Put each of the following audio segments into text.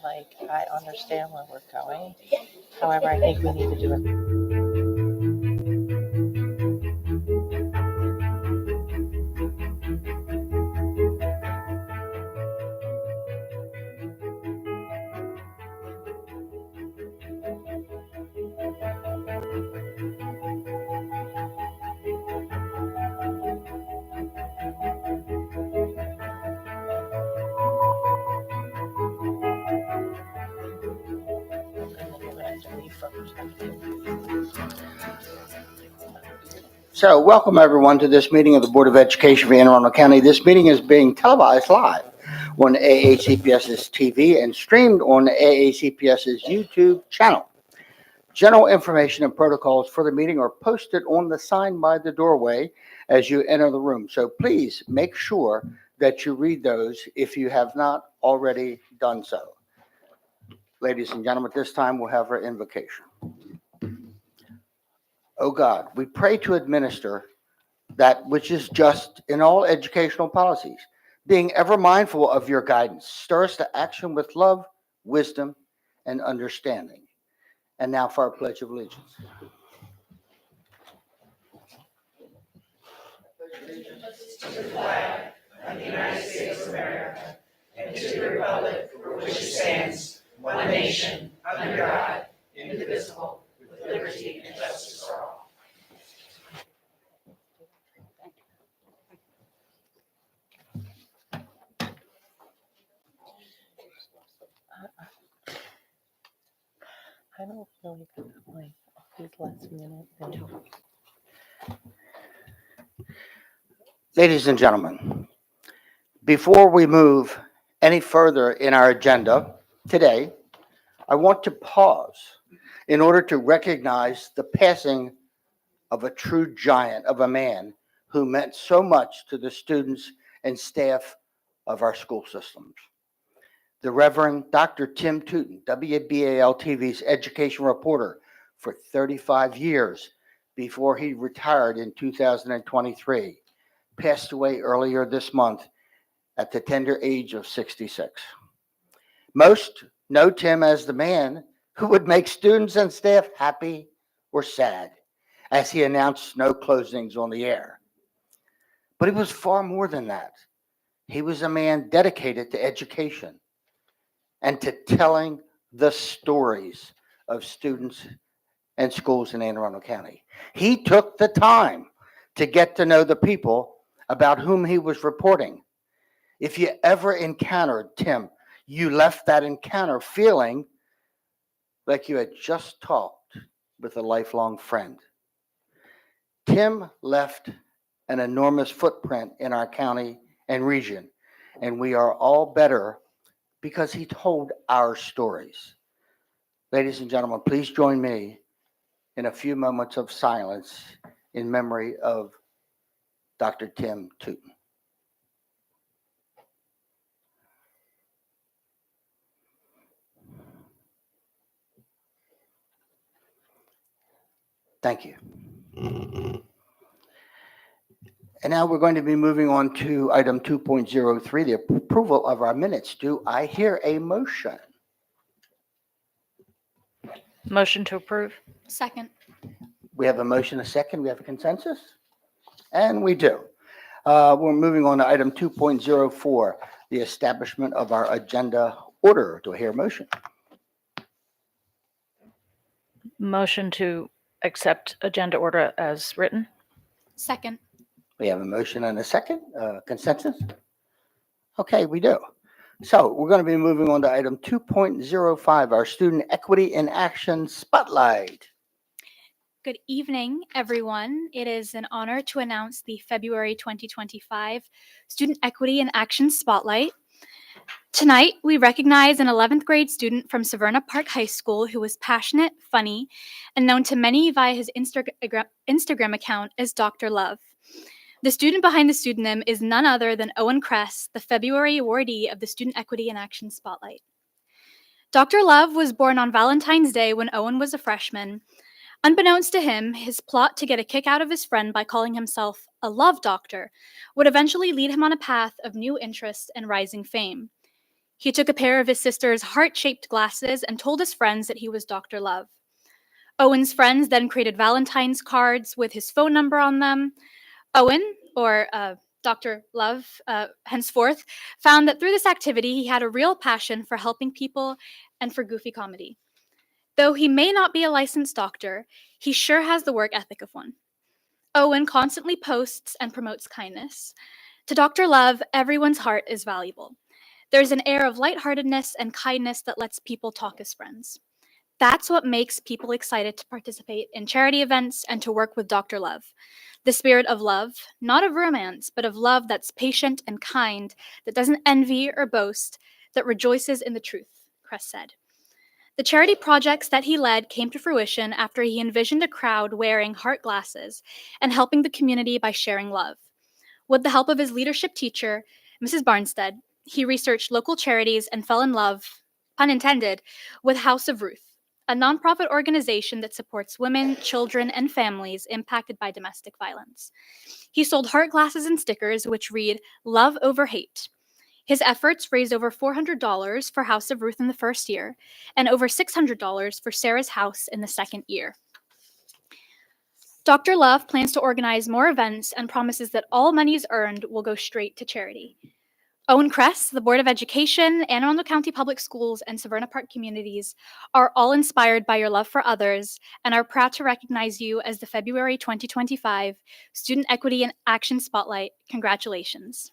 Like, I understand where we're going. However, I think we need to do it. So, welcome everyone to this meeting of the Board of Education for Anne Arundel County. This meeting is being televised live on AACPS's TV and streamed on AACPS's YouTube channel. General information and protocols for the meeting are posted on the sign by the doorway as you enter the room. So please make sure that you read those if you have not already done so. Ladies and gentlemen, at this time we'll have our invocation. O God, we pray to administer that which is just in all educational policies, being ever mindful of your guidance. Stir us to action with love, wisdom, and understanding. And now for our Pledge of Allegiance. To the flag of the United States of America and to the republic for which it stands, one nation, under God, indivisible, with liberty and justice for all. I don't feel like these last minute until. Ladies and gentlemen, before we move any further in our agenda today, I want to pause in order to recognize the passing of a true giant of a man who meant so much to the students and staff of our school systems. The Reverend Dr. Tim Tootin, WBAL TV's education reporter for 35 years before he retired in 2023, passed away earlier this month at the tender age of 66. Most know Tim as the man who would make students and staff happy or sad as he announced no closings on the air. But he was far more than that. He was a man dedicated to education and to telling the stories of students and schools in Anne Arundel County. He took the time to get to know the people about whom he was reporting. If you ever encountered Tim, you left that encounter feeling like you had just talked with a lifelong friend. Tim left an enormous footprint in our county and region, and we are all better because he told our stories. Ladies and gentlemen, please join me in a few moments of silence in memory of Dr. Tim Tootin. Thank you. And now we're going to be moving on to item 2.03, the approval of our minutes. Do I hear a motion? Motion to approve. Second. We have a motion, a second. We have a consensus? And we do. We're moving on to item 2.04, the establishment of our agenda order. Do I hear a motion? Motion to accept agenda order as written. Second. We have a motion and a second. Consensus? Okay, we do. So we're going to be moving on to item 2.05, our Student Equity in Action Spotlight. Good evening, everyone. It is an honor to announce the February 2025 Student Equity in Action Spotlight. Tonight, we recognize an 11th grade student from Severna Park High School who was passionate, funny, and known to many via his Instagram account as Dr. Love. The student behind the pseudonym is none other than Owen Kress, the February awardee of the Student Equity in Action Spotlight. Dr. Love was born on Valentine's Day when Owen was a freshman. Unbeknownst to him, his plot to get a kick out of his friend by calling himself a love doctor would eventually lead him on a path of new interests and rising fame. He took a pair of his sister's heart-shaped glasses and told his friends that he was Dr. Love. Owen's friends then created Valentine's cards with his phone number on them. Owen, or Dr. Love, henceforth, found that through this activity, he had a real passion for helping people and for goofy comedy. Though he may not be a licensed doctor, he sure has the work ethic of one. Owen constantly posts and promotes kindness. To Dr. Love, everyone's heart is valuable. There's an air of lightheartedness and kindness that lets people talk as friends. That's what makes people excited to participate in charity events and to work with Dr. Love. The spirit of love, not of romance, but of love that's patient and kind, that doesn't envy or boast, that rejoices in the truth, Kress said. The charity projects that he led came to fruition after he envisioned a crowd wearing heart glasses and helping the community by sharing love. With the help of his leadership teacher, Mrs. Barnstead, he researched local charities and fell in love, pun intended, with House of Ruth, a nonprofit organization that supports women, children, and families impacted by domestic violence. He sold heart glasses and stickers which read, "Love over hate." His efforts raised over $400 for House of Ruth in the first year and over $600 for Sarah's House in the second year. Dr. Love plans to organize more events and promises that all monies earned will go straight to charity. Owen Kress, the Board of Education, Anne Arundel County Public Schools, and Severna Park communities are all inspired by your love for others and are proud to recognize you as the February 2025 Student Equity in Action Spotlight. Congratulations.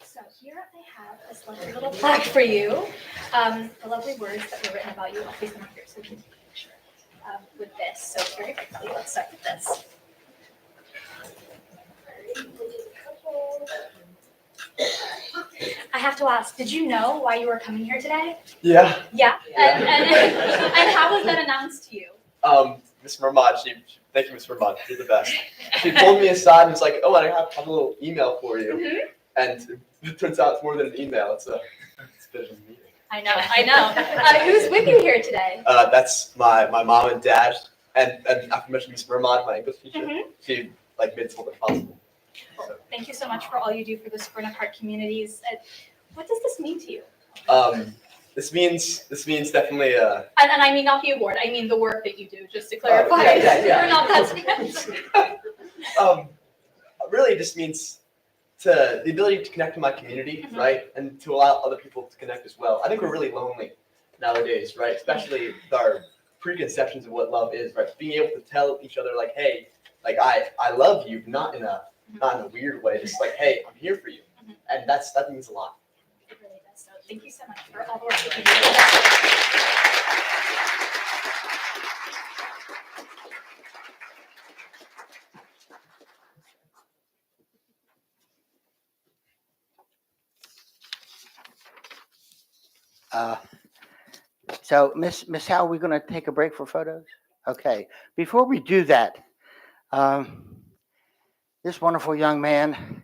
So here I have this lovely little plaque for you. The lovely words that were written about you. I'll place them up here so we can take a picture with this. So very quickly, let's start with this. I have to ask, did you know why you were coming here today? Yeah. Yeah? And how was that announced to you? Miss Mermod, thank you, Miss Mermod, you're the best. She pulled me aside and was like, oh, I have a little email for you. Mm-hmm. And it turns out it's more than an email, it's a bit of a meeting. I know. Who's with you here today? That's my mom and dad, and after I mentioned Miss Mermod, my English teacher, Mm-hmm. she made it all possible. So. Thank you so much for all you do for the Severna Park communities. What does this mean to you? This means definitely. And I mean not the award, I mean the work that you do, just to clarify. yeah. We're not that Really just means the ability to connect to my community, Mhm. right, and to allow other people to connect as well. I think we're really lonely nowadays, right, especially with our preconceptions of what love is, right? Being able to tell each other like, hey, like I love you, not in a weird way, just like, hey, I'm here for you, Mhm. and that means a lot. It really does. So thank you so much for all the work that you do. So Miss Howe, we're going to take a break for photos? Okay. Before we do that, this wonderful young man,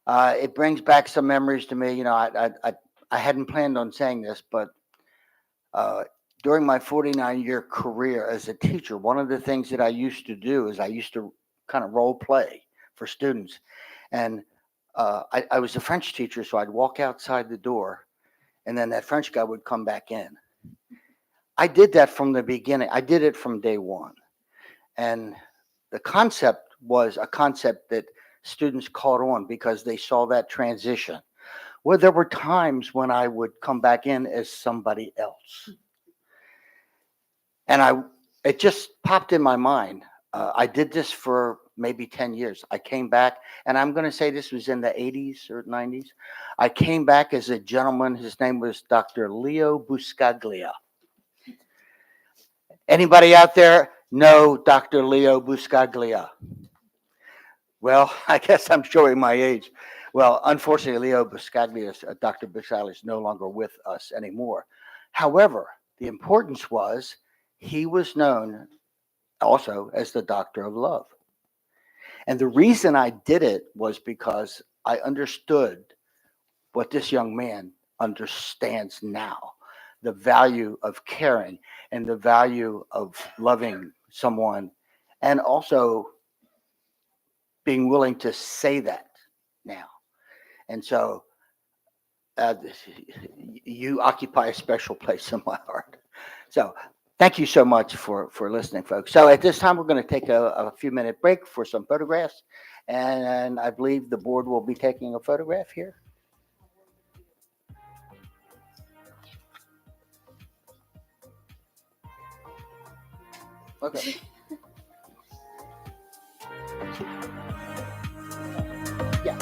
it brings back some memories to me. You know, I hadn't planned on saying this, but during my 49-year career as a teacher, one of the things that I used to do is I used to kind of role play for students. And I was a French teacher, so I'd walk outside the door, and then that French guy would come back in. I did that from the beginning. I did it from day one. And the concept was a concept that students caught on because they saw that transition. Well, there were times when I would come back in as somebody else. And it just popped in my mind. I did this for maybe 10 years. I came back, and I'm going to say this was in the 80s or 90s. I came back as a gentleman. His name was Dr. Leo Buscaglia. Anybody out there know Dr. Leo Buscaglia? Well, I guess I'm showing my age. Well, unfortunately, Dr. Buscaglia is no longer with us anymore. However, the importance was he was known also as the Doctor of Love. And the reason I did it was because I understood what this young man understands now, the value of caring and the value of loving someone, and also being willing to say that now. And so you occupy a special place in my heart. So thank you so much for listening, folks. So at this time, we're going to take a few-minute break for some photographs. And I believe the board will be taking a photograph here. Okay. Yeah.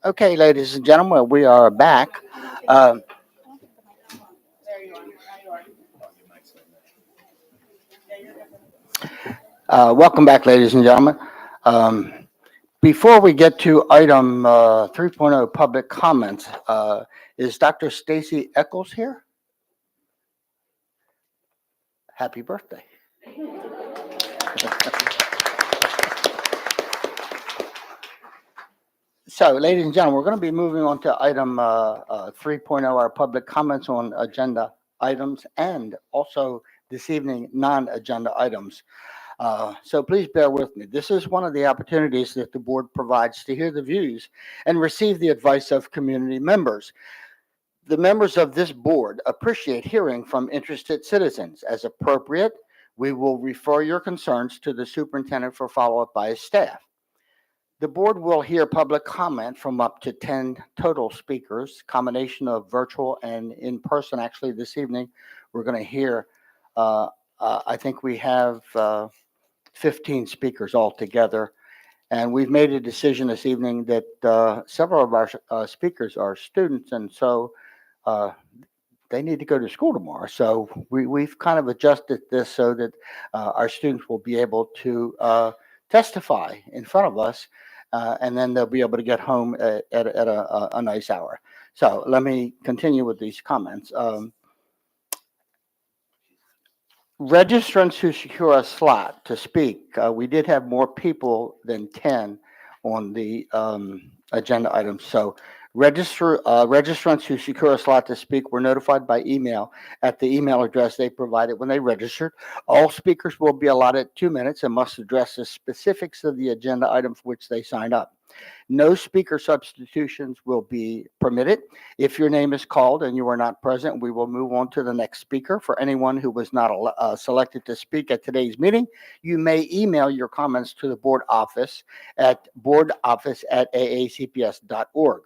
Okay, ladies and gentlemen, we are back. Um, Welcome back, ladies and gentlemen. Before we get to item 3.0 public comments, is Dr. Stacy Eccles here? Happy birthday. So, ladies and gentlemen, we're going to be moving on to item 3.0, our public comments on agenda items and also this evening non-agenda items. So please bear with me. This is one of the opportunities that the board provides to hear the views and receive the advice of community members. The members of this board appreciate hearing from interested citizens. As appropriate, we will refer your concerns to the superintendent for follow-up by his staff. The board will hear public comment from up to 10 total speakers, combination of virtual and in person. Actually, this evening, we're going to hear, I think we have 15 speakers altogether. And we've made a decision this evening that several of our speakers are students, and so they need to go to school tomorrow. So we've kind of adjusted this so that our students will be able to testify in front of us, and then they'll be able to get home at a nice hour. So let me continue with these comments. Registrants who secure a slot to speak, we did have more people than 10 on the agenda items. So registrants who secure a slot to speak were notified by email at the email address they provided when they registered. All speakers will be allotted 2 minutes and must address the specifics of the agenda items which they signed up. No speaker substitutions will be permitted. If your name is called and you are not present, we will move on to the next speaker. For anyone who was not selected to speak at today's meeting, you may email your comments to the board office at boardoffice@aacps.org.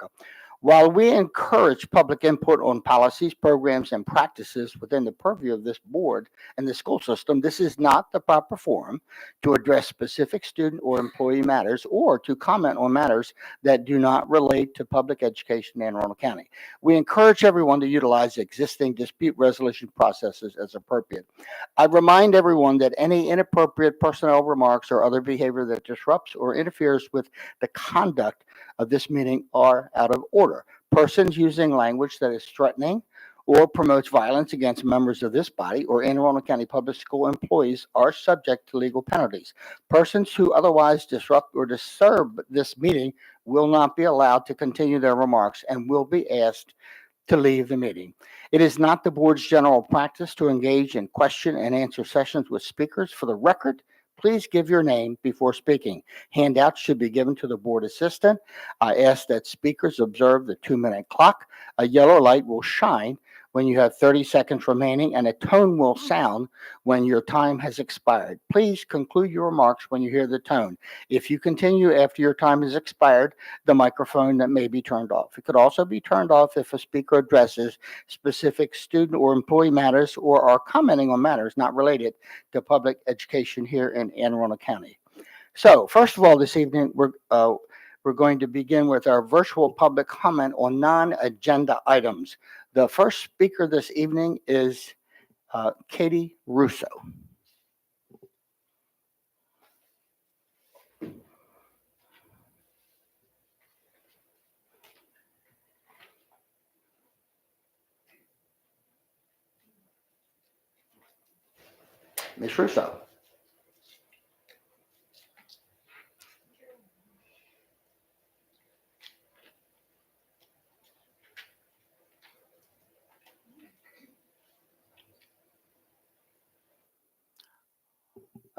While we encourage public input on policies, programs, and practices within the purview of this board and the school system, this is not the proper forum to address specific student or employee matters or to comment on matters that do not relate to public education in Anne Arundel County. We encourage everyone to utilize existing dispute resolution processes as appropriate. I remind everyone that any inappropriate personnel remarks or other behavior that disrupts or interferes with the conduct of this meeting are out of order. Persons using language that is threatening or promotes violence against members of this body or Anne Arundel County Public School employees are subject to legal penalties. Persons who otherwise disrupt or disturb this meeting will not be allowed to continue their remarks and will be asked to leave the meeting. It is not the board's general practice to engage in question and answer sessions with speakers. For the record, please give your name before speaking. Handouts should be given to the board assistant. I ask that speakers observe the 2-minute clock. A yellow light will shine when you have 30 seconds remaining, and a tone will sound when your time has expired. Please conclude your remarks when you hear the tone. If you continue after your time has expired, the microphone that may be turned off. It could also be turned off if a speaker addresses specific student or employee matters or are commenting on matters not related to public education here in Anne Arundel County. So, first of all, this evening, we're going to begin with our virtual public comment on non-agenda items. The first speaker this evening is Katie Russo. Ms. Russo.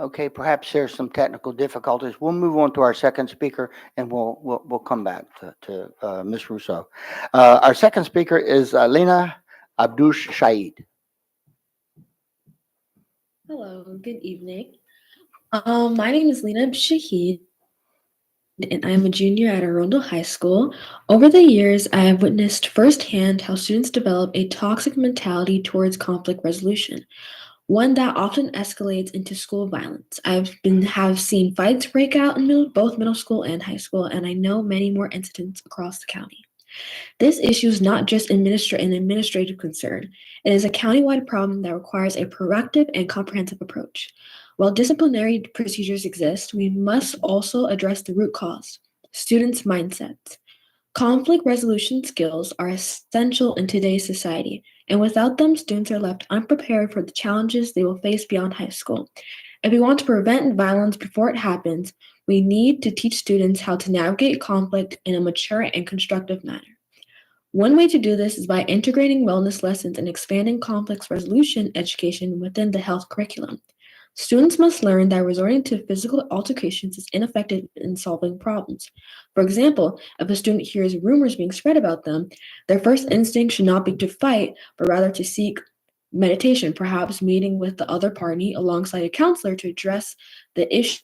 Okay, perhaps there's some technical difficulties. We'll move on to our second speaker, and we'll come back to Ms. Russo. Our second speaker is Lena Abdush Shaid. Hello, good evening. My name is Lena Shahid, and I'm a junior at Arundel High School. Over the years, I have witnessed firsthand how students develop a toxic mentality towards conflict resolution. one that often escalates into school violence. Have seen fights break out in both middle school and high school, and I know many more incidents across the county. This issue is not just an administrative concern. It is a countywide problem that requires a proactive and comprehensive approach. While disciplinary procedures exist, we must also address the root cause: students' mindsets. Conflict resolution skills are essential in today's society, and without them, students are left unprepared for the challenges they will face beyond high school. If we want to prevent violence before it happens, we need to teach students how to navigate conflict in a mature and constructive manner. One way to do this is by integrating wellness lessons and expanding conflict resolution education within the health curriculum. Students must learn that resorting to physical altercations is ineffective in solving problems. For example, if a student hears rumors being spread about them, their first instinct should not be to fight, but rather to seek meditation, perhaps meeting with the other party alongside a counselor to address the issue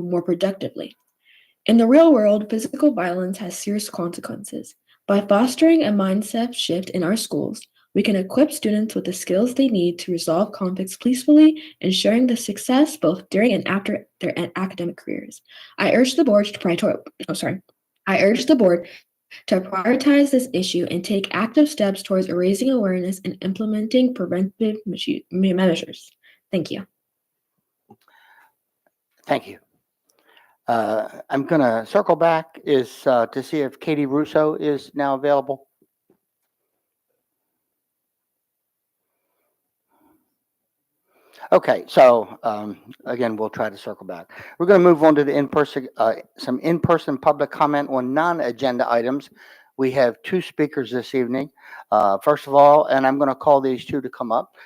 more productively. In the real world, physical violence has serious consequences. By fostering a mindset shift in our schools, we can equip students with the skills they need to resolve conflicts peacefully, ensuring the success both during and after their academic careers. I urge the board to prioritize this issue and take active steps towards raising awareness and implementing preventive measures. Thank you. Thank you. I'm going to circle back to see if Katie Russo is now available. Okay, so again, we'll try to circle back. We're going to move on to the some in-person public comment on non-agenda items. We have two speakers this evening. First of all, and I'm going to call these two to come up,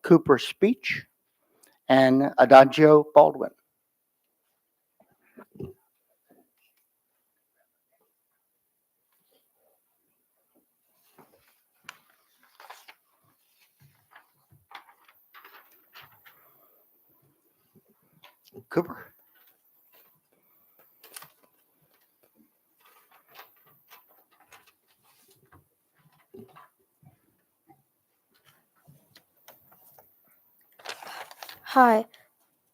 Cooper Speech and Adagio Baldwin. Cooper. Hi,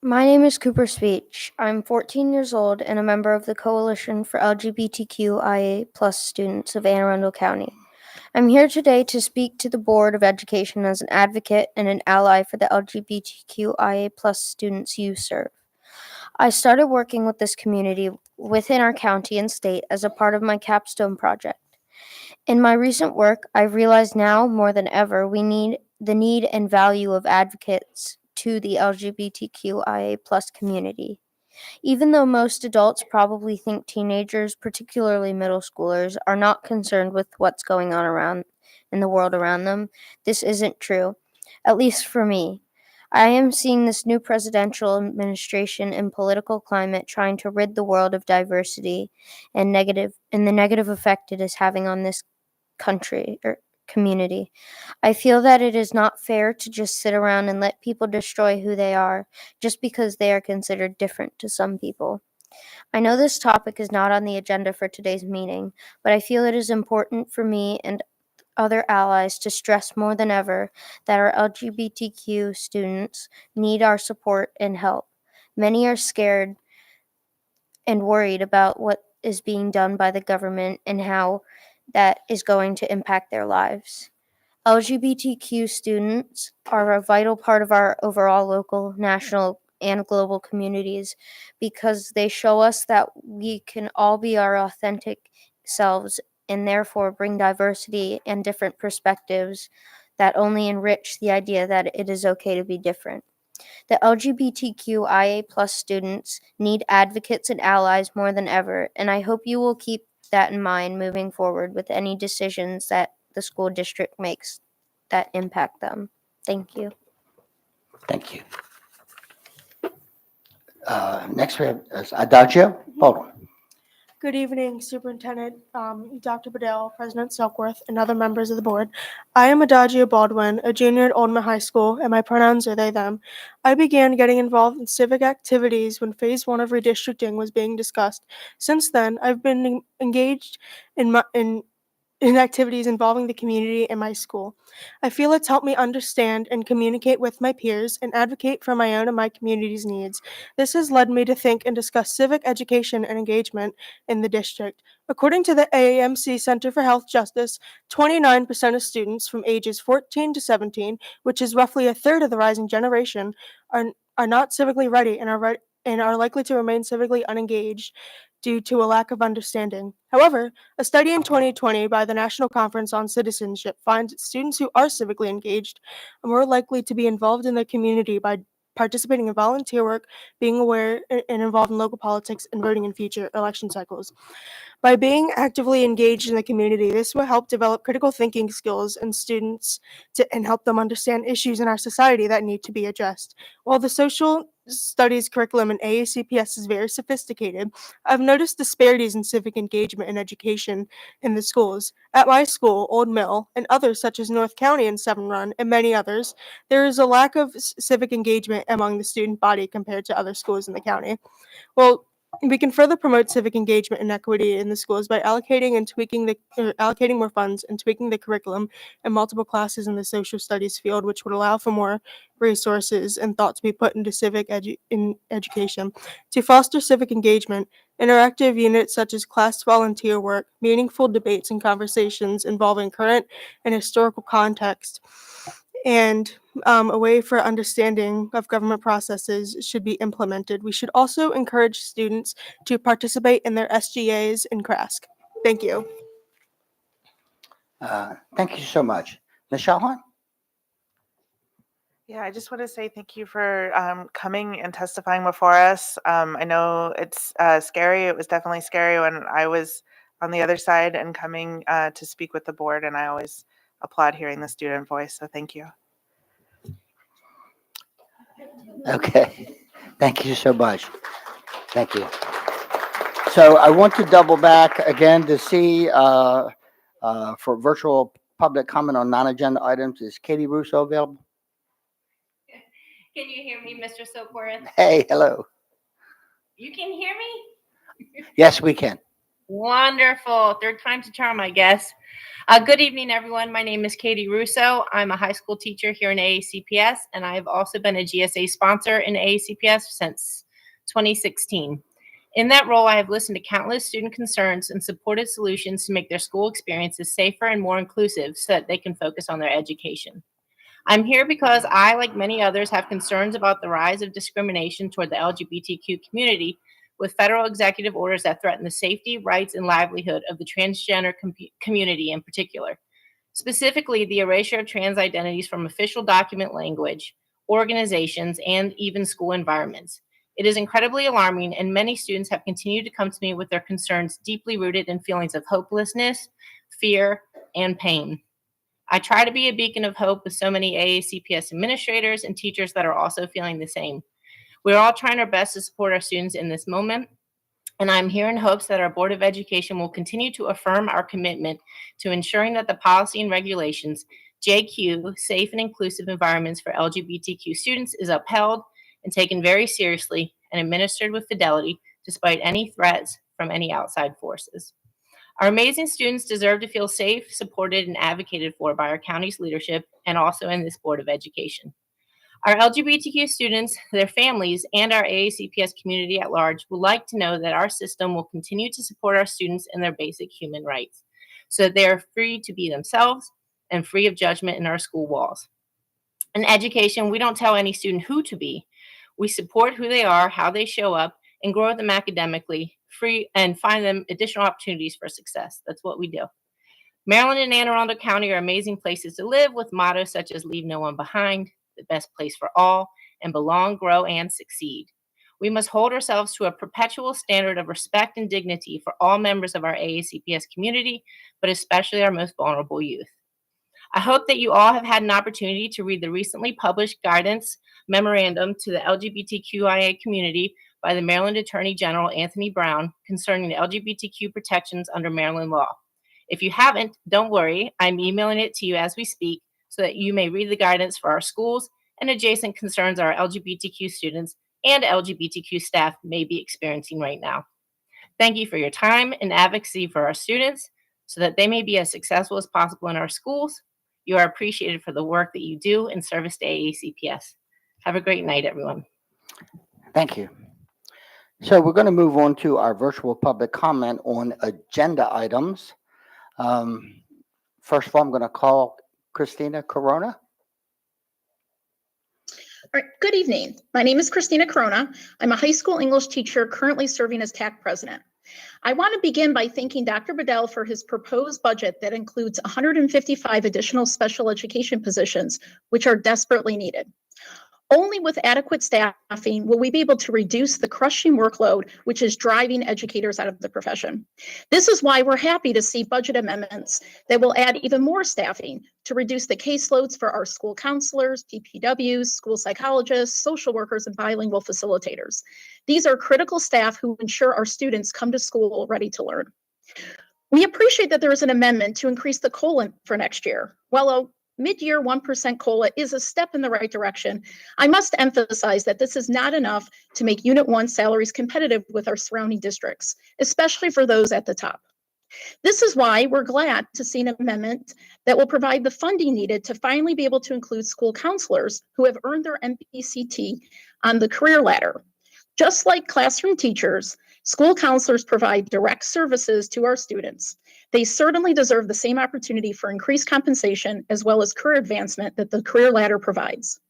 my name is Cooper Speech. I'm 14 years old and a member of the Coalition for LGBTQIA+ Students of Anne Arundel County. I'm here today to speak to the Board of Education as an advocate and an ally for the LGBTQIA+ students you serve. I started working with this community within our county and state as a part of my capstone project. In my recent work, I've realized now more than ever we need the need and value of advocates to the LGBTQIA+ community. Even though most adults probably think teenagers, particularly middle schoolers, are not concerned with what's going on around in the world around them, this isn't true, at least for me. I am seeing this new presidential administration and political climate trying to rid the world of diversity and the negative effect it is having on this country or community. I feel that it is not fair to just sit around and let people destroy who they are just because they are considered different to some people. I know this topic is not on the agenda for today's meeting, but I feel it is important for me and other allies to stress more than ever that our LGBTQ students need our support and help. Many are scared and worried about what is being done by the government and how that is going to impact their lives. LGBTQ students are a vital part of our overall local, national, and global communities because they show us that we can all be our authentic selves and therefore bring diversity and different perspectives that only enrich the idea that it is okay to be different. The LGBTQIA+ students need advocates and allies more than ever, and I hope you will keep that in mind moving forward with any decisions that the school district makes that impact them. Thank you. Thank you. Next we have Adagio Baldwin. Good evening, Superintendent, Dr. Bedell, President Silkworth, and other members of the board. I am Adagio Baldwin, a junior at Oldham High School, and my pronouns are they, them. I began getting involved in civic activities when phase 1 of redistricting was being discussed. Since then, I've been engaged in in activities involving the community and my school. I feel it's helped me understand and communicate with my peers and advocate for my own and my community's needs. This has led me to think and discuss civic education and engagement in the district. According to the AAMC Center for Health Justice, 29% of students from ages 14 to 17, which is roughly a third of the rising generation, are not civically ready and are likely to remain civically unengaged due to a lack of understanding. However, a study in 2020 by the National Conference on Citizenship finds that students who are civically engaged are more likely to be involved in their community by participating in volunteer work, being aware and involved in local politics, and voting in future election cycles. By being actively engaged in the community, this will help develop critical thinking skills in students and help them understand issues in our society that need to be addressed. While the social studies curriculum in AACPS is very sophisticated, I've noticed disparities in civic engagement and education in the schools. At my school, Old Mill, and others such as North County and Severn Run, and many others, there is a lack of civic engagement among the student body compared to other schools in the county. Well, we can further promote civic engagement and equity in the schools by allocating more funds and tweaking the curriculum and multiple classes in the social studies field, which would allow for more resources and thought to be put into in education. To foster civic engagement, interactive units such as class volunteer work, meaningful debates and conversations involving current and historical context, and a way for understanding of government processes should be implemented. We should also encourage students to participate in their SGAs and CRASC. Thank you. Thank you so much. Ms. Shalhan? Yeah, I just want to say thank you for coming and testifying before us. I know it's scary. It was definitely scary when I was on the other side and coming to speak with the board, and I always applaud hearing the student voice, so thank you. Okay. Thank you so much. Thank you. So I want to double back again to see for virtual public comment on non-agenda items. Is Katie Russo available? Can you hear me, Mr. Soapworth? Hey, hello. You can hear me? Yes, we can. Wonderful. Third time's a charm, I guess. Good evening, everyone. My name is Katie Russo. I'm a high school teacher here in AACPS, and I've also been a GSA sponsor in AACPS since 2016. In that role, I have listened to countless student concerns and supported solutions to make their school experiences safer and more inclusive so that they can focus on their education. I'm here because I, like many others, have concerns about the rise of discrimination toward the LGBTQ community with federal executive orders that threaten the safety, rights, and livelihood of the transgender community in particular. Specifically, the erasure of trans identities from official document language, organizations, and even school environments. It is incredibly alarming, and many students have continued to come to me with their concerns deeply rooted in feelings of hopelessness, fear, and pain. I try to be a beacon of hope with so many AACPS administrators and teachers that are also feeling the same. We're all trying our best to support our students in this moment, and I'm here in hopes that our Board of Education will continue to affirm our commitment to ensuring that the policy and regulations, JQ, safe and inclusive environments for LGBTQ students, is upheld and taken very seriously and administered with fidelity despite any threats from any outside forces. Our amazing students deserve to feel safe, supported, and advocated for by our county's leadership and also in this Board of Education. Our LGBTQ students, their families, and our AACPS community at large would like to know that our system will continue to support our students in their basic human rights so that they are free to be themselves and free of judgment in our school walls. In education, we don't tell any student who to be. We support who they are, how they show up, and grow them academically, free, and find them additional opportunities for success. That's what we do. Maryland and Anne Arundel County are amazing places to live with mottos such as leave no one behind, the best place for all, and belong, grow, and succeed. We must hold ourselves to a perpetual standard of respect and dignity for all members of our AACPS community, but especially our most vulnerable youth. I hope that you all have had an opportunity to read the recently published guidance memorandum to the LGBTQIA community by the Maryland Attorney General Anthony Brown concerning the LGBTQ protections under Maryland law. If you haven't, don't worry, I'm emailing it to you as we speak so that you may read the guidance for our schools and adjacent concerns our LGBTQ students and LGBTQ staff may be experiencing right now. Thank you for your time and advocacy for our students. so that they may be as successful as possible in our schools. You are appreciated for the work that you do in service to AACPS. Have a great night, everyone. Thank you. So we're going to move on to our virtual public comment on agenda items. First of all, I'm going to call Christina Corona. All right, good evening. My name is Christina Corona. I'm a high school English teacher currently serving as TAC president. I want to begin by thanking Dr. Bedell for his proposed budget that includes 155 additional special education positions, which are desperately needed. Only with adequate staffing will we be able to reduce the crushing workload, which is driving educators out of the profession. This is why we're happy to see budget amendments that will add even more staffing to reduce the caseloads for our school counselors, PPWs, school psychologists, social workers, and bilingual facilitators. These are critical staff who ensure our students come to school ready to learn. We appreciate that there is an amendment to increase the COLA for next year. While a mid-year 1% COLA is a step in the right direction, I must emphasize that this is not enough to make Unit 1 salaries competitive with our surrounding districts, especially for those at the top. This is why we're glad to see an amendment that will provide the funding needed to finally be able to include school counselors who have earned their MPCT on the career ladder. Just like classroom teachers, school counselors provide direct services to our students. They certainly deserve the same opportunity for increased compensation as well as career advancement that the career ladder provides.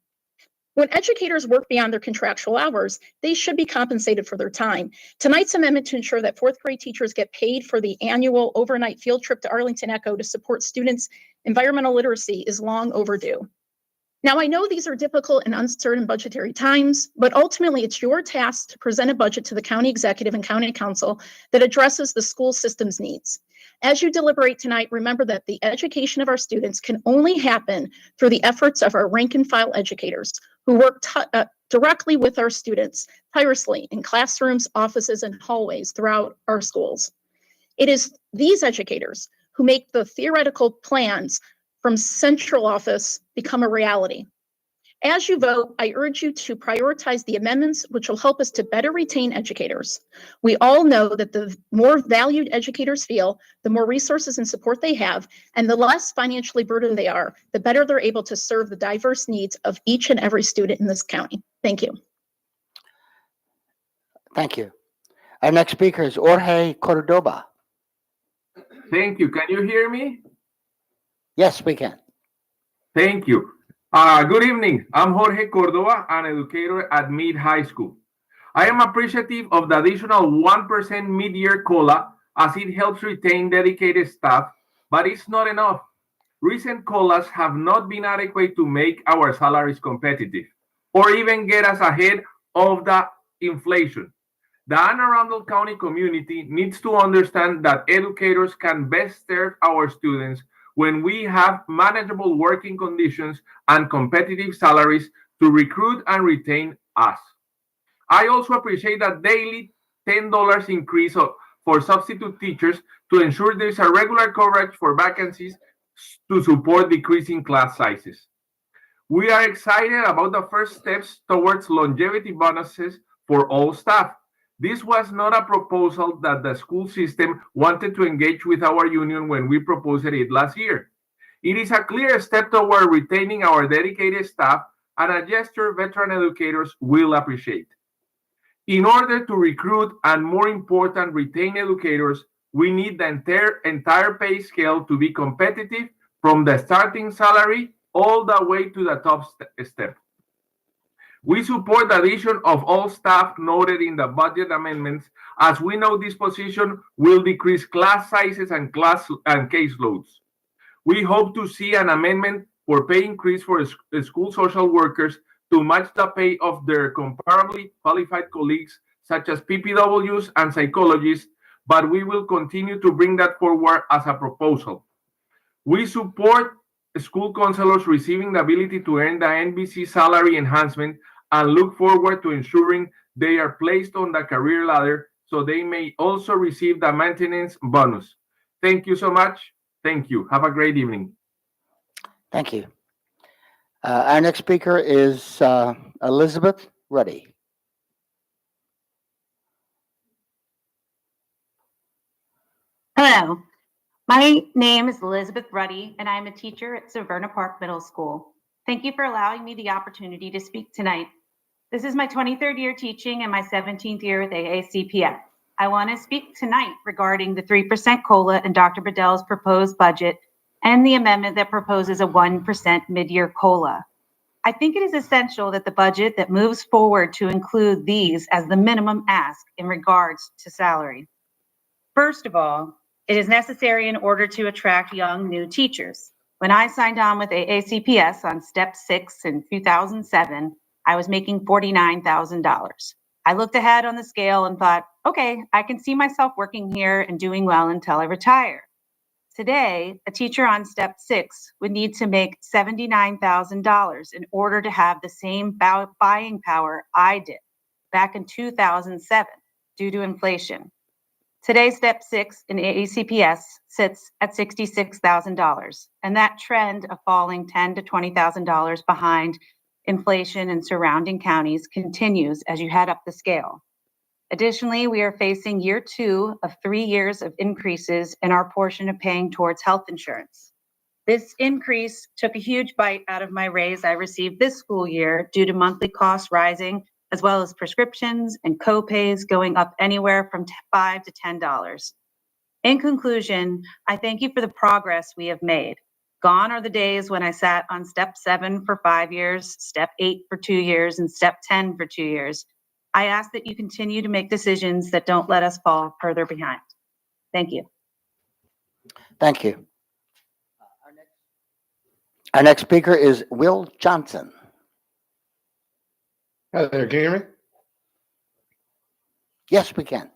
When educators work beyond their contractual hours, they should be compensated for their time. Tonight's amendment to ensure that fourth grade teachers get paid for the annual overnight field trip to Arlington Echo to support students' environmental literacy is long overdue. Now, I know these are difficult and uncertain budgetary times, but ultimately it's your task to present a budget to the county executive and county council that addresses the school system's needs. As you deliberate tonight, remember that the education of our students can only happen through the efforts of our rank and file educators who work directly with our students tirelessly in classrooms, offices, and hallways throughout our schools. It is these educators who make the theoretical plans from central office become a reality. As you vote, I urge you to prioritize the amendments which will help us to better retain educators. We all know that the more valued educators feel, the more resources and support they have, and the less financially burdened they are, the better they're able to serve the diverse needs of each and every student in this county. Thank you. Thank you. Our next speaker is Jorge Cordoba. Thank you. Can you hear me? Yes, we can. Thank you. Good evening. I'm Jorge Cordova, an educator at Meade High School. I am appreciative of the additional 1% mid-year COLA as it helps retain dedicated staff, but it's not enough. Recent COLAs have not been adequate to make our salaries competitive or even get us ahead of the inflation. The Anne Arundel County community needs to understand that educators can best serve our students when we have manageable working conditions and competitive salaries to recruit and retain us. I also appreciate that daily $10 increase for substitute teachers to ensure there's a regular coverage for vacancies to support decreasing class sizes. We are excited about the first steps towards longevity bonuses for all staff. This was not a proposal that the school system wanted to engage with our union when we proposed it last year. It is a clear step toward retaining our dedicated staff and a gesture veteran educators will appreciate. In order to recruit and, more important, retain educators, we need the entire pay scale to be competitive from the starting salary all the way to the top step. We support the addition of all staff noted in the budget amendments, as we know this position will decrease class sizes and caseloads. We hope to see an amendment for pay increase for school social workers to match the pay of their comparably qualified colleagues, such as PPWs and psychologists, but we will continue to bring that forward as a proposal. We support school counselors receiving the ability to earn the NBC salary enhancement and look forward to ensuring they are placed on the career ladder so they may also receive the maintenance bonus. Thank you so much. Thank you. Have a great evening. Thank you. Our next speaker is Elizabeth Ruddy. Hello, My name is Elizabeth Ruddy, and I'm a teacher at Severna Park Middle School. Thank you for allowing me the opportunity to speak tonight. This is my 23rd year teaching and my 17th year with AACPS. I want to speak tonight regarding the 3% COLA in Dr. Bedell's proposed budget and the amendment that proposes a 1% mid-year COLA. I think it is essential that the budget that moves forward to include these as the minimum ask in regards to salary. First of all, it is necessary in order to attract young new teachers. When I signed on with AACPS on step 6 in 2007, I was making $49,000. I looked ahead on the scale and thought, okay, I can see myself working here and doing well until I retire. Today, a teacher on step 6 would need to make $79,000 in order to have the same buying power I did back in 2007 due to inflation. Today, step 6 in AACPS sits at $66,000, and that trend of falling $10,000 to $20,000 behind inflation in surrounding counties continues as you head up the scale. Additionally, we are facing year 2 of 3 years of increases in our portion of paying towards health insurance. This increase took a huge bite out of my raise I received this school year due to monthly costs rising, as well as prescriptions and co-pays going up anywhere from $5 to $10. In conclusion, I thank you for the progress we have made. Gone are the days when I sat on step 7 for 5 years, step 8 for 2 years, and step 10 for 2 years. I ask that you continue to make decisions that don't let us fall further behind. Thank you. Thank you. Our next speaker is Will Johnson. Hi there, can you hear me? Yes, we can.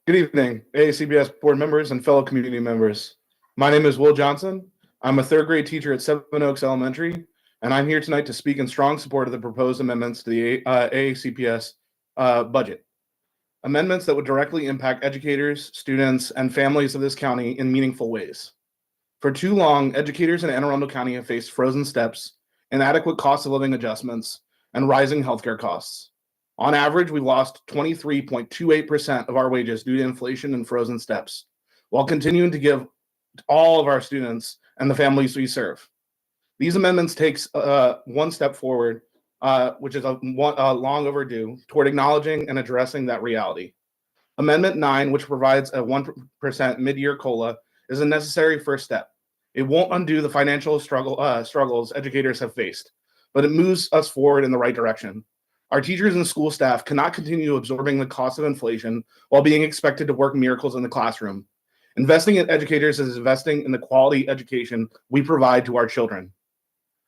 Good evening, AACPS board members and fellow community members. My name is Will Johnson. I'm a 3rd grade teacher at Seven Oaks Elementary, and I'm here tonight to speak in strong support of the proposed amendments to the AACPS budget. Amendments that would directly impact educators, students, and families of this county in meaningful ways. For too long, educators in Anne Arundel County have faced frozen steps, inadequate cost of living adjustments, and rising healthcare costs. On average, we lost 23.28% of our wages due to inflation and frozen steps, while continuing to give all of our students and the families we serve. These amendments takes one step forward, which is long overdue, toward acknowledging and addressing that reality. Amendment 9, which provides a 1% mid-year COLA, is a necessary first step. It won't undo the financial struggles educators have faced, but it moves us forward in the right direction. Our teachers and school staff cannot continue absorbing the cost of inflation while being expected to work miracles in the classroom. Investing in educators is investing in the quality education we provide to our children.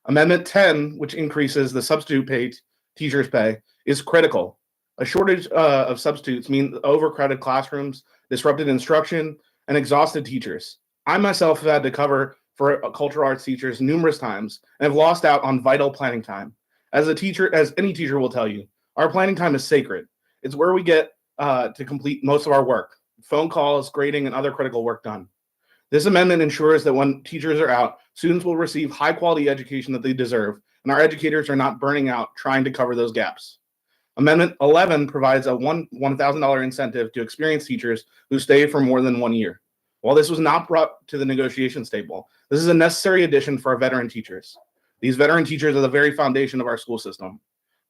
Amendment 10, which increases the substitute teachers' pay, is critical. A shortage of substitutes means overcrowded classrooms, disrupted instruction, and exhausted teachers. I myself have had to cover for cultural arts teachers numerous times and have lost out on vital planning time. As a teacher, as any teacher will tell you, our planning time is sacred. It's where we get to complete most of our work, phone calls, grading, and other critical work done. This amendment ensures that when teachers are out, students will receive high quality education that they deserve, and our educators are not burning out trying to cover those gaps. Amendment 11 provides a $1,000 incentive to experienced teachers who stay for more than 1 year. While this was not brought to the negotiations table, this is a necessary addition for our veteran teachers. These veteran teachers are the very foundation of our school system.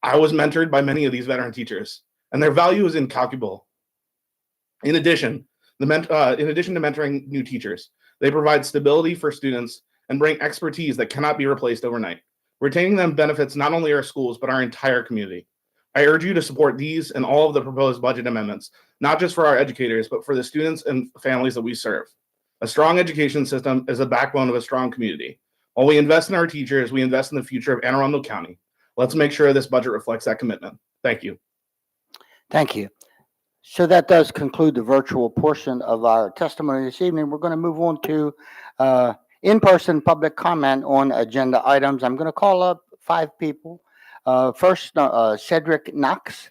I was mentored by many of these veteran teachers, and their value is incalculable. In addition to mentoring new teachers, they provide stability for students and bring expertise that cannot be replaced overnight. Retaining them benefits not only our schools, but our entire community. I urge you to support these and all of the proposed budget amendments, not just for our educators, but for the students and families that we serve. A strong education system is the backbone of a strong community. While we invest in our teachers, we invest in the future of Anne Arundel County. Let's make sure this budget reflects that commitment. Thank you. Thank you. So that does conclude the virtual portion of our testimony this evening. We're going to move on to in-person public comment on agenda items. I'm going to call up 5 people. First, Cedric Knox,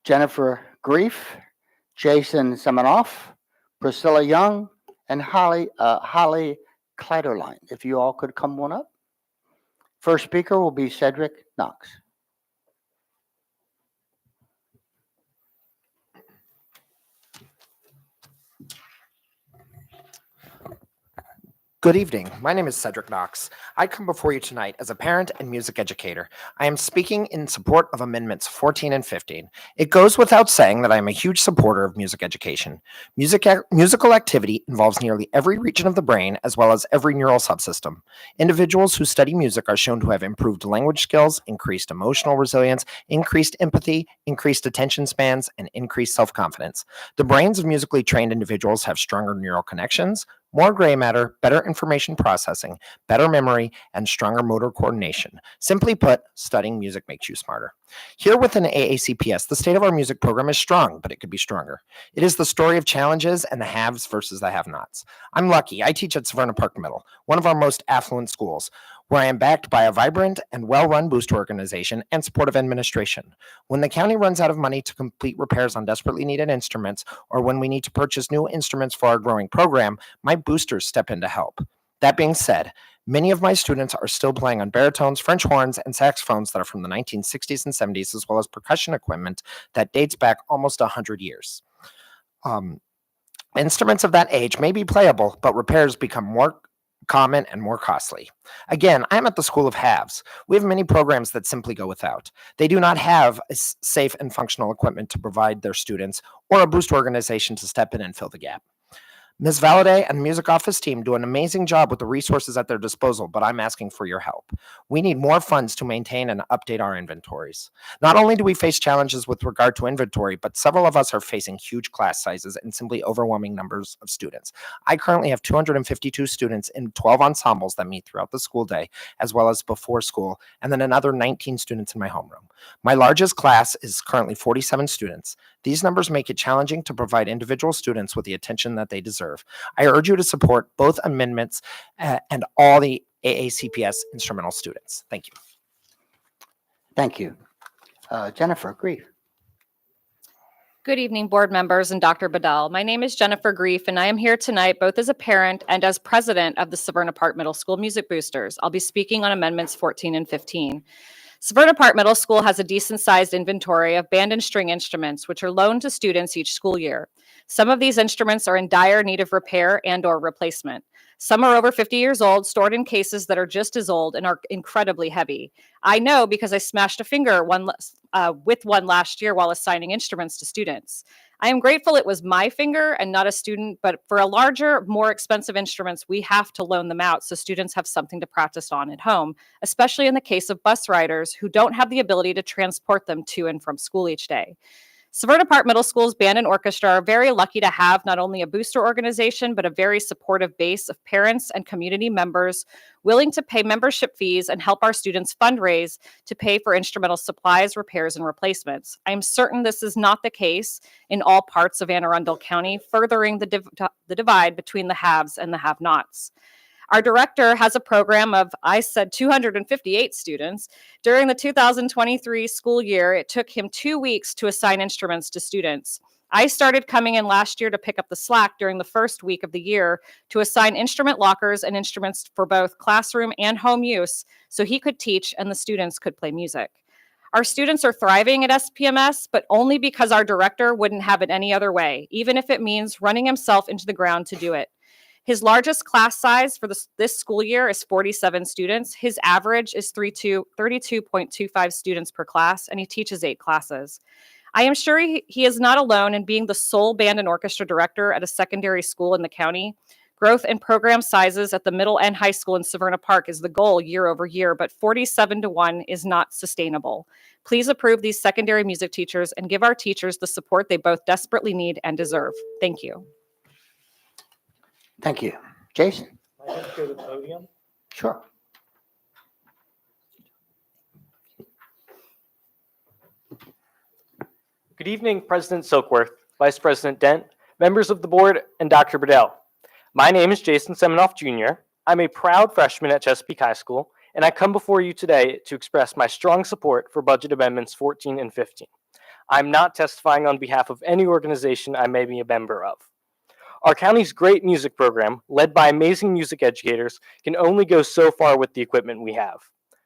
Jennifer Grief, Jason Semenoff, Priscilla Young, and Holly Kleiderline. If you all could come on up. First speaker will be Cedric Knox. Good evening. My name is Cedric Knox. I come before you tonight as a parent and music educator. I am speaking in support of Amendments 14 and 15. It goes without saying that I am a huge supporter of music education. Musical activity involves nearly every region of the brain as well as every neural subsystem. Individuals who study music are shown to have improved language skills, increased emotional resilience, increased empathy, increased attention spans, and increased self-confidence. The brains of musically trained individuals have stronger neural connections, more gray matter, better information processing, better memory, and stronger motor coordination. Simply put, studying music makes you smarter. Here within AACPS, the state of our music program is strong, but it could be stronger. It is the story of challenges and the haves versus the have-nots. I'm lucky. I teach at Severna Park Middle, one of our most affluent schools, where I am backed by a vibrant and well-run booster organization and supportive administration. When the county runs out of money to complete repairs on desperately needed instruments, or when we need to purchase new instruments for our growing program, my boosters step in to help. That being said, many of my students are still playing on baritones, French horns, and saxophones that are from the 1960s and 70s, as well as percussion equipment that dates back almost 100 years. Instruments of that age may be playable, but repairs become more common and more costly. Again, I'm at the school of haves. We have many programs that simply go without. They do not have a safe and functional equipment to provide their students or a booster organization to step in and fill the gap. Ms. Valladay and the music office team do an amazing job with the resources at their disposal, but I'm asking for your help. We need more funds to maintain and update our inventories. Not only do we face challenges with regard to inventory, but several of us are facing huge class sizes and simply overwhelming numbers of students. I currently have 252 students in 12 ensembles that meet throughout the school day, as well as before school, and then another 19 students in my homeroom. My largest class is currently 47 students. These numbers make it challenging to provide individual students with the attention that they deserve. I urge you to support both amendments and all the AACPS instrumental students. Thank you. Thank you. Jennifer Grief. Good evening, board members and Dr. Bedell. My name is Jennifer Grief, and I am here tonight both as a parent and as president of the Severna Park Middle School Music Boosters. I'll be speaking on amendments 14 and 15. Severna Park Middle School has a decent-sized inventory of band and string instruments, which are loaned to students each school year. Some of these instruments are in dire need of repair and/or replacement. Some are over 50 years old, stored in cases that are just as old and are incredibly heavy. I know because I smashed a finger with one last year while assigning instruments to students. I am grateful it was my finger and not a student, but for a larger, more expensive instruments, we have to loan them out so students have something to practice on at home, especially in the case of bus riders who don't have the ability to transport them to and from school each day. Severna Park Middle School's band and orchestra are very lucky to have not only a booster organization, but a very supportive base of parents and community members willing to pay membership fees and help our students fundraise to pay for instrumental supplies, repairs, and replacements. I'm certain this is not the case in all parts of Anne Arundel County, furthering the divide between the haves and the have-nots. Our director has a program of, 258 students. During the 2023 school year, it took him 2 weeks to assign instruments to students. I started coming in last year to pick up the slack during the first week of the year to assign instrument lockers and instruments for both classroom and home use so he could teach and the students could play music. Our students are thriving at SPMS, but only because our director wouldn't have it any other way, even if it means running himself into the ground to do it. His largest class size for this school year is 47 students. His average is 32.25 students per class, and he teaches 8 classes. I am sure he is not alone in being the sole band and orchestra director at a secondary school in the county. Growth in program sizes at the middle and high school in Severna Park is the goal year over year, but 47-1 is not sustainable. Please approve these secondary music teachers and give our teachers the support they both desperately need and deserve. Thank you. Thank you. Jason? I have to go to the podium. Sure. Good evening, President Silkworth, Vice President Dent, members of the board, and Dr. Bedell. My name is Jason Semenoff Jr. I'm a proud freshman at Chesapeake High School, and I come before you today to express my strong support for budget amendments 14 and 15. I'm not testifying on behalf of any organization I may be a member of. Our county's great music program, led by amazing music educators, can only go so far with the equipment we have.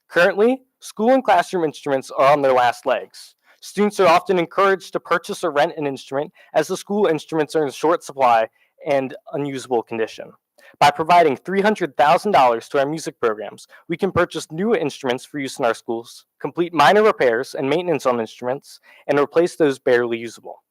Currently, school and classroom instruments are on their last legs. Students are often encouraged to purchase or rent an instrument as the school instruments are in short supply and unusable condition. By providing $300,000 to our music programs, we can purchase new instruments for use in our schools, complete minor repairs and maintenance on instruments, and replace those barely usable.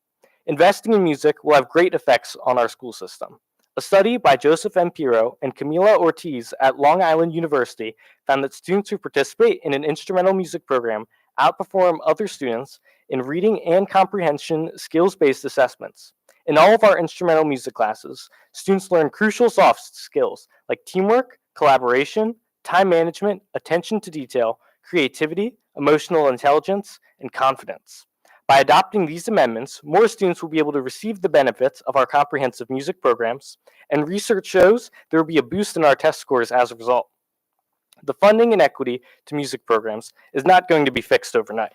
Investing in music will have great effects on our school system. A study by Joseph M. Pirro and Camila Ortiz at Long Island University found that students who participate in an instrumental music program outperform other students in reading and comprehension skills-based assessments. In all of our instrumental music classes, students learn crucial soft skills like teamwork, collaboration, time management, attention to detail, creativity, emotional intelligence, and confidence. By adopting these amendments, more students will be able to receive the benefits of our comprehensive music programs, and research shows there will be a boost in our test scores as a result. The funding inequity to music programs is not going to be fixed overnight,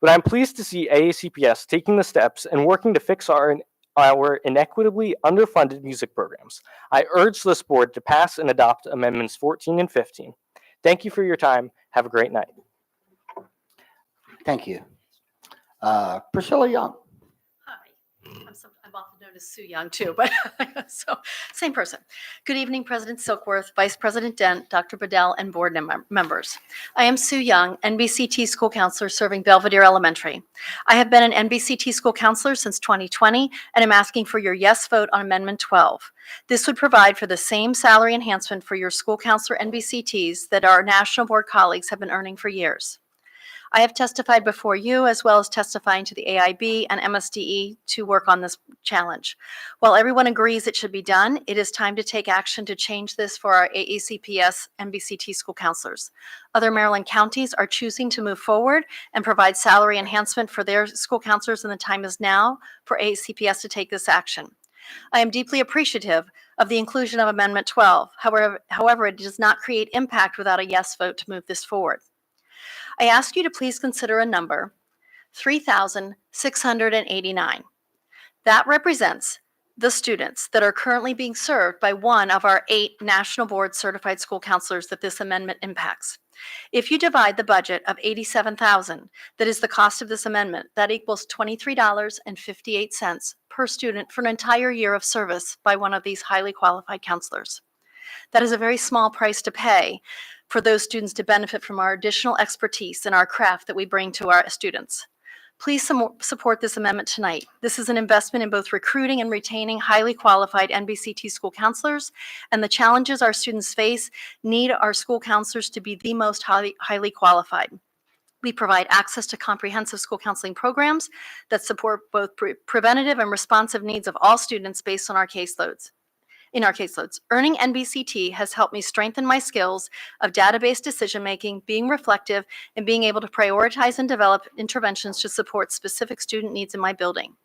but I'm pleased to see AACPS taking the steps and working to fix our inequitably underfunded music programs. I urge this board to pass and adopt Amendments 14 and 15. Thank you for your time. Have a great night. Thank you. Priscilla Young. I'm often known as Sue Young too, but so same person. Good evening, President Silkworth, Vice President Dent, Dr. Bedell, and board members. I am Sue Young, NBCT school counselor serving Belvedere Elementary. I have been an NBCT school counselor since 2020, and am asking for your yes vote on Amendment 12. This would provide for the same salary enhancement for your school counselor NBCTs that our national board colleagues have been earning for years. I have testified before you, as well as testifying to the AIB and MSDE to work on this challenge. While everyone agrees it should be done, it is time to take action to change this for our AACPS MBCT school counselors. Other Maryland counties are choosing to move forward and provide salary enhancement for their school counselors, and the time is now for AACPS to take this action. I am deeply appreciative of the inclusion of Amendment 12. However, it does not create impact without a yes vote to move this forward. I ask you to please consider a number, 3,689. That represents the students that are currently being served by one of our 8 National Board Certified School Counselors that this amendment impacts. If you divide the budget of $87,000, that is the cost of this amendment, that equals $23.58 per student for an entire year of service by one of these highly qualified counselors. That is a very small price to pay for those students to benefit from our additional expertise and our craft that we bring to our students. Please support this amendment tonight. This is an investment in both recruiting and retaining highly qualified NBCT school counselors, and the challenges our students face need our school counselors to be the most highly qualified. We provide access to comprehensive school counseling programs that support both preventative and responsive needs of all students based on our caseloads. Earning NBCT has helped me strengthen my skills of database decision-making, being reflective, and being able to prioritize and develop interventions to support specific student needs in my building.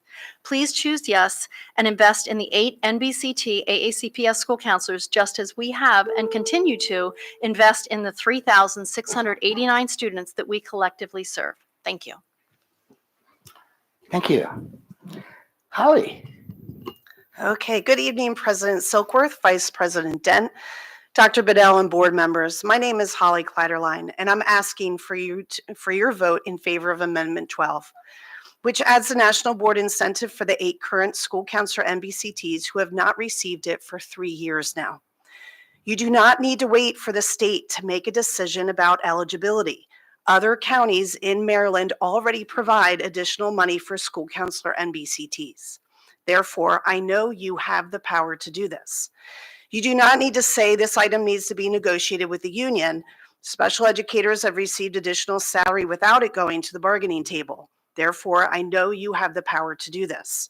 Please choose yes and invest in the 8 NBCT AACPS school counselors, just as we have and continue to invest in the 3,689 students that we collectively serve. Thank you. Thank you. Holly. Okay, good evening, President Silkworth, Vice President Dent, Dr. Bedell, and board members. My name is Holly Kleiderline, and I'm asking for your vote in favor of Amendment 12, which adds a national board incentive for the 8 current school counselor NBCTs who have not received it for 3 years now. You do not need to wait for the state to make a decision about eligibility. Other counties in Maryland already provide additional money for school counselor NBCTs. Therefore, I know you have the power to do this. You do not need to say this item needs to be negotiated with the union. Special educators have received additional salary without it going to the bargaining table. Therefore, I know you have the power to do this.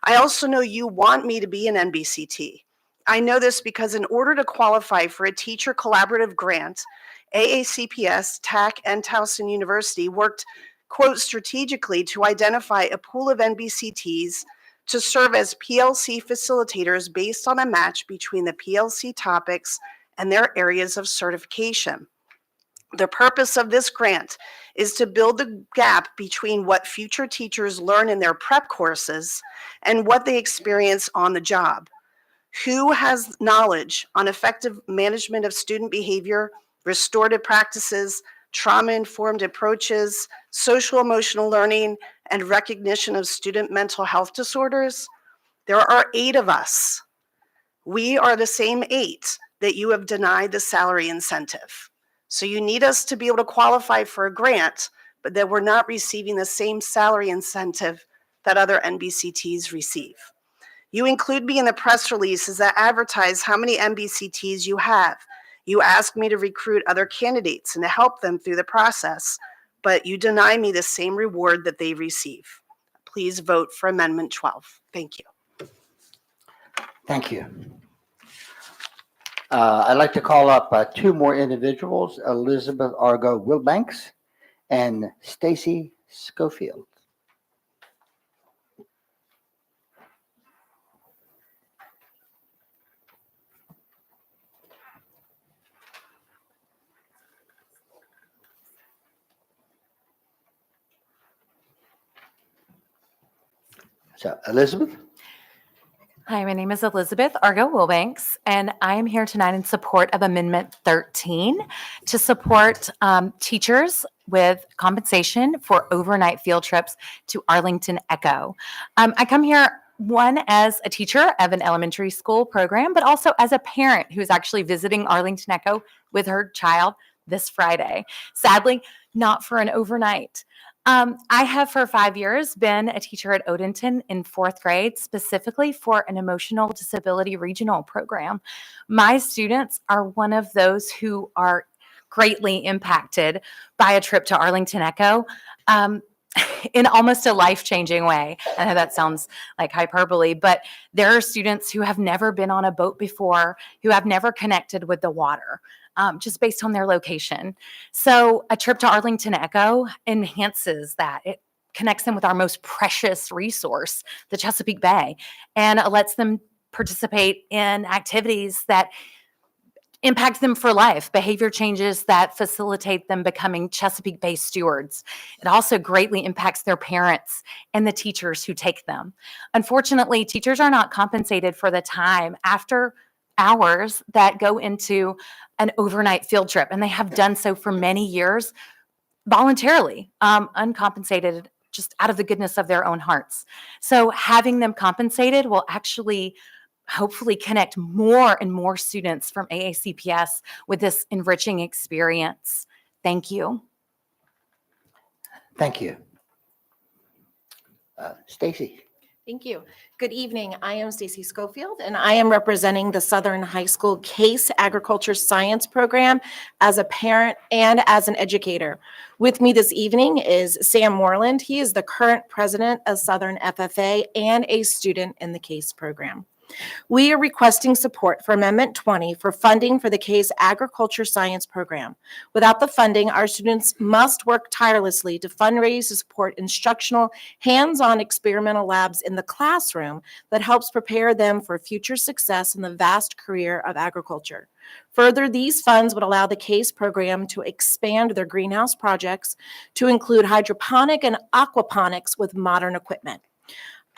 I also know you want me to be an NBCT. I know this because in order to qualify for a teacher collaborative grant, AACPS, TAC, and Towson University worked, quote, strategically to identify a pool of NBCTs to serve as PLC facilitators based on a match between the PLC topics and their areas of certification. The purpose of this grant is to build the gap between what future teachers learn in their prep courses and what they experience on the job. Who has knowledge on effective management of student behavior, restorative practices, trauma-informed approaches, social emotional learning, and recognition of student mental health disorders? There are 8 of us. We are the same 8 that you have denied the salary incentive. So you need us to be able to qualify for a grant, but that we're not receiving the same salary incentive that other NBCTs receive. You include me in the press releases that advertise how many NBCTs you have. You ask me to recruit other candidates and to help them through the process, but you deny me the same reward that they receive. Please vote for Amendment 12. Thank you. Thank you. I'd like to call up 2 more individuals, Elizabeth Argo Wilbanks and Stacy Schofield. So, Elizabeth? Hi, my name is Elizabeth Argo Wilbanks, and I am here tonight in support of Amendment 13 to support teachers with compensation for overnight field trips to Arlington Echo. I come here, one, as a teacher of an elementary school program, but also as a parent who is actually visiting Arlington Echo with her child this Friday. Sadly, not for an overnight. I have for 5 years been a teacher at Odenton in 4th grade, specifically for an emotional disability regional program. My students are one of those who are greatly impacted by a trip to Arlington Echo in almost a life-changing way. I know that sounds like hyperbole, but there are students who have never been on a boat before, who have never connected with the water. Just based on their location. So a trip to Arlington Echo enhances that. It connects them with our most precious resource, the Chesapeake Bay, and it lets them participate in activities that impact them for life, behavior changes that facilitate them becoming Chesapeake Bay stewards. It also greatly impacts their parents and the teachers who take them. Unfortunately, teachers are not compensated for the time after hours that go into an overnight field trip, and they have done so for many years voluntarily, uncompensated, just out of the goodness of their own hearts. So having them compensated will actually hopefully connect more and more students from AACPS with this enriching experience. Thank you. Thank you. Stacy. Thank you. Good evening. I am Stacy Schofield, and I am representing the Southern High School CASE Agriculture Science Program as a parent and as an educator. With me this evening is Sam Moreland. He is the current president of Southern FFA and a student in the CASE program. We are requesting support for Amendment 20 for funding for the CASE Agriculture Science Program. Without the funding, our students must work tirelessly to fundraise to support instructional, hands-on experimental labs in the classroom that helps prepare them for future success in the vast career of agriculture. Further, these funds would allow the CASE program to expand their greenhouse projects to include hydroponic and aquaponics with modern equipment.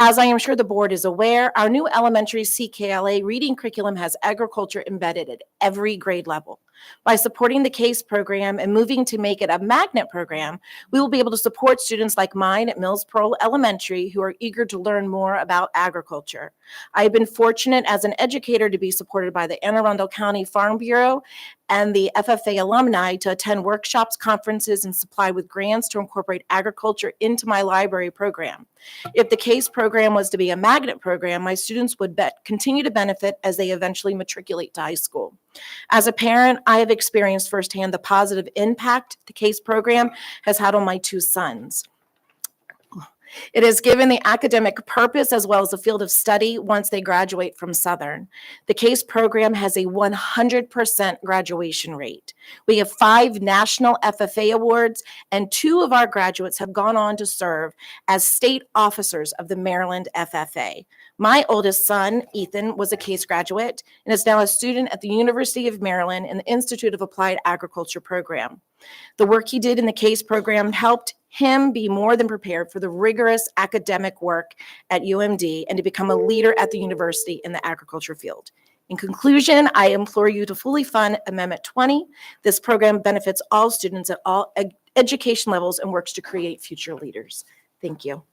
As I am sure the board is aware, our new elementary CKLA reading curriculum has agriculture embedded at every grade level. By supporting the CASE program and moving to make it a magnet program, we will be able to support students like mine at Mills Pearl Elementary who are eager to learn more about agriculture. I have been fortunate as an educator to be supported by the Anne Arundel County Farm Bureau and the FFA alumni to attend workshops, conferences, and supply with grants to incorporate agriculture into my library program. If the CASE program was to be a magnet program, my students would continue to benefit as they eventually matriculate to high school. As a parent, I have experienced firsthand the positive impact the CASE program has had on my 2 sons. It has given the academic purpose as well as a field of study once they graduate from Southern. The CASE program has a 100% graduation rate. We have 5 national FFA awards, and 2 of our graduates have gone on to serve as state officers of the Maryland FFA. My oldest son, Ethan, was a CASE graduate and is now a student at the University of Maryland in the Institute of Applied Agriculture program. The work he did in the CASE program helped him be more than prepared for the rigorous academic work at UMD and to become a leader at the university in the agriculture field. In conclusion, I implore you to fully fund Amendment 20. This program benefits all students at all education levels and works to create future leaders. Thank you.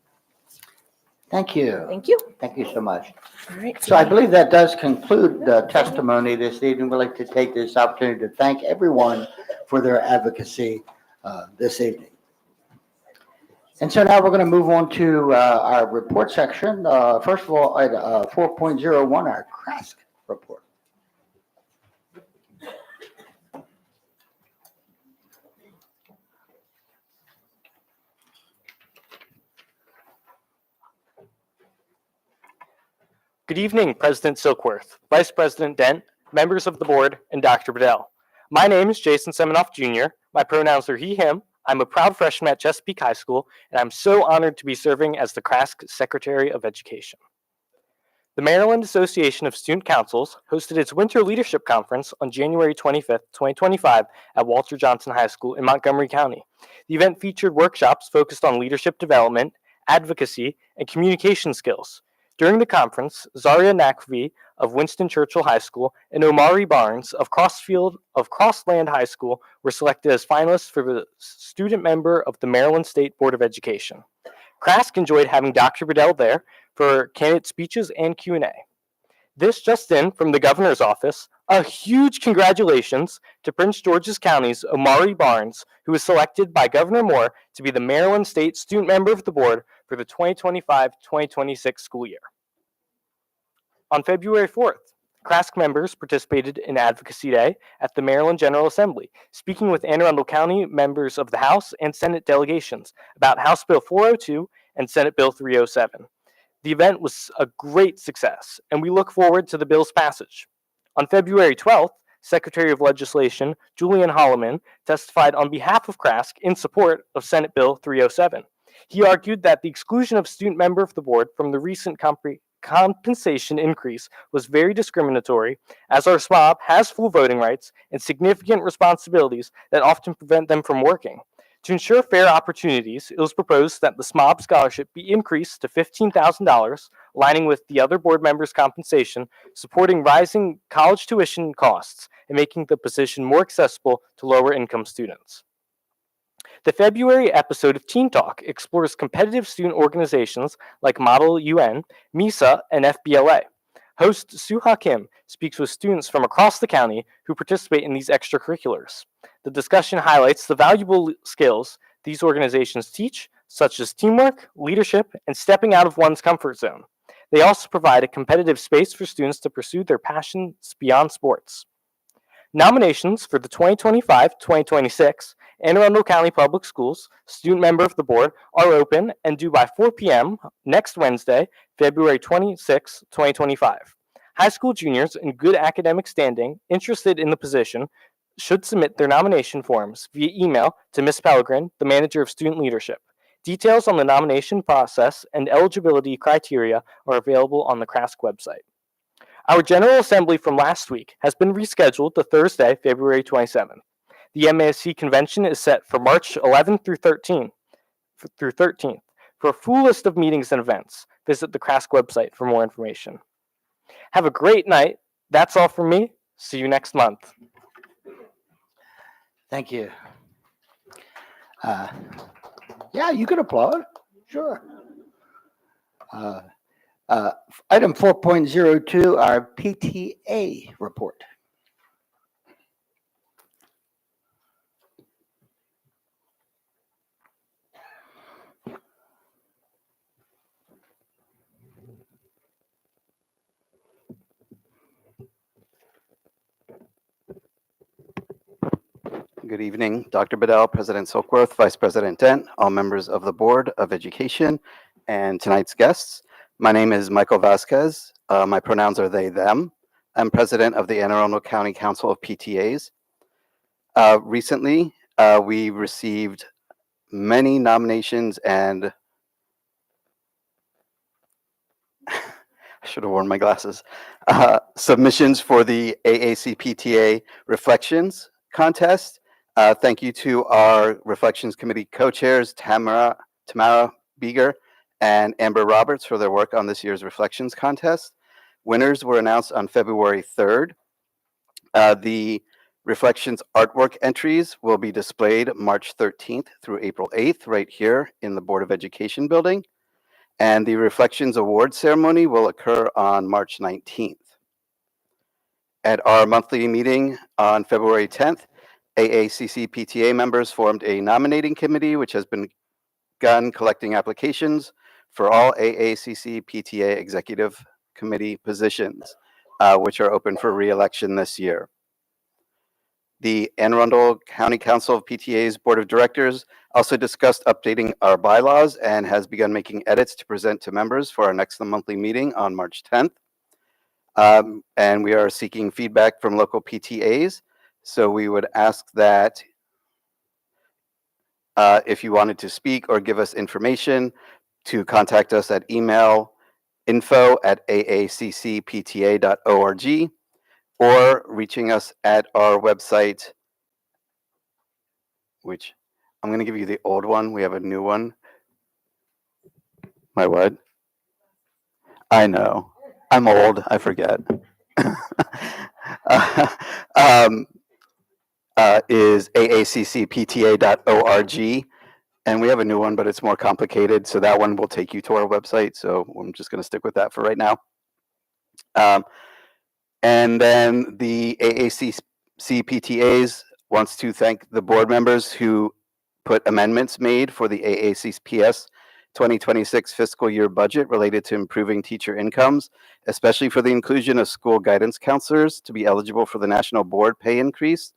Thank you. Thank you. Thank you so much. All right. So I believe that does conclude the testimony this evening. We'd like to take this opportunity to thank everyone for their advocacy this evening. And so now we're going to move on to our report section. First of all, at 4.01, our CRASC report. Good evening, President Silkworth, Vice President Dent, members of the board, and Dr. Bedell. My name is Jason Semenoff Jr. My pronouns are he, him. I'm a proud freshman at Chesapeake High School, and I'm so honored to be serving as the CRASC Secretary of Education. The Maryland Association of Student Councils hosted its Winter Leadership Conference on January 25th, 2025 at Walter Johnson High School in Montgomery County. The event featured workshops focused on leadership development, advocacy, and communication skills. During the conference, Zaria Nakvi of Winston Churchill High School and Omari Barnes of Crossland High School were selected as finalists for the student member of the Maryland State Board of Education. CRASC enjoyed having Dr. Bedell there for candidate speeches and Q&A. This just in from the governor's office, a huge congratulations to Prince George's County's Omari Barnes, who was selected by Governor Moore to be the Maryland State Student Member of the Board for the 2025-2026 school year. On February 4th, CRASC members participated in Advocacy Day at the Maryland General Assembly, speaking with Anne Arundel County members of the House and Senate delegations about House Bill 402 and Senate Bill 307. The event was a great success, and we look forward to the bill's passage. On February 12th, Secretary of Legislation Julian Holloman testified on behalf of CRASC in support of Senate Bill 307. He argued that the exclusion of student member of the board from the recent compensation increase was very discriminatory, as our SMOB has full voting rights and significant responsibilities that often prevent them from working. To ensure fair opportunities, it was proposed that the SMOB scholarship be increased to $15,000, aligning with the other board members' compensation, supporting rising college tuition costs, and making the position more accessible to lower-income students. The February episode of Teen Talk explores competitive student organizations like Model UN, MISA, and FBLA. Host Suha Kim speaks with students from across the county who participate in these extracurriculars. The discussion highlights the valuable skills these organizations teach, such as teamwork, leadership, and stepping out of one's comfort zone. They also provide a competitive space for students to pursue their passions beyond sports. Nominations for the 2025-2026 Anne Arundel County Public Schools Student Member of the Board are open and due by 4 p.m. next Wednesday, February 26, 2025. High school juniors in good academic standing interested in the position should submit their nomination forms via email to Ms. Pellegrin, the Manager of Student Leadership. Details on the nomination process and eligibility criteria are available on the CRASC website. Our General Assembly from last week has been rescheduled to Thursday, February 27th. The MASC convention is set for March 11th through 13th. For a full list of meetings and events, visit the CRASC website for more information. Have a great night. That's all from me. See you next month. Thank you. Yeah, you can applaud. Sure. Item 4.02, our PTA report. Good evening, Dr. Bedell, President Silkworth, Vice President Dent, all members of the Board of Education, and tonight's guests. My name is Michael Vasquez. My pronouns are they, them. I'm president of the Anne Arundel County Council of PTAs. Recently, we received many nominations and I should have worn my glasses. Submissions for the AAC PTA Reflections Contest. Thank you to our Reflections Committee co-chairs, Tamara Beeger and Amber Roberts, for their work on this year's Reflections Contest. Winners were announced on February 3rd. The Reflections artwork entries will be displayed March 13th through April 8th right here in the Board of Education building. And the Reflections Award ceremony will occur on March 19th. At our monthly meeting on February 10th, AACC PTA members formed a nominating committee, which has begun collecting applications for all AACC PTA executive committee positions, which are open for re-election this year. The Anne Arundel County Council of PTA's Board of Directors also discussed updating our bylaws and has begun making edits to present to members for our next monthly meeting on March 10th. And we are seeking feedback from local PTAs. So we would ask that if you wanted to speak or give us information, to contact us at email info@aaccpta.org or reaching us at our website, which I'm going to give you the old one. We have a new one. My what? I know. I'm old. I forget. Is aaccpta.org. And we have a new one, but it's more complicated. So that one will take you to our website. So I'm just going to stick with that for right now. And then the AACC PTAs wants to thank the board members who put amendments made for the AACPS 2026 fiscal year budget related to improving teacher incomes, especially for the inclusion of school guidance counselors to be eligible for the national board pay increase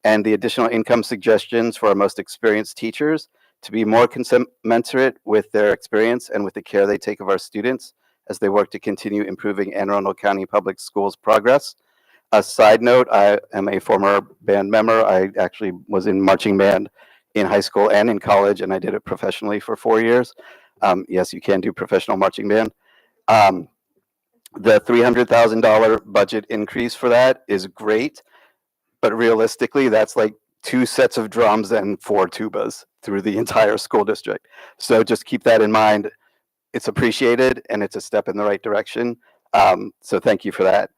and the additional income suggestions for our most experienced teachers to be more commensurate with their experience and with the care they take of our students as they work to continue improving Anne Arundel County Public Schools progress. A side note, I am a former band member. I actually was in marching band in high school and in college, and I did it professionally for 4 years. Yes, you can do professional marching band. The $300,000 budget increase for that is great, but realistically, that's like 2 sets of drums and 4 tubas through the entire school district. So just keep that in mind. It's appreciated and it's a step in the right direction. So thank you for that.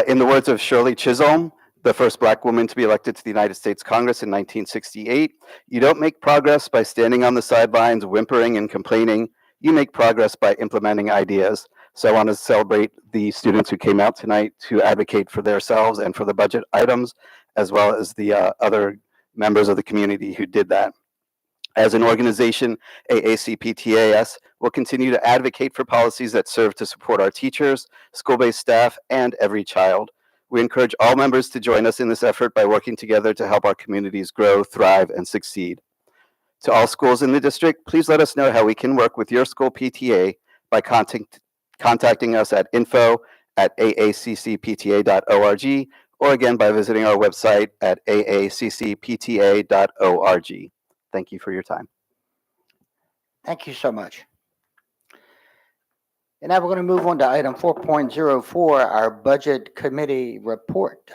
In the words of Shirley Chisholm, the first Black woman to be elected to the United States Congress in 1968, you don't make progress by standing on the sidelines, whimpering and complaining. You make progress by implementing ideas. So I want to celebrate the students who came out tonight to advocate for themselves and for the budget items, as well as the other members of the community who did that. As an organization, AACPTAS will continue to advocate for policies that serve to support our teachers, school-based staff, and every child. We encourage all members to join us in this effort by working together to help our communities grow, thrive, and succeed. To all schools in the district, please let us know how we can work with your school PTA by contacting us at info@aaccpta.org or again by visiting our website at aaccpta.org. Thank you for your time. Thank you so much. And now we're going to move on to item 4.04, our budget committee report.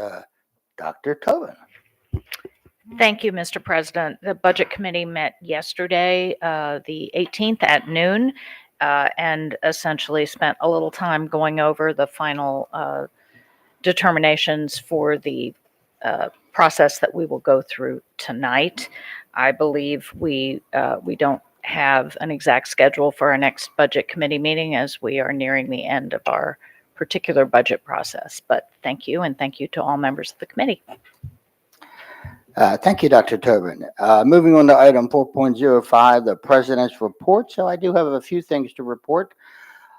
Dr. Tobin. Thank you, Mr. President. The Budget Committee met yesterday, the 18th at noon, and essentially spent a little time going over the final determinations for the process that we will go through tonight. I believe we don't have an exact schedule for our next Budget Committee meeting as we are nearing the end of our particular budget process. But thank you, and thank you to all members of the committee. Thank you, Dr. Tobin. Moving on to item 4.05, the President's report. So I do have a few things to report.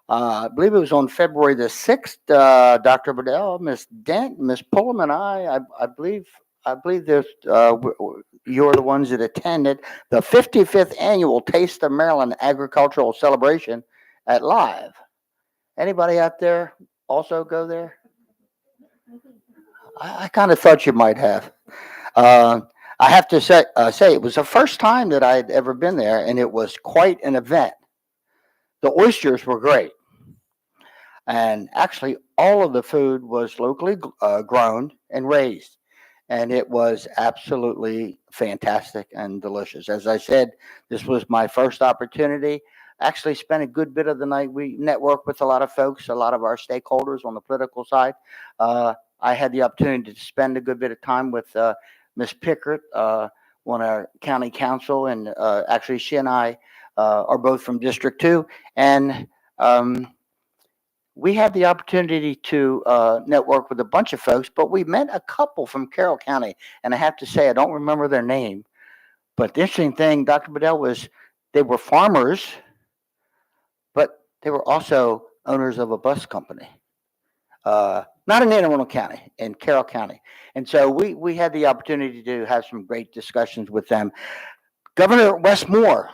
I believe it was on February the 6th, Dr. Bedell, Ms. Dent, Ms. Pullum, and I believe there's, you're the ones that attended the 55th Annual Taste of Maryland Agricultural Celebration at Live. Anybody out there also go there? I kind of thought you might have. I have to say it was the first time that I had ever been there, and it was quite an event. The oysters were great. And actually, all of the food was locally grown and raised. And it was absolutely fantastic and delicious. As I said, this was my first opportunity. Actually spent a good bit of the night. We networked with a lot of folks, a lot of our stakeholders on the political side. I had the opportunity to spend a good bit of time with Ms. Pickert, on our county council. And actually, she and I are both from District 2. And we had the opportunity to network with a bunch of folks, but we met a couple from Carroll County. And I have to say, I don't remember their name. But the interesting thing, Dr. Bedell, was they were farmers, but they were also owners of a bus company. Not in Anne Arundel County, in Carroll County. And so we had the opportunity to have some great discussions with them. Governor Wes Moore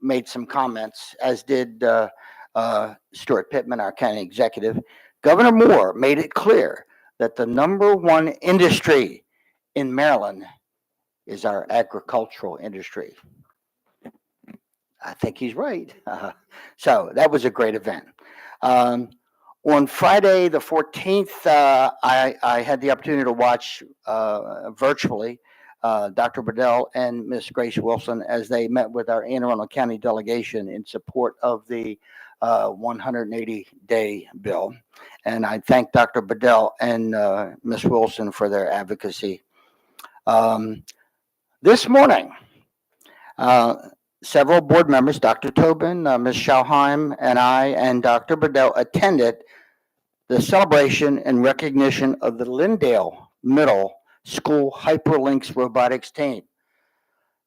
made some comments, as did Stuart Pittman, our county executive. Governor Moore made it clear that the #1 industry in Maryland is our agricultural industry. I think he's right. So that was a great event. On Friday, the 14th, I had the opportunity to watch virtually Dr. Bedell and Miss Grace Wilson as they met with our Anne Arundel County delegation in support of the 180-day bill. And I thank Dr. Bedell and Miss Wilson for their advocacy. This morning, several board members, Dr. Tobin, Ms. Schauheim, and I, and Dr. Bedell attended the celebration and recognition of the Lindale Middle School Hyperlinks Robotics team.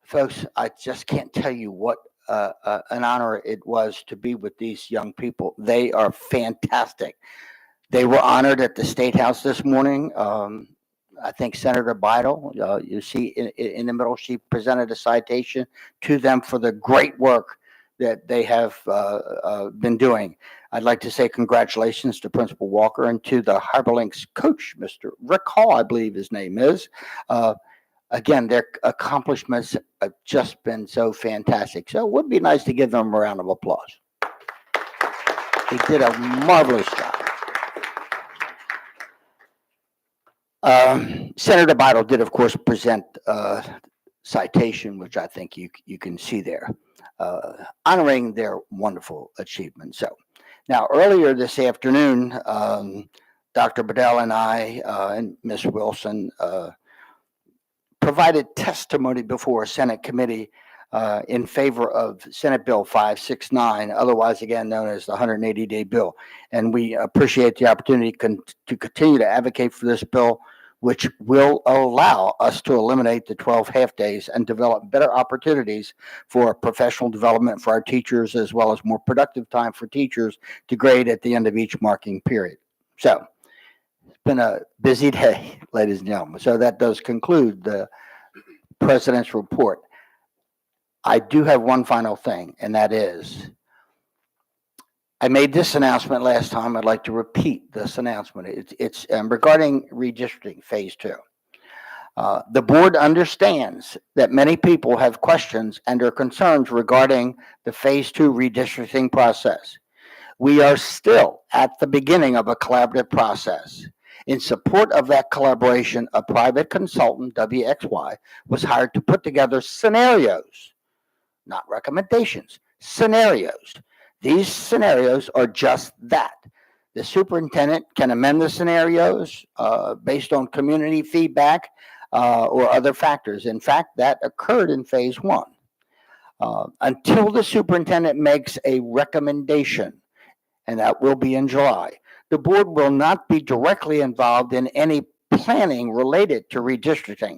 Folks, I just can't tell you what an honor it was to be with these young people. They are fantastic. They were honored at the State House this morning. I think Senator Bidel, you see in the middle, she presented a citation to them for the great work that they have been doing. I'd like to say congratulations to Principal Walker and to the Hyperlinks coach, Mr. Rick Hall, I believe his name is. Again, their accomplishments have just been so fantastic. So it would be nice to give them a round of applause. They did a marvelous job. Senator Bidel did, of course, present citation, which I think you can see there, honoring their wonderful achievements. So now earlier this afternoon, Dr. Bedell and I and Ms. Wilson provided testimony before a Senate committee in favor of Senate Bill 569, otherwise again known as the 180-day bill. And we appreciate the opportunity to continue to advocate for this bill, which will allow us to eliminate the 12 half days and develop better opportunities for professional development for our teachers, as well as more productive time for teachers to grade at the end of each marking period. So it's been a busy day, ladies and gentlemen. So that does conclude the president's report. I do have one final thing, and that is, I made this announcement last time. I'd like to repeat this announcement. It's regarding redistricting phase 2. The board understands that many people have questions and are concerns regarding the phase 2 redistricting process. We are still at the beginning of a collaborative process. In support of that collaboration, a private consultant, WXY, was hired to put together scenarios, not recommendations, scenarios. These scenarios are just that. The superintendent can amend the scenarios based on community feedback or other factors. In fact, that occurred in phase 1. Until the superintendent makes a recommendation, and that will be in July, the board will not be directly involved in any planning related to redistricting.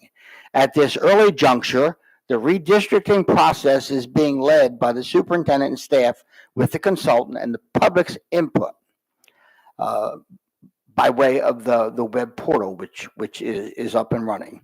At this early juncture, the redistricting process is being led by the superintendent and staff with the consultant and the public's input by way of the web portal, which is up and running.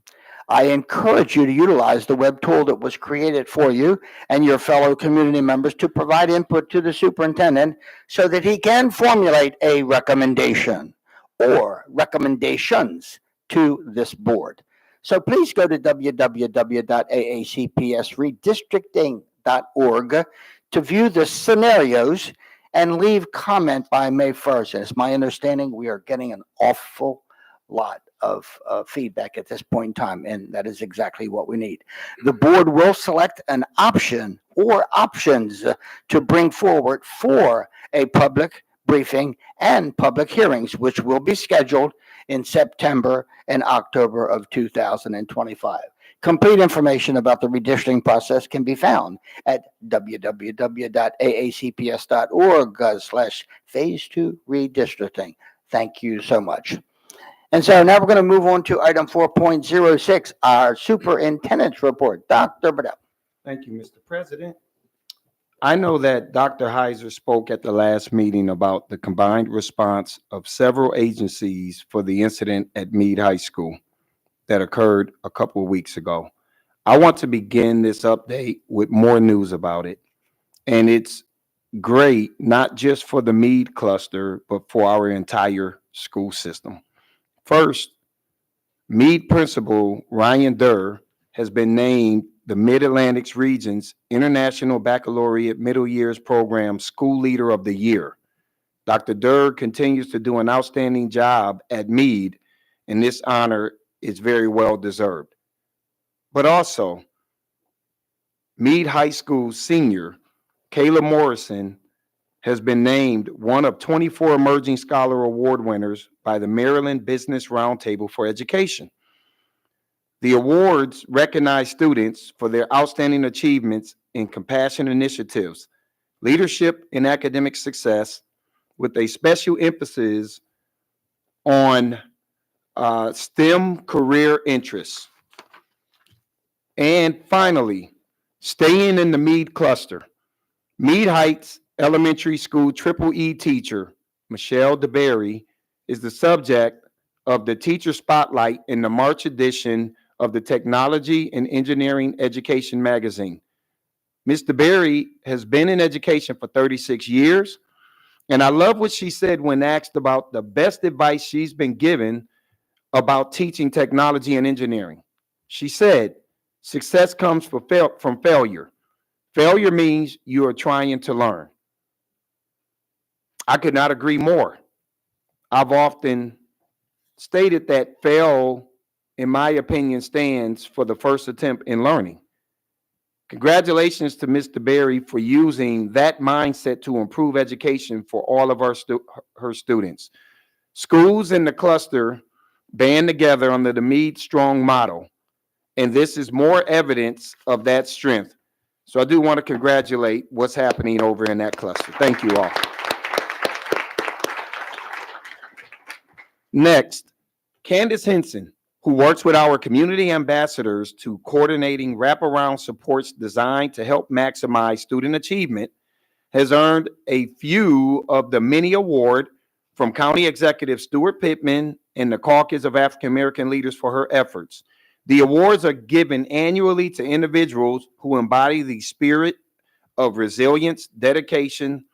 I encourage you to utilize the web tool that was created for you and your fellow community members to provide input to the superintendent so that he can formulate a recommendation or recommendations to this board. So please go to www.aacpsredistricting.org to view the scenarios and leave comment by May 1st. And it's my understanding we are getting an awful lot of feedback at this point in time, and that is exactly what we need. The board will select an option or options to bring forward for a public briefing and public hearings, which will be scheduled in September and October of 2025. Complete information about the redistricting process can be found at www.aacps.org/phase 2 redistricting. Thank you so much. And so now we're going to move on to item 4.06, our superintendent's report. Dr. Bedell. Thank you, Mr. President. I know that Dr. Heiser spoke at the last meeting about the combined response of several agencies for the incident at Meade High School that occurred a couple of weeks ago. I want to begin this update with more news about it. And it's great, not just for the Meade cluster, but for our entire school system. First, Meade principal Ryan Durr has been named the Mid-Atlantic Region's International Baccalaureate Middle Years Program School Leader of the Year. Dr. Durr continues to do an outstanding job at Meade, and this honor is very well deserved. But also, Meade High School senior Kayla Morrison has been named one of 24 Emerging Scholar Award winners by the Maryland Business Roundtable for Education. The awards recognize students for their outstanding achievements in compassion initiatives, leadership, and academic success, with a special emphasis on STEM career interests. And finally, staying in the Meade cluster, Meade Heights Elementary School Triple E teacher, Michelle DeBerry, is the subject of the Teacher Spotlight in the March edition of the Technology and Engineering Education magazine. Ms. DeBerry has been in education for 36 years, and I love what she said when asked about the best advice she's been given about teaching technology and engineering. She said, "Success comes from failure. Failure means you are trying to learn." I could not agree more. I've often stated that fail, in my opinion, stands for the first attempt in learning. Congratulations to Ms. DeBerry for using that mindset to improve education for all of her students. Schools in the cluster band together under the Meade Strong model, and this is more evidence of that strength. So I do want to congratulate what's happening over in that cluster. Thank you all. Next, Candace Henson, who works with our community ambassadors to coordinating wraparound supports designed to help maximize student achievement, has earned a few of the many awards from County Executive Stuart Pittman and the Caucus of African American Leaders for her efforts. The awards are given annually to individuals who embody the spirit of resilience, dedication,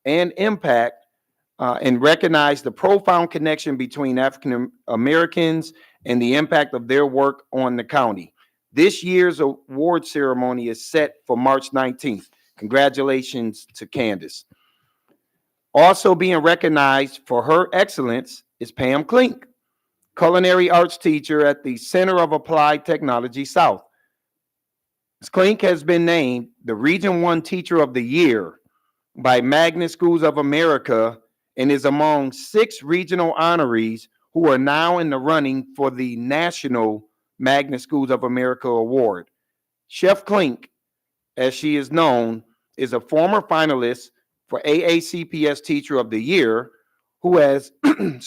and impact, and recognize the profound connection between African Americans and the impact of their work on the county. This year's award ceremony is set for March 19th. Congratulations to Candace. Also being recognized for her excellence is Pam Klink, culinary arts teacher at the Center of Applied Technology South. Ms. Klink has been named the Region 1 Teacher of the Year by Magnet Schools of America and is among 6 regional honorees who are now in the running for the National Magnet Schools of America Award. Chef Klink, as she is known, is a former finalist for AACPS Teacher of the Year who has, who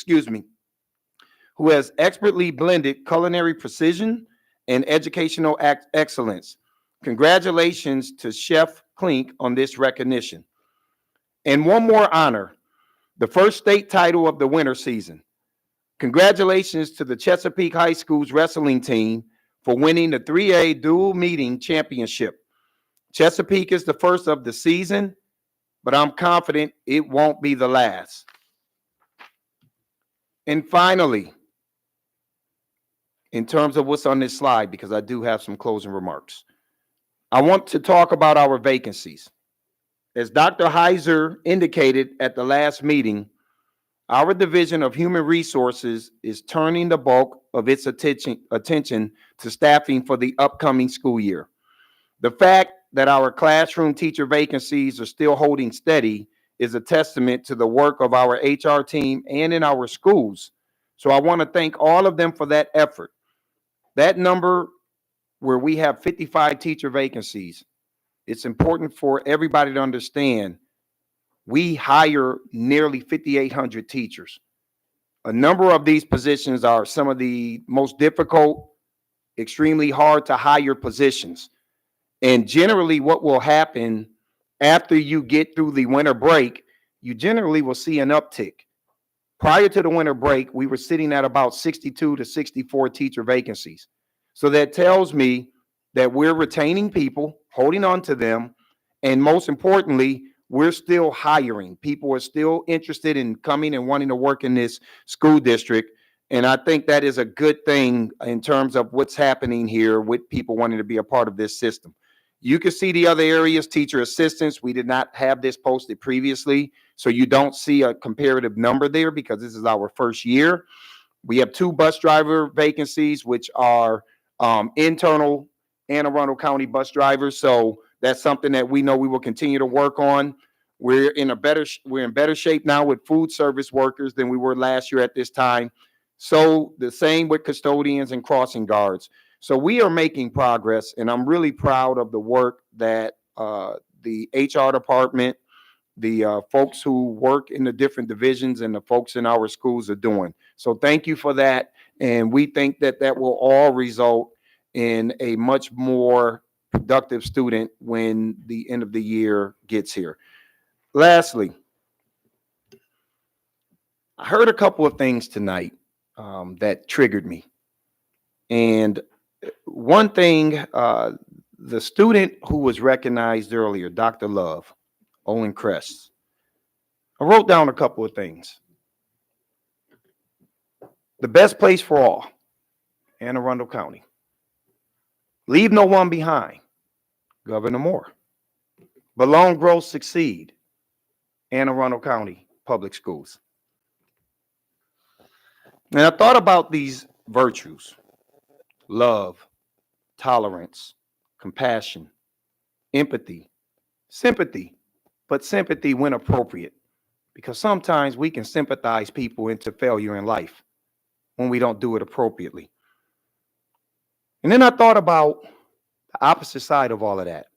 has expertly blended culinary precision and educational excellence. Congratulations to Chef Klink on this recognition. And one more honor, the first state title of the winter season. Congratulations to the Chesapeake High School's wrestling team for winning the 3A dual meeting championship. Chesapeake is the first of the season, but I'm confident it won't be the last. And finally, in terms of what's on this slide, because I do have some closing remarks, I want to talk about our vacancies. As Dr. Heiser indicated at the last meeting, our Division of Human Resources is turning the bulk of its attention to staffing for the upcoming school year. The fact that our classroom teacher vacancies are still holding steady is a testament to the work of our HR team and in our schools. So I want to thank all of them for that effort. That number where we have 55 teacher vacancies, it's important for everybody to understand we hire nearly 5,800 teachers. A number of these positions are some of the most difficult, extremely hard to hire positions. And generally what will happen after you get through the winter break, you generally will see an uptick. Prior to the winter break, we were sitting at about 62 to 64 teacher vacancies. So that tells me that we're retaining people, holding on to them, and most importantly, we're still hiring. People are still interested in coming and wanting to work in this school district. And I think that is a good thing in terms of what's happening here with people wanting to be a part of this system. You can see the other areas, teacher assistants. We did not have this posted previously, so you don't see a comparative number there because this is our first year. We have 2 bus driver vacancies, which are internal Anne Arundel County bus drivers. So that's something that we know we will continue to work on. We're in better shape now with food service workers than we were last year at this time. So the same with custodians and crossing guards. So we are making progress, and I'm really proud of the work that the HR department, the folks who work in the different divisions, and the folks in our schools are doing. So thank you for that. And we think that that will all result in a much more productive student when the end of the year gets here. Lastly, I heard a couple of things tonight that triggered me. And one thing, the student who was recognized earlier, Dr. Love, Olin Crest, I wrote down a couple of things. The best place for all, Anne Arundel County. Leave no one behind, Governor Moore. Belong, grow, succeed, Anne Arundel County Public Schools. And I thought about these virtues: love, tolerance, compassion, empathy, sympathy, but sympathy when appropriate, because sometimes we can sympathize people into failure in life when we don't do it appropriately. And then I thought about the opposite side of all of that: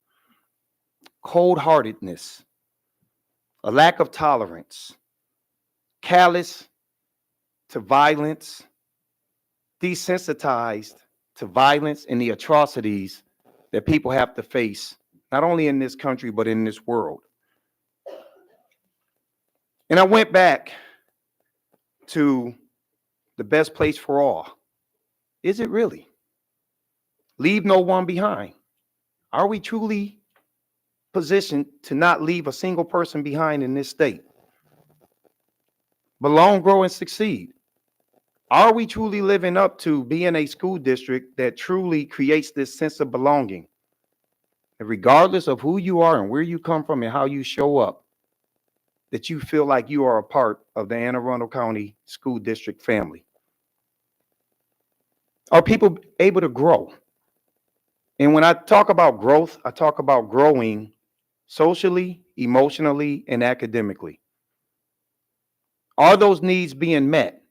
cold-heartedness, a lack of tolerance, callous to violence, desensitized to violence and the atrocities that people have to face, not only in this country, but in this world. And I went back to the best place for all. Is it really? Leave no one behind. Are we truly positioned to not leave a single person behind in this state? Belong, grow, and succeed. Are we truly living up to being a school district that truly creates this sense of belonging? And regardless of who you are and where you come from and how you show up, that you feel like you are a part of the Anne Arundel County School District family. Are people able to grow? And when I talk about growth, I talk about growing socially, emotionally, and academically. Are those needs being met?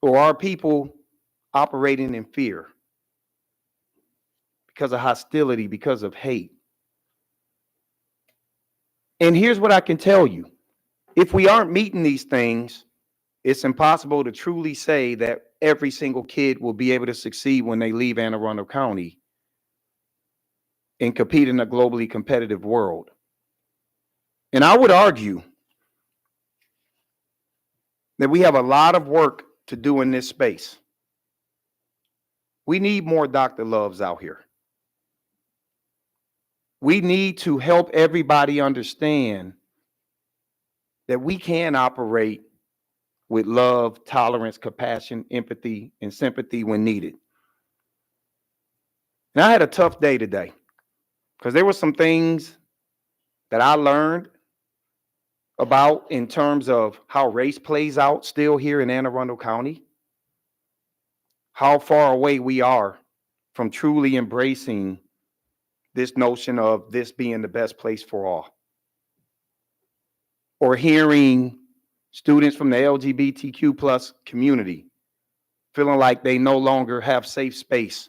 Or are people operating in fear because of hostility, because of hate? And here's what I can tell you. If we aren't meeting these things, it's impossible to truly say that every single kid will be able to succeed when they leave Anne Arundel County and compete in a globally competitive world. And I would argue that we have a lot of work to do in this space. We need more Dr. Loves out here. We need to help everybody understand that we can operate with love, tolerance, compassion, empathy, and sympathy when needed. And I had a tough day today because there were some things that I learned about in terms of how race plays out still here in Anne Arundel County, how far away we are from truly embracing this notion of this being the best place for all. Or hearing students from the LGBTQ plus community feeling like they no longer have safe space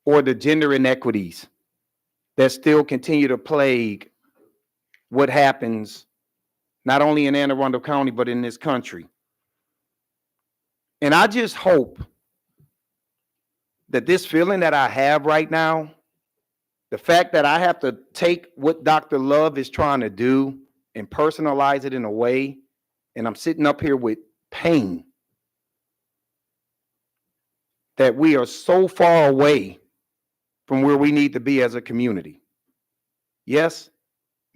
or the gender inequities that still continue to plague what happens not only in Anne Arundel County, but in this country. And I just hope that this feeling that I have right now, the fact that I have to take what Dr. Love is trying to do and personalize it in a way, and I'm sitting up here with pain that we are so far away from where we need to be as a community. Yes,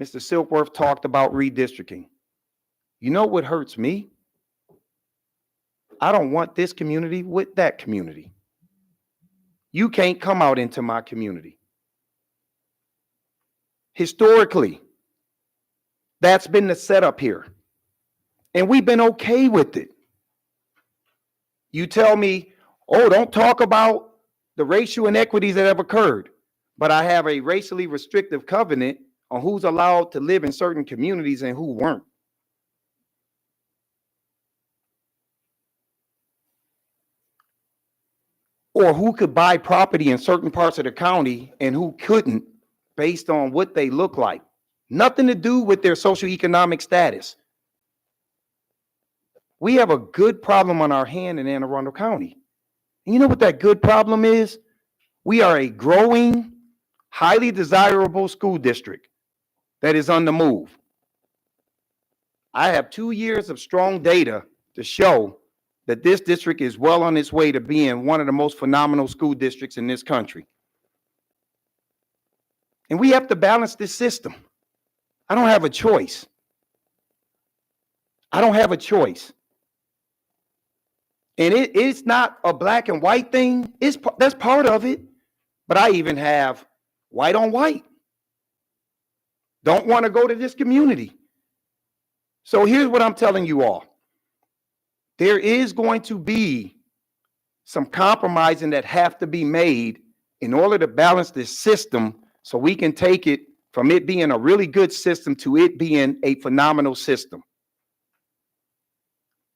Mr. Silkworth talked about redistricting. You know what hurts me? I don't want this community with that community. You can't come out into my community. Historically, that's been the setup here. And we've been okay with it. You tell me, oh, don't talk about the racial inequities that have occurred, but I have a racially restrictive covenant on who's allowed to live in certain communities and who weren't. Or who could buy property in certain parts of the county and who couldn't based on what they look like. Nothing to do with their socioeconomic status. We have a good problem on our hand in Anne Arundel County. And you know what that good problem is? We are a growing, highly desirable school district that is on the move. I have 2 years of strong data to show that this district is well on its way to being one of the most phenomenal school districts in this country. And we have to balance this system. I don't have a choice. I don't have a choice. And it's not a black and white thing. That's part of it. But I even have white on white. Don't want to go to this community. So here's what I'm telling you all. There is going to be some compromising that have to be made in order to balance this system so we can take it from it being a really good system to it being a phenomenal system.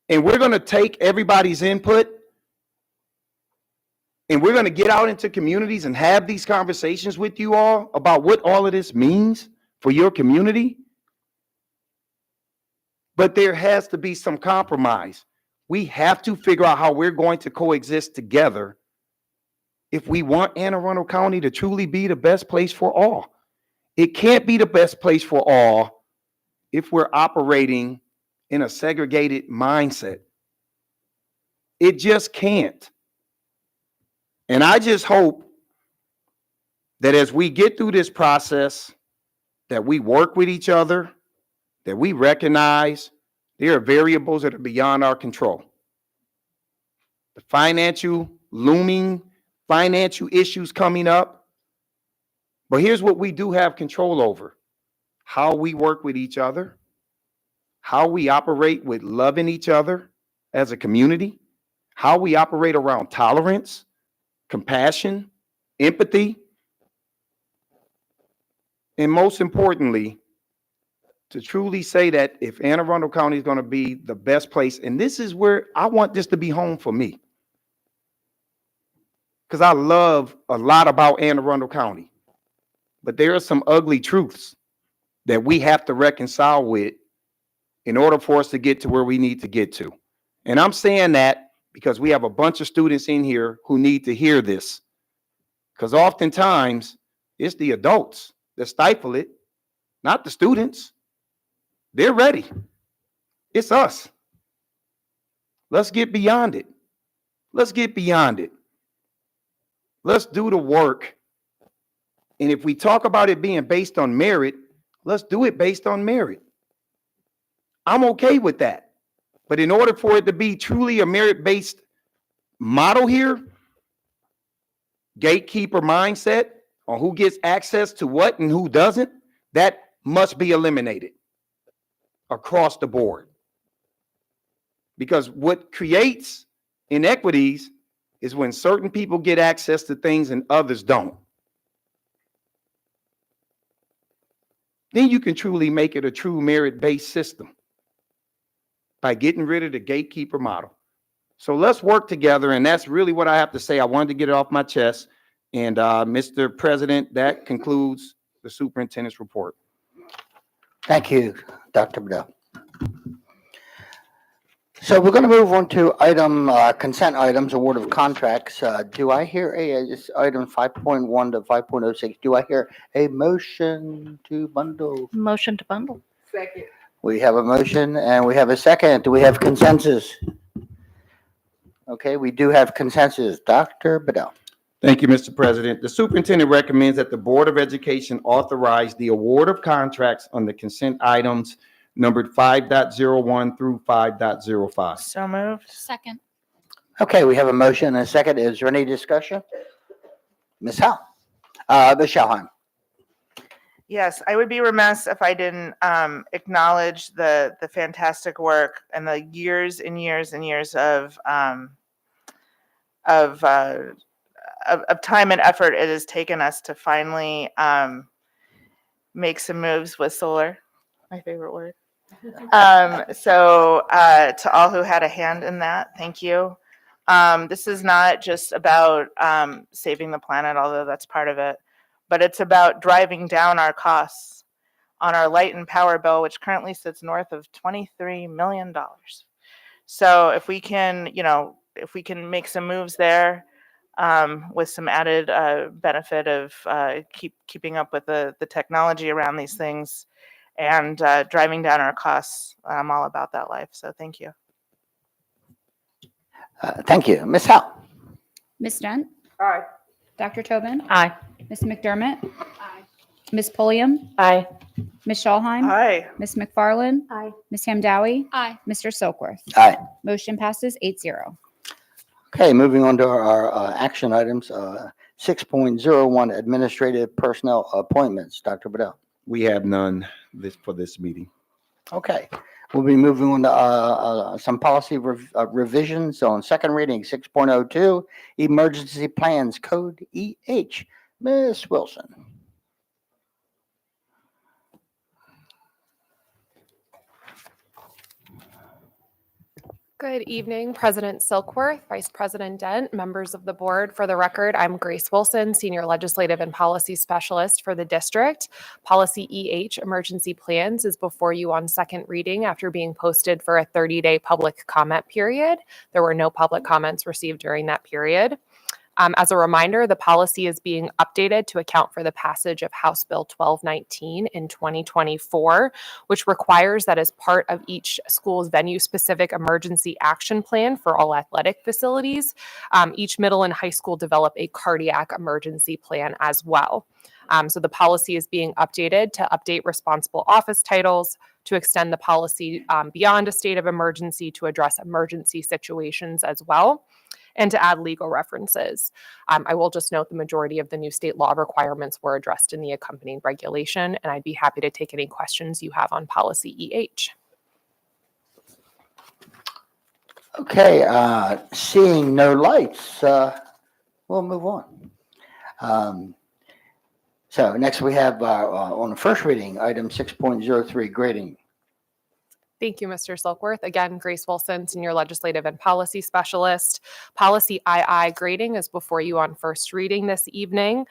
And we're going to take everybody's input and we're going to get out into communities and have these conversations with you all about what all of this means for your community. But there has to be some compromise. We have to figure out how we're going to coexist together if we want Anne Arundel County to truly be the best place for all. It can't be the best place for all if we're operating in a segregated mindset. It just can't. And I just hope that as we get through this process, that we work with each other, that we recognize there are variables that are beyond our control. The looming financial issues coming up. But here's what we do have control over: how we work with each other, how we operate with loving each other as a community, how we operate around tolerance, compassion, empathy, and most importantly, to truly say that if Anne Arundel County is going to be the best place, and this is where I want this to be home for me, because I love a lot about Anne Arundel County, but there are some ugly truths that we have to reconcile with in order for us to get to where we need to get to. And I'm saying that because we have a bunch of students in here who need to hear this, because oftentimes it's the adults that stifle it, not the students. They're ready. It's us. Let's get beyond it. Let's get beyond it. Let's do the work. And if we talk about it being based on merit, let's do it based on merit. I'm okay with that. But in order for it to be truly a merit-based model here, gatekeeper mindset on who gets access to what and who doesn't, that must be eliminated across the board. Because what creates inequities is when certain people get access to things and others don't. Then you can truly make it a true merit-based system by getting rid of the gatekeeper model. So let's work together, and that's really what I have to say. I wanted to get it off my chest, And Mr. President, that concludes the superintendent's report. Thank you, Dr. Bedell. So we're going to move on to consent items, award of contracts. Do I hear this item 5.1 to 5.06? Do I hear a motion to bundle? Motion to bundle. Second. We have a motion and we have a second. Do we have consensus? Okay, we do have consensus. Dr. Bedell. Thank you, Mr. President. The superintendent recommends that the Board of Education authorize the award of contracts on the consent items numbered 5.01 through 5.05. So moved. Second. Okay, we have a motion and a second. Is there any discussion? Ms. Howe? Ms. Schellheim? Yes, I would be remiss if I didn't acknowledge the fantastic work and the years and years and years of time and effort it has taken us to finally make some moves with solar. My favorite word. So to all who had a hand in that, thank you. This is not just about saving the planet, although that's part of it, but it's about driving down our costs on our light and power bill, which currently sits north of $23 million. So if we can, make some moves there with some added benefit of keeping up with the technology around these things, and driving down our costs. I'm all about that life. So thank you. Thank you. Ms. Howe? Ms. Dent? Aye. Dr. Tobin? Aye. Ms. McDermott? Aye. Ms. Pulliam? Aye. Ms. Schallheim? Aye. Ms. McFarland? Aye. Ms. Hamdowie? Aye. Mr. Silkworth? Aye. Motion passes 8-0. Okay, moving on to our action items. 6.01 administrative personnel appointments. Dr. Bedell. We have none for this meeting. Okay, we'll be moving on to some policy revisions on second reading. 6.02 emergency plans code EH. Ms. Wilson. Good evening, President Silkworth, Vice President Dent, members of the board. For the record, I'm Grace Wilson, Senior Legislative and Policy Specialist for the district. Policy EH, Emergency Plans, is before you on second reading after being posted for a 30-day public comment period. There were no public comments received during that period. As a reminder, the policy is being updated to account for the passage of House Bill 1219 in 2024, which requires that as part of each school's venue-specific emergency action plan for all athletic facilities, each middle and high school develop a cardiac emergency plan as well. So the policy is being updated to update responsible office titles, to extend the policy beyond a state of emergency to address emergency situations as well, and to add legal references. I will just note the majority of the new state law requirements were addressed in the accompanying regulation, and I'd be happy to take any questions you have on policy EH. Okay, seeing no lights, we'll move on. So next we have on the first reading, item 6.03, grading. Thank you, Mr. Silkworth. Again, Grace Wilson, Senior Legislative and Policy Specialist. Policy II grading is before you on first reading this evening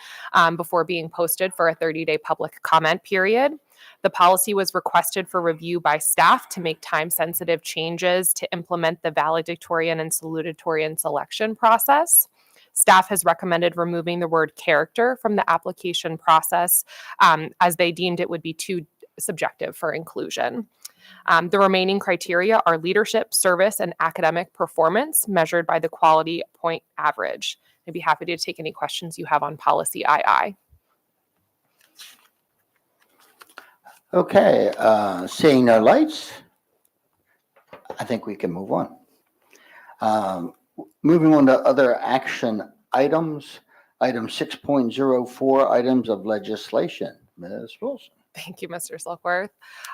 before being posted for a 30-day public comment period. The policy was requested for review by staff to make time-sensitive changes to implement the valedictorian and salutatorian selection process. Staff has recommended removing the word character from the application process as they deemed it would be too subjective for inclusion. The remaining criteria are leadership, service, and academic performance measured by the quality point average. I'd be happy to take any questions you have on policy II. Okay, seeing no lights, I think we can move on. Moving on to other action items, item 6.04, items of legislation. Ms. Wilson. Thank you, Mr. Silkworth.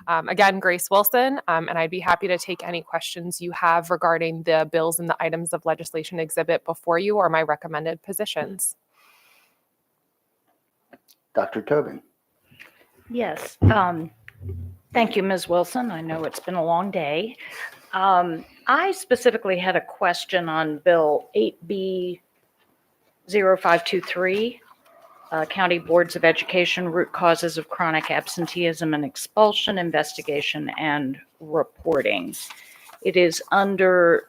Again, Grace Wilson, and I'd be happy to take any questions you have regarding the bills and the items of legislation exhibit before you or my recommended positions. Dr. Tobin. Yes. Thank you, Ms. Wilson. I know it's been a long day. I specifically had a question on Bill 8B 0523, County Boards of Education, root causes of chronic absenteeism and expulsion, investigation and reporting. It is under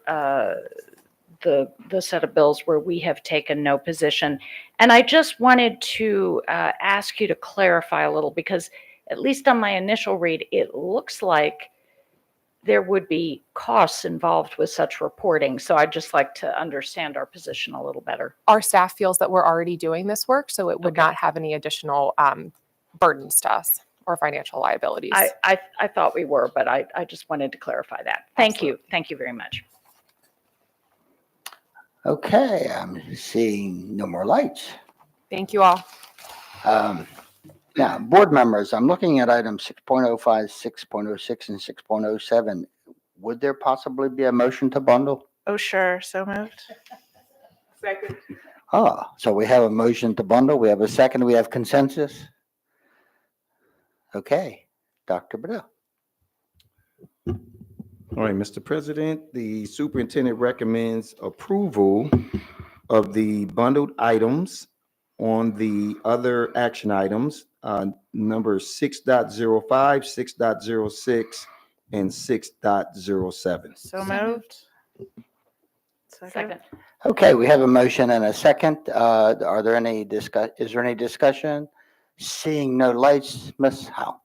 the set of bills where we have taken no position. And I just wanted to ask you to clarify a little, because at least on my initial read, it looks like there would be costs involved with such reporting. So I'd just like to understand our position a little better. Our staff feels that we're already doing this work, so it would not have any additional burdens to us or financial liabilities. I thought we were, but I just wanted to clarify that. Thank you. Thank you very much. Okay, I'm seeing no more lights. Thank you all. Now, board members, I'm looking at items 6.05, 6.06, and 6.07. Would there possibly be a motion to bundle? Oh, sure. So moved. Second. Oh, so we have a motion to bundle. We have a second. We have consensus. Okay, Dr. Bedell. All right, Mr. President, the superintendent recommends approval of the bundled items on the other action items, number 6.05, 6.06, and 6.07. So moved. Second. Okay, we have a motion and a second. Is there any discussion? Seeing no lights, Ms. Howe.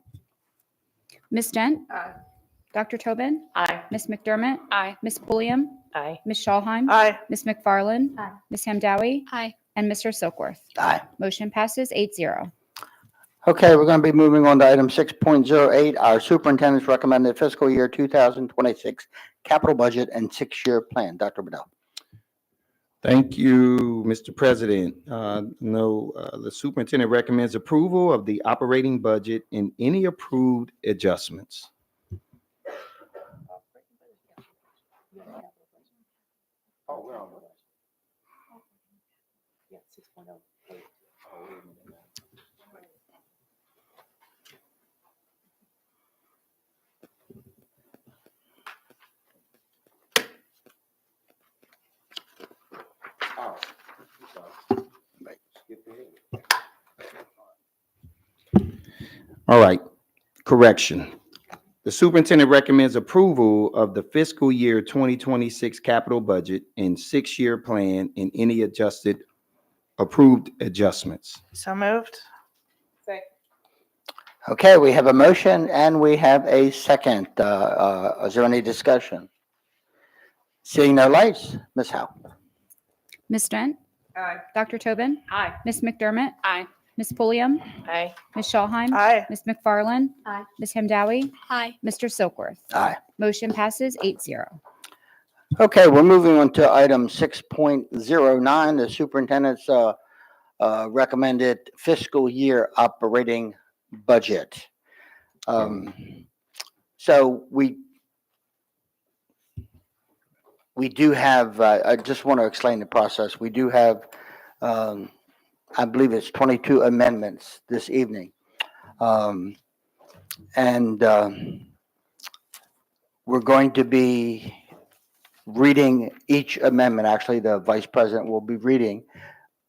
Ms. Dent? Aye. Dr. Tobin? Aye. Ms. McDermott? Aye. Ms. Pulliam? Aye. Ms. Schallheim? Aye. Ms. McFarland? Aye. Ms. Hamdawi? Aye. And Mr. Silkworth? Aye. Motion passes 8-0. Okay, we're going to be moving on to item 6.08, our superintendent's recommended fiscal year 2026 capital budget and 6-year plan. Dr. Bedell. Thank you, Mr. President. The superintendent recommends approval of the operating budget and any approved adjustments. All right, correction. The superintendent recommends approval of the fiscal year 2026 capital budget and 6-year plan and any adjusted approved adjustments. So moved. Okay, we have a motion and we have a second. Is there any discussion? Seeing no lights, Ms. Howe. Ms. Dent? Aye. Dr. Tobin? Aye. Ms. McDermott? Aye. Ms. Pulliam? Aye. Ms. Schallheim? Aye. Ms. McFarland? Aye. Ms. Hamdawi? Aye. Mr. Silkworth? Aye. Motion passes 8-0. Okay, we're moving on to item 6.09, the superintendent's recommended fiscal year operating budget. So we do have, I just want to explain the process. We do have, I believe it's 22 amendments this evening. We're going to be reading each amendment. Actually, the vice president will be reading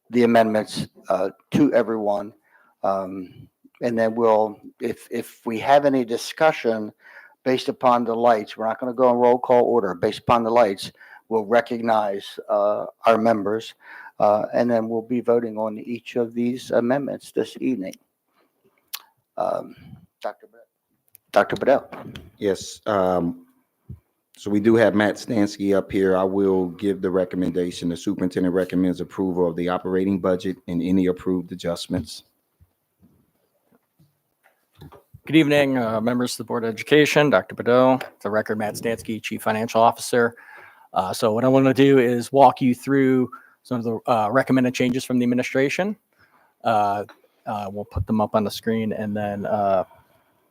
the amendments to everyone. And then we'll, if we have any discussion based upon the lights, we're not going to go in roll call order. Based upon the lights, we'll recognize our members, and then we'll be voting on each of these amendments this evening. Dr. Bedell. Yes. So we do have Matt Stansky up here. I will give the recommendation. The superintendent recommends approval of the operating budget and any approved adjustments. Good evening, members of the Board of Education, Dr. Bedell, the record, Matt Stansky, Chief Financial Officer. So what I want to do is walk you through some of the recommended changes from the administration. We'll put them up on the screen and then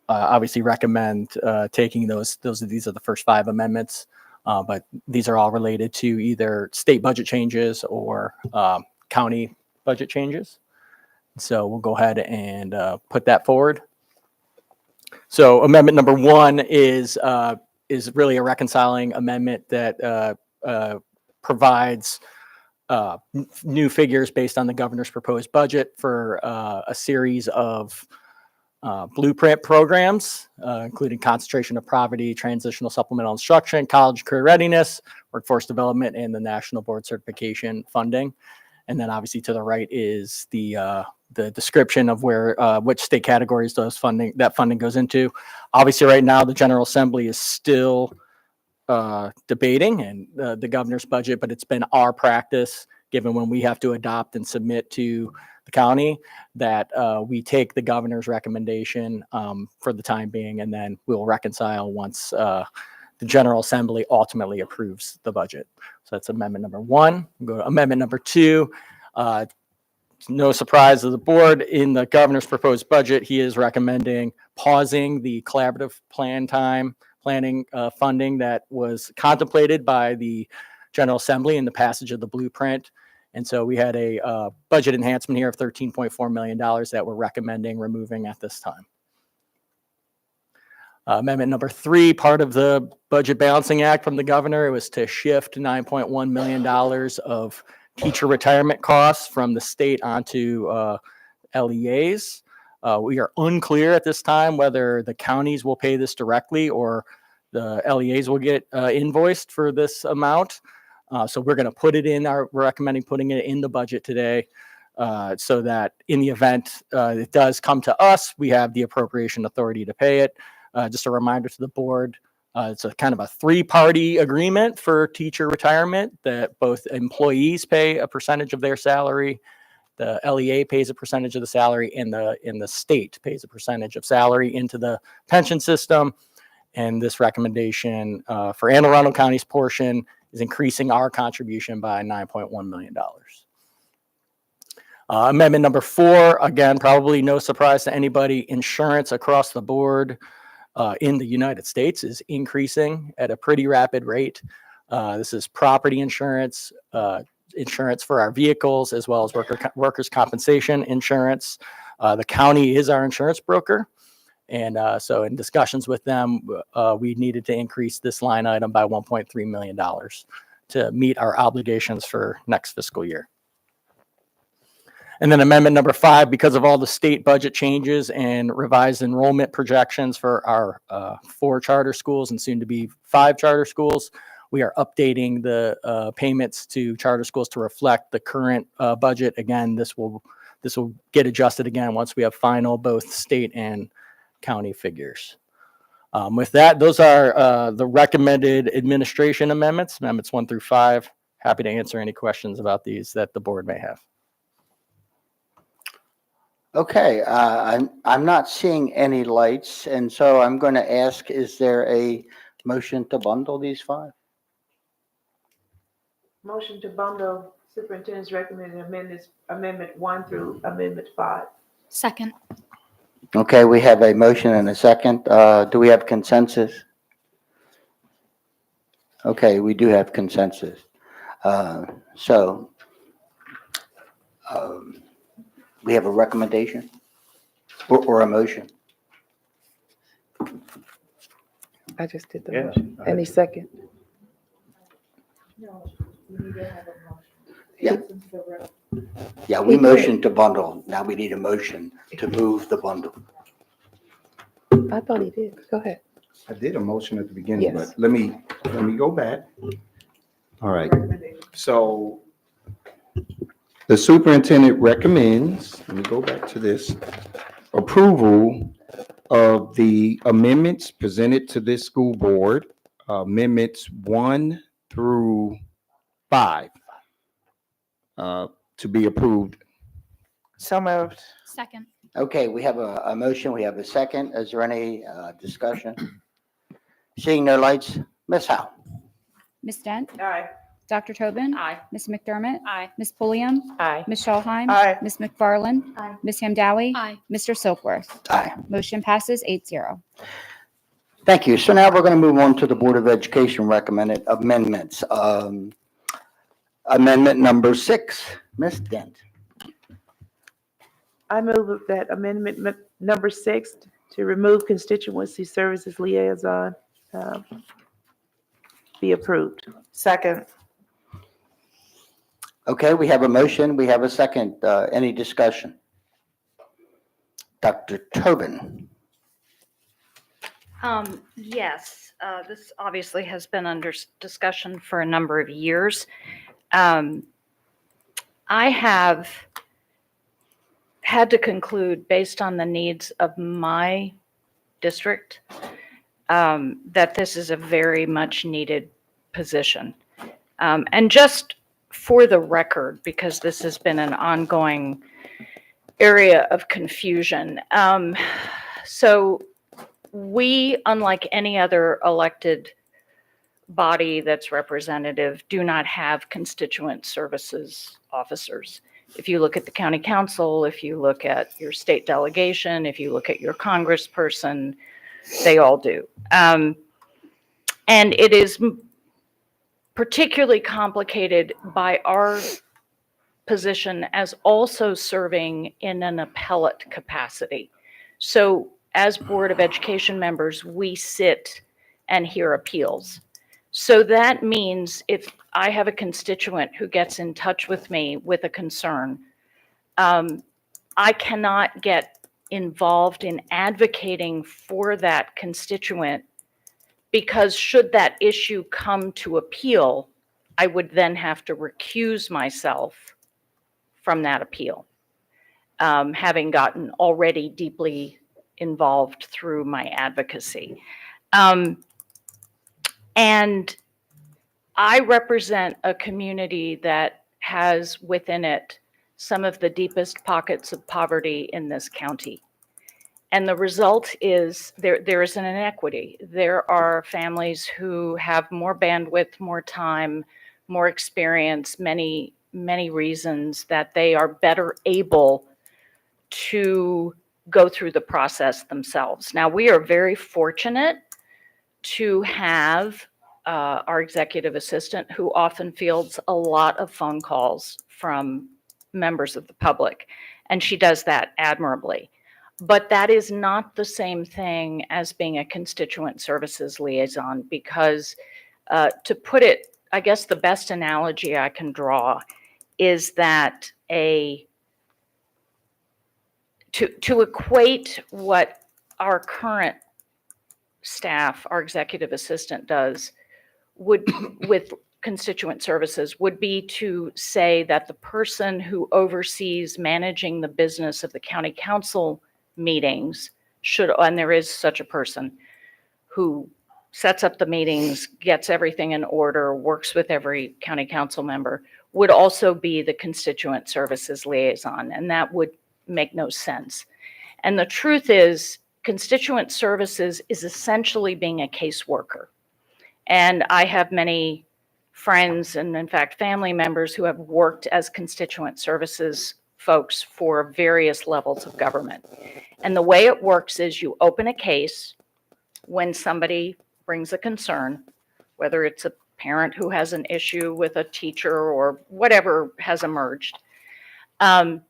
obviously recommend taking these are the first 5 amendments, but these are all related to either state budget changes or county budget changes. So we'll go ahead and put that forward. So amendment number 1 is really a reconciling amendment that provides new figures based on the governor's proposed budget for a series of blueprint programs, including concentration of poverty, transitional supplemental instruction, college career readiness, workforce development, and the national board certification funding. And then obviously to the right is the description of where which state categories that funding goes into. Obviously, right now the General Assembly is still debating and the governor's budget, but it's been our practice, given when we have to adopt and submit to the county, that we take the governor's recommendation for the time being, and then we'll reconcile once the General Assembly ultimately approves the budget. So that's amendment number 1. We'll go to amendment number 2. No surprise to the board, in the governor's proposed budget, he is recommending pausing the collaborative planning funding that was contemplated by the General Assembly in the passage of the blueprint. And so we had a budget enhancement here of $13.4 million that we're recommending removing at this time. Amendment number 3, part of the Budget Balancing Act from the governor, it was to shift $9.1 million of teacher retirement costs from the state onto LEAs. We are unclear at this time whether the counties will pay this directly or the LEAs will get invoiced for this amount. So we're going to put it in we're recommending putting it in the budget today so that in the event it does come to us, we have the appropriation authority to pay it. Just a reminder to the board, it's a kind of a 3-party agreement for teacher retirement that both employees pay a percentage of their salary, the LEA pays a percentage of the salary, and the state pays a percentage of salary into the pension system. And this recommendation for Anne Arundel County's portion is increasing our contribution by $9.1 million. Amendment number 4, again, probably no surprise to anybody, insurance across the board in the United States is increasing at a pretty rapid rate. This is property insurance, insurance for our vehicles, as well as workers' compensation insurance. The county is our insurance broker. And so in discussions with them, we needed to increase this line item by $1.3 million to meet our obligations for next fiscal year. And then amendment number 5, because of all the state budget changes and revised enrollment projections for our 4 charter schools and soon to be 5 charter schools, we are updating the payments to charter schools to reflect the current budget. Again, this will get adjusted again once we have final both state and county figures. With that, those are the recommended administration amendments 1 through 5. Happy to answer any questions about these that the board may have. Okay, I'm not seeing any lights, and so I'm going to ask, is there a motion to bundle these 5? Motion to bundle superintendent's recommended amendment 1 through amendment 5. Second. Okay, we have a motion and a second. Do we have consensus? Okay, we do have consensus. We have a recommendation or a motion. I just did the motion. Any second? Yeah. Yeah, we motioned to bundle. Now we need a motion to move the bundle. I thought he did. Go ahead. I did a motion at the beginning, Yes. but let me go back. All right. So the superintendent recommends, let me go back to this, approval of the amendments presented to this school board, amendments 1 through 5, to be approved. So moved. Second. Okay, we have a motion, we have a second. Is there any discussion? Seeing no lights, Ms. Howe? Ms. Dent? Aye. Dr. Tobin? Aye. Ms. McDermott? Aye. Ms. Pulliam? Aye. Ms. Schallheim? Aye. Ms. McFarland? Aye. Ms. Hamdowie? Aye. Mr. Silkworth? Aye. Motion passes 8-0. Thank you. So now we're going to move on to the Board of Education recommended amendments. Amendment number 6, Ms. Dent. I move that amendment number 6 to remove constituency services liaison be approved. Second. Okay, we have a motion. We have a second. Any discussion? Dr. Tobin. Yes, this obviously has been under discussion for a number of years. I have had to conclude, based on the needs of my district, that this is a very much needed position. And just for the record, because this has been an ongoing area of confusion. So we, unlike any other elected body that's representative, do not have constituent services officers. If you look at the county council, if you look at your state delegation, if you look at your congressperson, they all do. And it is particularly complicated by our position as also serving in an appellate capacity. So as Board of Education members, we sit and hear appeals. So that means if I have a constituent who gets in touch with me with a concern, I cannot get involved in advocating for that constituent, because should that issue come to appeal, I would then have to recuse myself from that appeal, having gotten already deeply involved through my advocacy. And I represent a community that has within it some of the deepest pockets of poverty in this county. And the result is there is an inequity. There are families who have more bandwidth, more time, more experience, many reasons that they are better able to go through the process themselves. Now, we are very fortunate to have our executive assistant, who often fields a lot of phone calls from members of the public, and she does that admirably. But that is not the same thing as being a constituent services liaison, because to put it, I guess the best analogy I can draw is that to equate what our current staff, our executive assistant does with constituent services would be to say that the person who oversees managing the business of the county council meetings should, and there is such a person who sets up the meetings, gets everything in order, works with every county council member, would also be the constituent services liaison, and that would make no sense. And the truth is, constituent services is essentially being a caseworker. And I have many friends and, in fact, family members who have worked as constituent services folks for various levels of government. And the way it works is you open a case when somebody brings a concern, whether it's a parent who has an issue with a teacher or whatever has emerged. And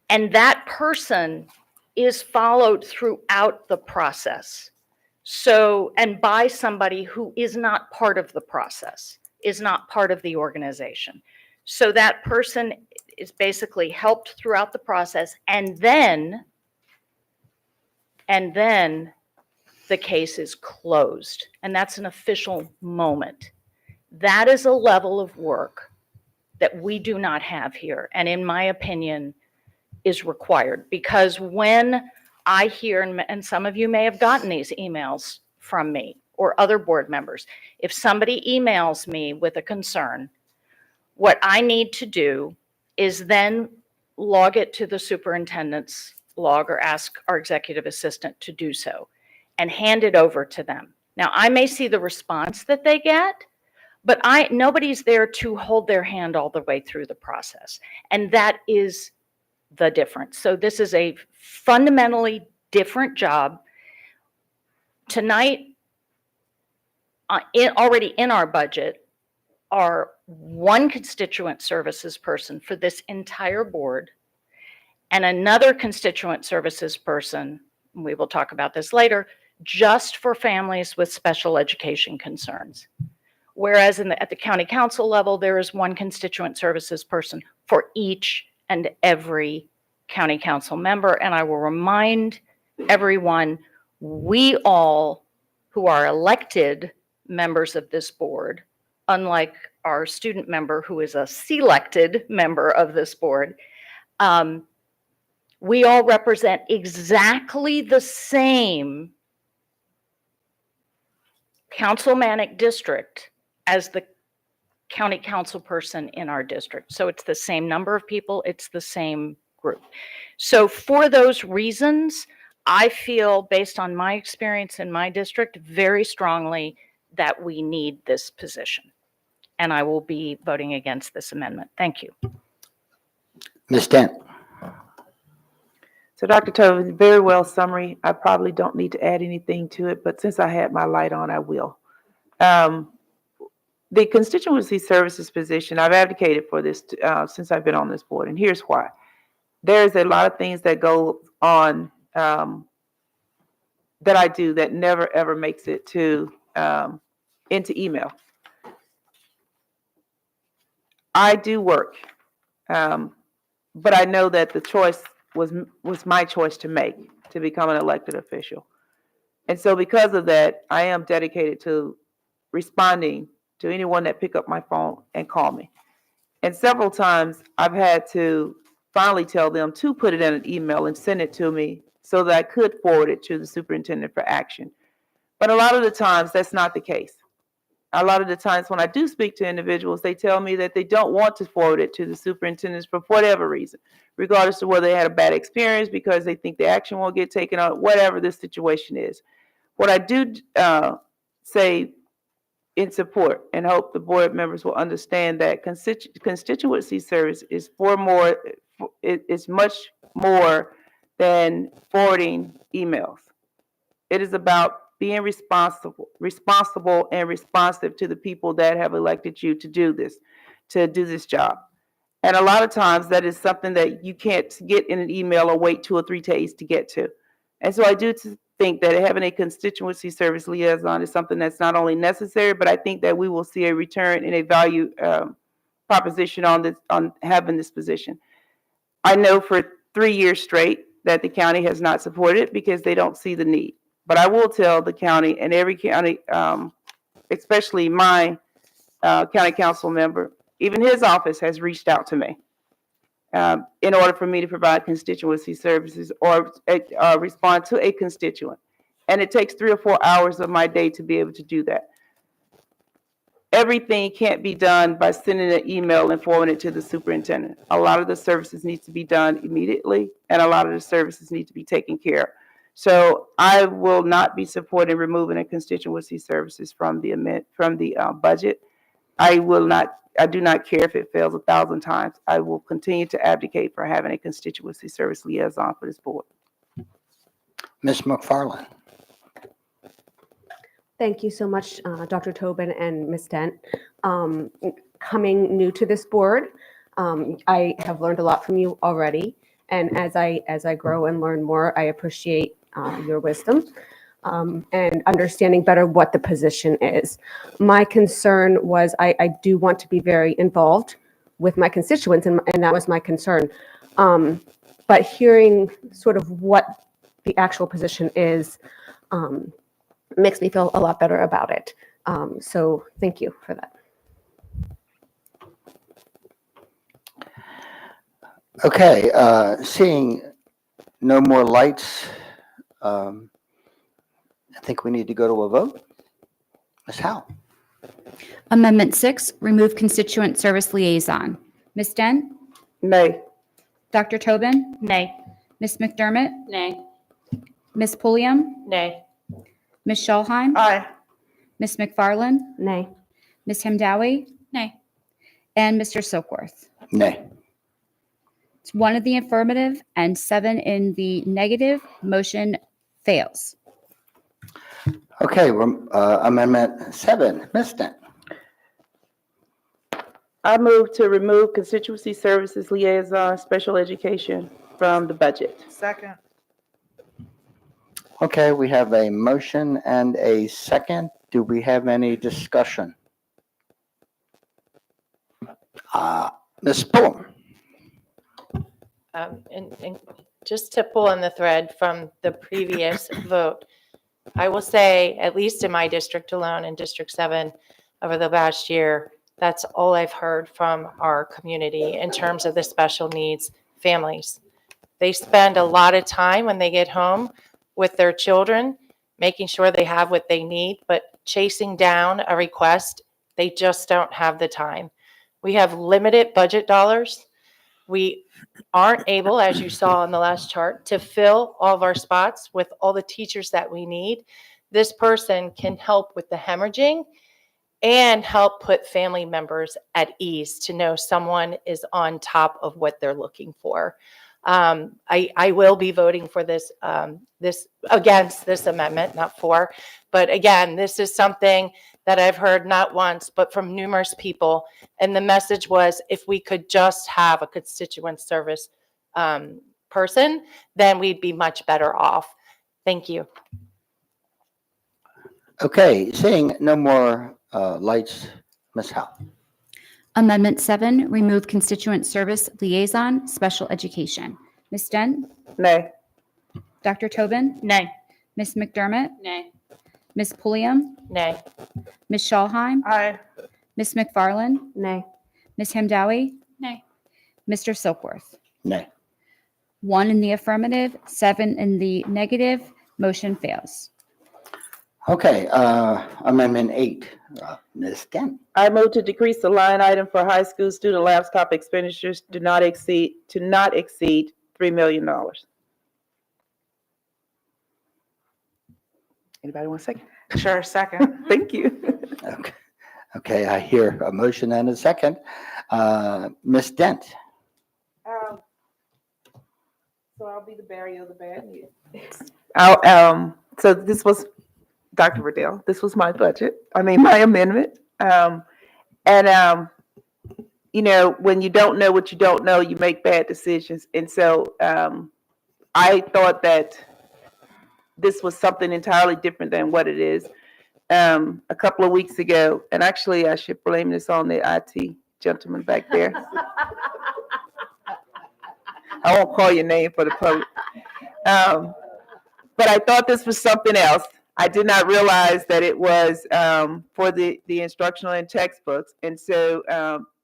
that person is followed throughout the process. So, and by somebody who is not part of the process, is not part of the organization. So that person is basically helped throughout the process, and then the case is closed. And that's an official moment. That is a level of work that we do not have here, and in my opinion, is required. Because when I hear, and some of you may have gotten these emails from me or other board members, if somebody emails me with a concern, what I need to do is then log it to the superintendent's log or ask our executive assistant to do so and hand it over to them. Now, I may see the response that they get, but nobody's there to hold their hand all the way through the process. And that is the difference. So this is a fundamentally different job. Tonight, already in our budget, are one constituent services person for this entire board and another constituent services person, we will talk about this later, just for families with special education concerns. Whereas at the county council level, there is one constituent services person for each and every county council member. And I will remind everyone, we all who are elected members of this board, unlike our student member who is a selected member of this board, we all represent exactly the same councilmanic district as the county council person in our district. So it's the same number of people, it's the same group. So for those reasons, I feel, based on my experience in my district, very strongly that we need this position. And I will be voting against this amendment. Thank you. Ms. Dent. So Dr. Tobin, very well summary. I probably don't need to add anything to it, but since I had my light on, I will. The constituency services position, I've advocated for this since I've been on this board, and here's why. There's a lot of things that go on that I do that never ever makes it to into email. I do work, but I know that the choice was my choice to make to become an elected official. And so because of that, I am dedicated to responding to anyone that pick up my phone and call me. And several times I've had to finally tell them to put it in an email and send it to me so that I could forward it to the superintendent for action. But a lot of the times that's not the case. A lot of the times when I do speak to individuals, they tell me that they don't want to forward it to the superintendents for whatever reason, regardless of whether they had a bad experience, because they think the action won't get taken on, whatever the situation is. What I do say in support and hope the board members will understand that constituency service is much more than forwarding emails. It is about being responsible and responsive to the people that have elected you to do this job. And a lot of times that is something that you can't get in an email or wait 2 or 3 days to get to. And so I do think that having a constituency service liaison is something that's not only necessary, but I think that we will see a return in a value proposition on having this position. I know for 3 years straight that the county has not supported it because they don't see the need. But I will tell the county and every county, especially my county council member, even his office has reached out to me in order for me to provide constituency services or respond to a constituent. And it takes 3 or 4 hours of my day to be able to do that. Everything can't be done by sending an email and forwarding it to the superintendent. A lot of the services need to be done immediately, and a lot of the services need to be taken care of. So I will not be supporting removing the constituency services from the budget. I do not care if it fails 1,000 times. I will continue to advocate for having a constituency service liaison for this board. Ms. McFarland. Thank you so much, Dr. Tobin and Ms. Dent. Coming new to this board, I have learned a lot from you already. And as I grow and learn more, I appreciate your wisdom and understanding better what the position is. My concern was I do want to be very involved with my constituents, and that was my concern. But hearing sort of what the actual position is makes me feel a lot better about it. So thank you for that. Okay, seeing no more lights, I think we need to go to a vote. Ms. Howe. Amendment 6, remove constituent service liaison. Ms. Dent? Nay. Dr. Tobin? Nay. Ms. McDermott? Nay. Ms. Pulliam? Nay. Ms. Schallheim? Aye. Ms. McFarland? Nay. Ms. Hamdawi? Nay. And Mr. Silkworth. Nay. It's 1 in the affirmative and 7 in the negative. Motion fails. Okay, Amendment 7, Ms. Dent. I move to remove constituency services liaison special education from the budget. Second. Okay, we have a motion and a second. Do we have any discussion? Ms. Pullum. And just to pull on the thread from the previous vote, I will say, at least in my district alone, in District 7, over the last year, that's all I've heard from our community in terms of the special needs families. They spend a lot of time when they get home with their children, making sure they have what they need, but chasing down a request, they just don't have the time. We have limited budget dollars. We aren't able, as you saw on the last chart, to fill all of our spots with all the teachers that we need. This person can help with the hemorrhaging and help put family members at ease to know someone is on top of what they're looking for. I will be voting for this against this amendment, not for. But again, this is something that I've heard not once, but from numerous people. And the message was, if we could just have a constituent service person, then we'd be much better off. Thank you. Okay, seeing no more lights, Ms. Howe. Amendment 7, remove constituent service liaison, special education. Ms. Dent? Nay. Dr. Tobin? Nay. Ms. McDermott? Nay. Ms. Pulliam? Nay. Ms. Schalheim? Aye. Ms. McFarland? Nay. Ms. Hamdawi? Nay. Mr. Silkworth? Nay. 1 in the affirmative, 7 in the negative, motion fails. Okay, Amendment 8, Ms. Dent. I move to decrease the line item for high school student laptop expenditures to not exceed $3 million. Anybody want a second? Sure, second. Thank you. Okay, I hear a motion and a second. Ms. Dent. So I'll be the bearer of the bad news. So this was, Dr. Riddell, this was my budget, my amendment. You know, when you don't know what you don't know, you make bad decisions. And so I thought that this was something entirely different than what it is. A couple of weeks ago, and actually I should blame this on the IT gentleman back there. I won't call your name for the public. But I thought this was something else. I did not realize that it was for the instructional and textbooks. And so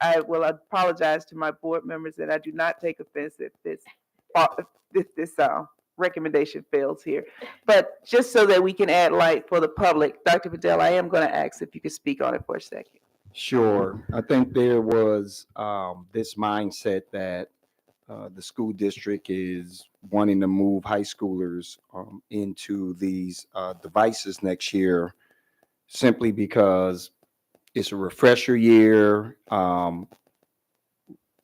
I will apologize to my board members that I do not take offense if this recommendation fails here. But just so that we can add light for the public, Dr. Bedell, I am going to ask if you could speak on it for a second. Sure. I think there was this mindset that the school district is wanting to move high schoolers into these devices next year simply because it's a refresher year and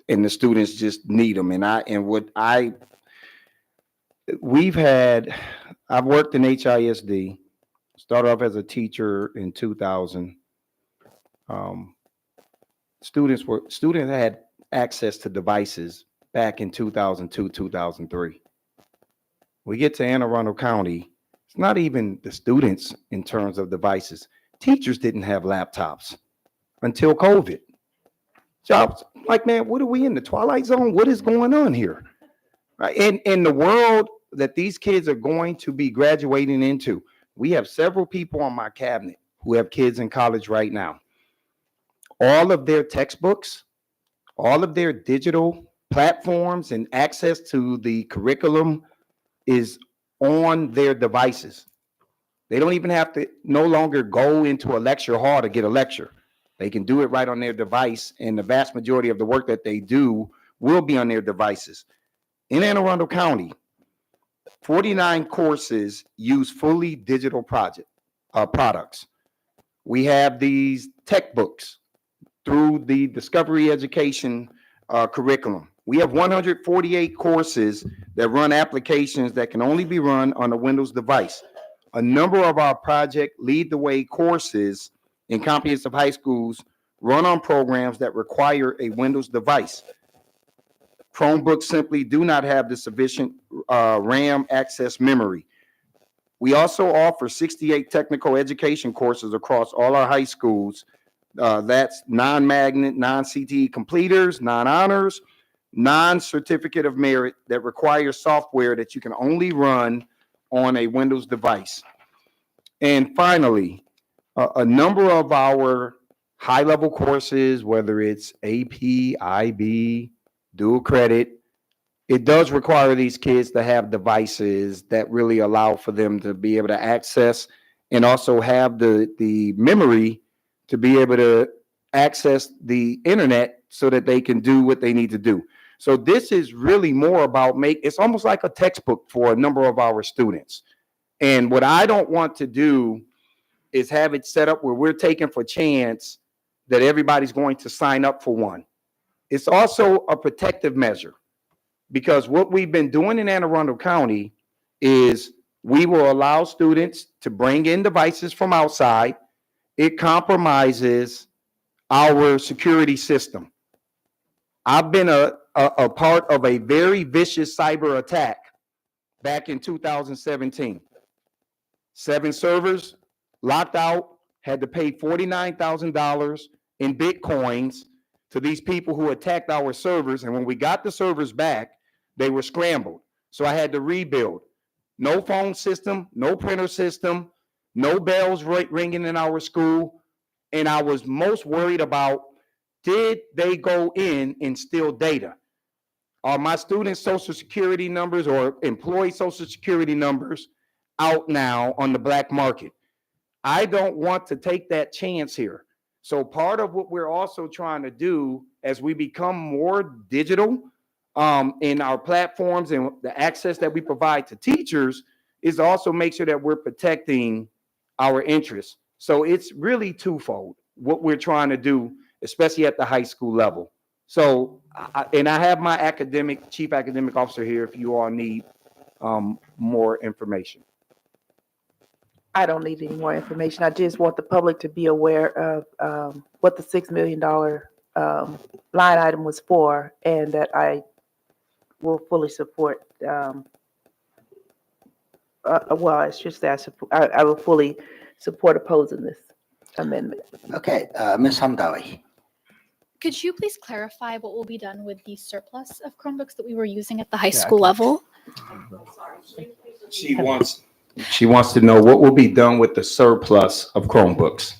the students just need them. I've worked in HISD, started off as a teacher in 2000. Students had access to devices back in 2002, 2003. We get to Anne Arundel County, it's not even the students in terms of devices. Teachers didn't have laptops until COVID. Jobs, like, man, what are we in the twilight zone? What is going on here? Right? In the world that these kids are going to be graduating into, we have several people on my cabinet who have kids in college right now. All of their textbooks, all of their digital platforms and access to the curriculum is on their devices. They don't even have to no longer go into a lecture hall to get a lecture. They can do it right on their device, and the vast majority of the work that they do will be on their devices. In Anne Arundel County, 49 courses use fully digital products. We have these tech books through the Discovery Education curriculum. We have 148 courses that run applications that can only be run on a Windows device. A number of our Project Lead the Way courses in comprehensive high schools run on programs that require a Windows device. Chromebooks simply do not have the sufficient RAM access memory. We also offer 68 technical education courses across all our high schools That's non-magnet, non-CTE completers, non-honors, non-certificate of merit that requires software that you can only run on a Windows device. And finally, a number of our high-level courses, whether it's AP, IB, dual credit, it does require these kids to have devices that really allow for them to be able to access and also have the memory to be able to access the internet so that they can do what they need to do. So this is really more about it's almost like a textbook for a number of our students. And what I don't want to do is have it set up where we're taking for chance that everybody's going to sign up for one. It's also a protective measure, because what we've been doing in Anne Arundel County is we will allow students to bring in devices from outside. It compromises our security system. I've been a part of a very vicious cyber attack back in 2017. 7 servers locked out, had to pay $49,000 in Bitcoins to these people who attacked our servers. And when we got the servers back, they were scrambled. So I had to rebuild. No phone system, no printer system, no bells ringing in our school. And I was most worried about, did they go in and steal data? Are my students' social security numbers or employee social security numbers out now on the black market? I don't want to take that chance here. So part of what we're also trying to do as we become more digital in our platforms and the access that we provide to teachers is also make sure that we're protecting our interests. So it's really twofold what we're trying to do, especially at the high school level. So, I have my chief academic officer here if you all need more information. I don't need any more information. I just want the public to be aware of what the $6 million line item was for, and that I will fully support. Well, I should say I will fully support opposing this amendment. Okay, Ms. Hamdawi. Could you please clarify what will be done with the surplus of Chromebooks that we were using at the high school level? She wants to know what will be done with the surplus of Chromebooks.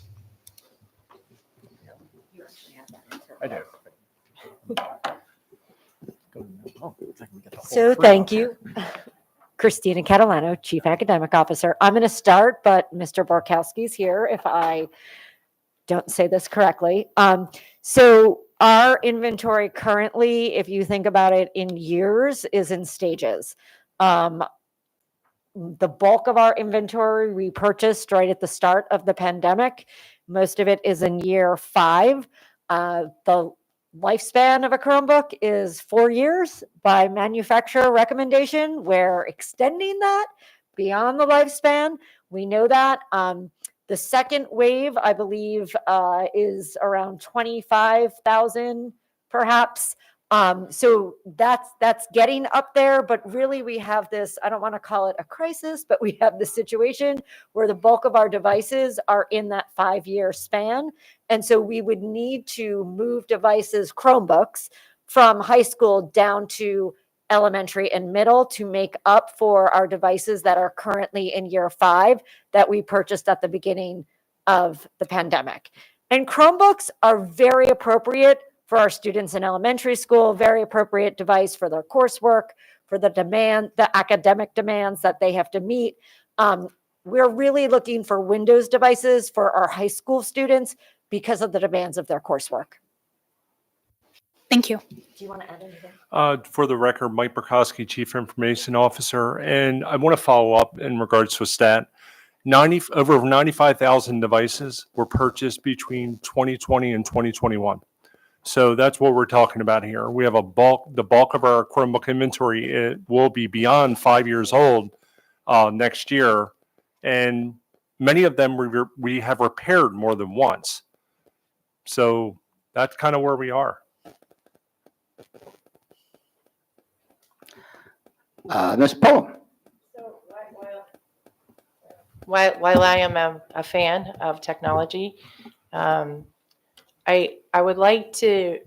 I do. So thank you. Christina Catalano, Chief Academic Officer. I'm going to start, but Mr. Borkowski's here if I don't say this correctly. So our inventory currently, if you think about it in years, is in stages. The bulk of our inventory we purchased right at the start of the pandemic. Most of it is in year 5. The lifespan of a Chromebook is 4 years by manufacturer recommendation. We're extending that beyond the lifespan. We know that. The second wave, I believe, is around 25,000, perhaps. So that's getting up there, but really we have this, I don't want to call it a crisis, but we have this situation where the bulk of our devices are in that 5-year span. And so we would need to move devices, Chromebooks, from high school down to elementary and middle to make up for our devices that are currently in year 5 that we purchased at the beginning of the pandemic. And Chromebooks are very appropriate for our students in elementary school, very appropriate device for their coursework, for the academic demands that they have to meet. We're really looking for Windows devices for our high school students because of the demands of their coursework. Thank you. Do you want to add anything? For the record, Mike Burkowski, Chief Information Officer, and I want to follow up in regards to a stat. Over 95,000 devices were purchased between 2020 and 2021. So that's what we're talking about here. We have the bulk of our Chromebook inventory, it will be beyond 5 years old next year. And many of them we have repaired more than once. So that's kind of where we are. Ms. Paul. While I am a fan of technology, I would like to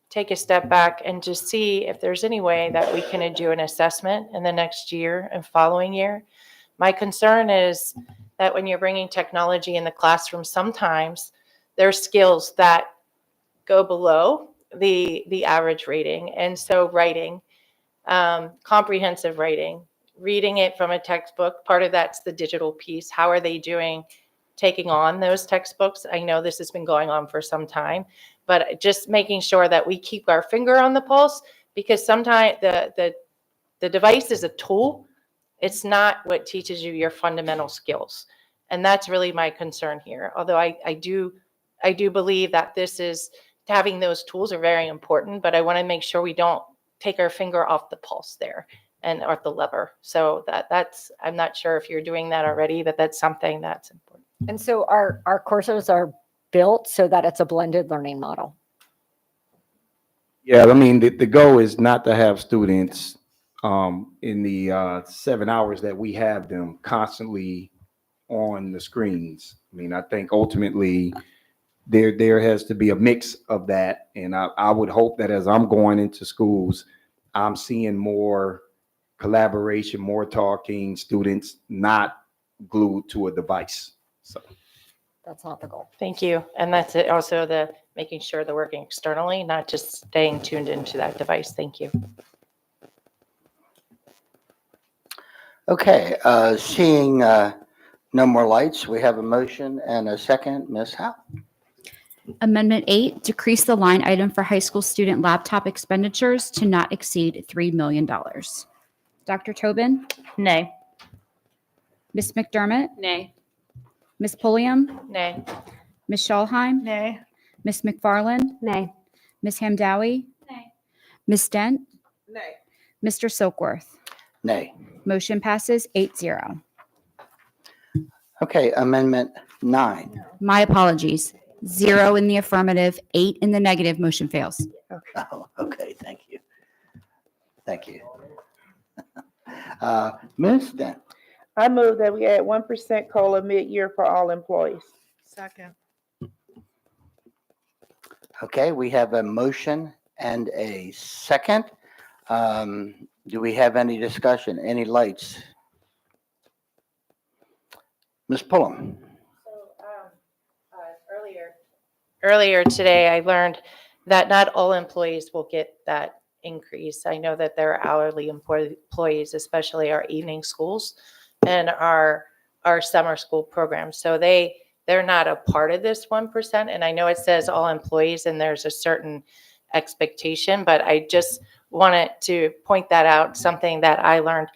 take a step back and just see if there's any way that we can do an assessment in the next year and following year. My concern is that when you're bringing technology in the classroom, sometimes there's skills that go below the average rating. And so writing, comprehensive writing, reading it from a textbook, part of that's the digital piece. How are they doing taking on those textbooks? I know this has been going on for some time, but just making sure that we keep our finger on the pulse, because sometimes the device is a tool. It's not what teaches you your fundamental skills. And that's really my concern here. Although I do believe that having those tools are very important, but I want to make sure we don't take our finger off the pulse there and off the lever. So that's, I'm not sure if you're doing that already, but that's something that's important. And so our courses are built so that it's a blended learning model. Yeah, I mean, the goal is not to have students in the 7 hours that we have them constantly on the screens. I mean, I think ultimately there has to be a mix of that. And I would hope that as I'm going into schools, I'm seeing more collaboration, more talking, students not glued to a device. So that's not the goal. Thank you. And that's it. Also the making sure they're working externally, not just staying tuned into that device. Thank you. Okay, seeing no more lights, we have a motion and a second. Ms. Howe? Amendment 8, decrease the line item for high school student laptop expenditures to not exceed $3 million. Dr. Tobin? Nay. Ms. McDermott? Nay. Ms. Pulliam? Nay. Ms. Schalheim? Nay. Ms. McFarland? Nay. Ms. Hamdawi? Nay. Ms. Dent? Nay. Mr. Silkworth? Nay. Motion passes 8-0. Okay, Amendment 9. My apologies. 0 in the affirmative, 8 in the negative. Motion fails. Oh, okay, thank you. Thank you. Ms. Dent? I move that we add 1% COLA mid-year for all employees. Second. Okay, we have a motion and a second. Do we have any discussion, any lights? Ms. Pullum? Earlier today, I learned that not all employees will get that increase. I know that there are hourly employees, especially our evening schools and our summer school programs. So they're not a part of this 1%. And I know it says all employees and there's a certain expectation, but I just wanted to point that out, something that I learned.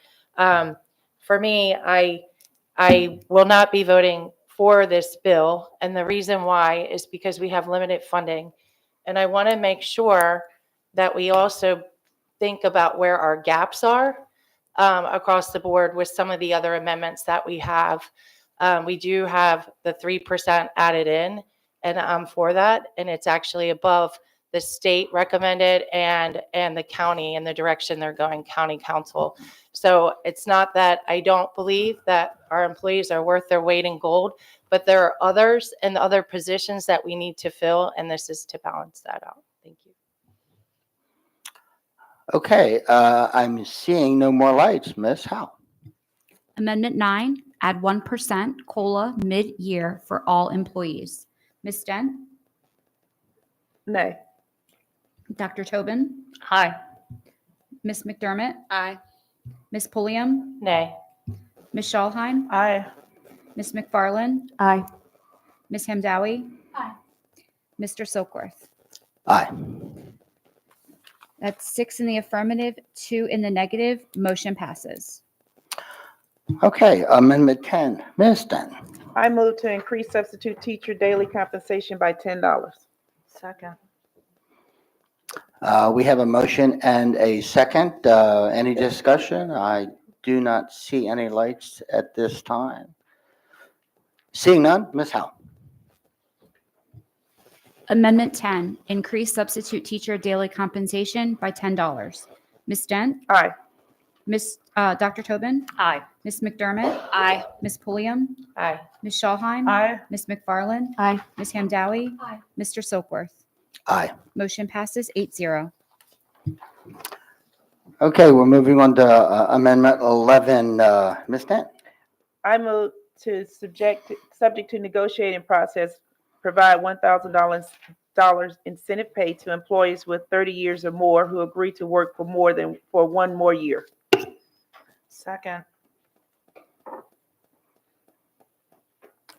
For me, I will not be voting for this bill. And the reason why is because we have limited funding. And I want to make sure that we also think about where our gaps are across the board with some of the other amendments that we have. We do have the 3% added in, and I'm for that. And it's actually above the state recommended and the county in the direction they're going, county council. So it's not that I don't believe that our employees are worth their weight in gold, but there are others and other positions that we need to fill, and this is to balance that out. Thank you. Okay, I'm seeing no more lights. Ms. Howe? Amendment 9, add 1% COLA mid-year for all employees. Ms. Dent? Nay. Dr. Tobin? Aye. Ms. McDermott? Aye. Ms. Pulliam? Nay. Ms. Schalheim? Aye. Ms. McFarland? Aye. Ms. Hamdawi? Aye. Mr. Silkworth? Aye. That's 6 in the affirmative, 2 in the negative. Motion passes. Okay, Amendment 10. Ms. Dent? I move to increase substitute teacher daily compensation by $10. Second. We have a motion and a second. Any discussion? I do not see any lights at this time. Seeing none, Ms. Howe? Amendment 10, increase substitute teacher daily compensation by $10. Ms. Dent? Aye. Dr. Tobin? Aye. Ms. McDermott? Aye. Ms. Pulliam? Aye. Ms. Schallheim? Aye. Ms. McFarland? Aye. Ms. Hamdawi? Aye. Mr. Silkworth? Aye. Motion passes 8-0. Okay, we're moving on to Amendment 11. Ms. Dent? I move to subject to negotiating process, provide $1,000 incentive pay to employees with 30 years or more who agree to work for one more year. Second.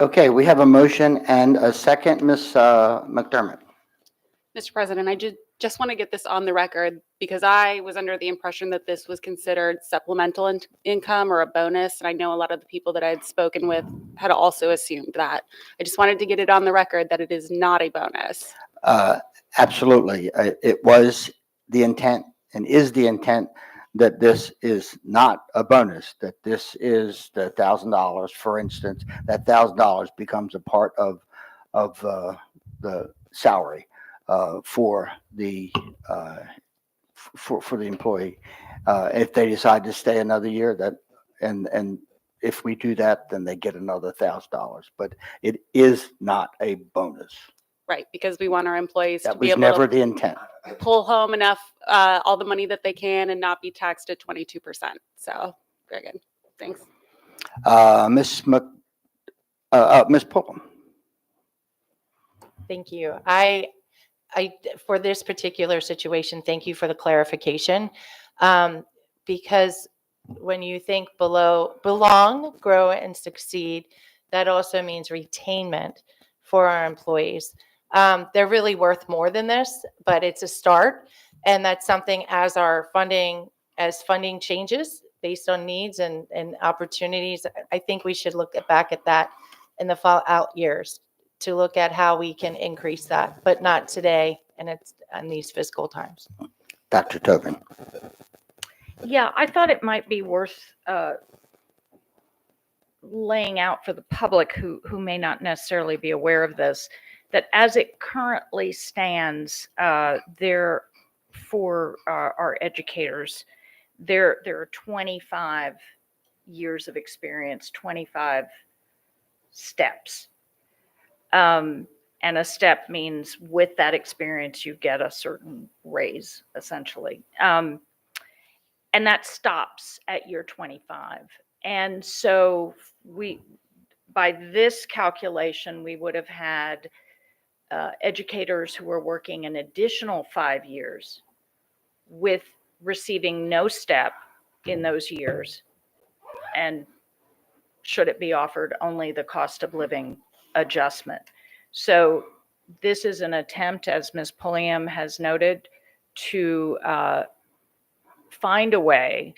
Okay, we have a motion and a second. Ms. McDermott? Mr. President, I just want to get this on the record because I was under the impression that this was considered supplemental income or a bonus. And I know a lot of the people that I had spoken with had also assumed that. I just wanted to get it on the record that it is not a bonus. Absolutely. It was the intent and is the intent that this is not a bonus, that this is the $1,000, for instance, that $1,000 becomes a part of the salary for the employee. If they decide to stay another year, and if we do that, then they get another $1,000. But it is not a bonus. Right, because we want our employees to That be was able never to the intent. pull home enough, all the money that they can and not be taxed at 22%. So very good. Thanks. Ms. Pullum? Thank you. For this particular situation, thank you for the clarification. Because when you think belong, grow, and succeed, that also means retainment for our employees. They're really worth more than this, but it's a start. And that's something as funding changes based on needs and opportunities, I think we should look back at that in the out years to look at how we can increase that, but not today and it's in these fiscal times. Dr. Tobin? Yeah, I thought it might be worth laying out for the public who may not necessarily be aware of this, that as it currently stands, there for our educators, there are 25 years of experience, 25 steps. And a step means with that experience, you get a certain raise, essentially. And that stops at year 25. And so by this calculation, we would have had educators who were working an additional 5 years with receiving no step in those years. And should it be offered, only the cost of living adjustment. So this is an attempt, as Ms. Pulliam has noted, to find a way,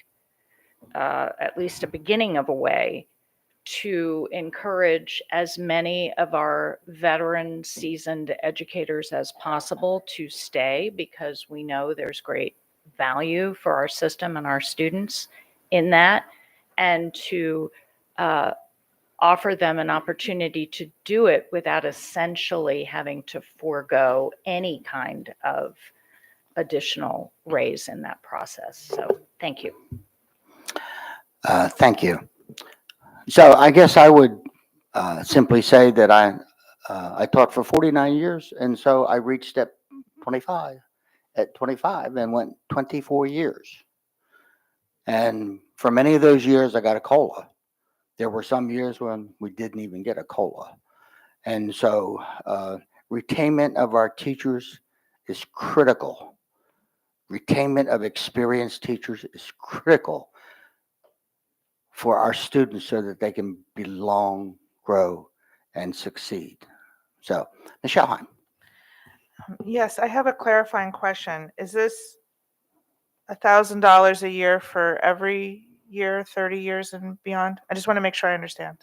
at least a beginning of a way, to encourage as many of our veteran seasoned educators as possible to stay, because we know there's great value for our system and our students in that, and to offer them an opportunity to do it without essentially having to forego any kind of additional raise in that process. So thank you. Thank you. So I guess I would simply say that I taught for 49 years, and so I reached step 25 at 25 and went 24 years. And for many of those years, I got a COLA. There were some years when we didn't even get a COLA. And so retainment of our teachers is critical. Retainment of experienced teachers is critical for our students so that they can belong, grow, and succeed. So, Ms. Schallheim. Yes, I have a clarifying question. Is this $1,000 a year for every year, 30 years and beyond? I just want to make sure I understand.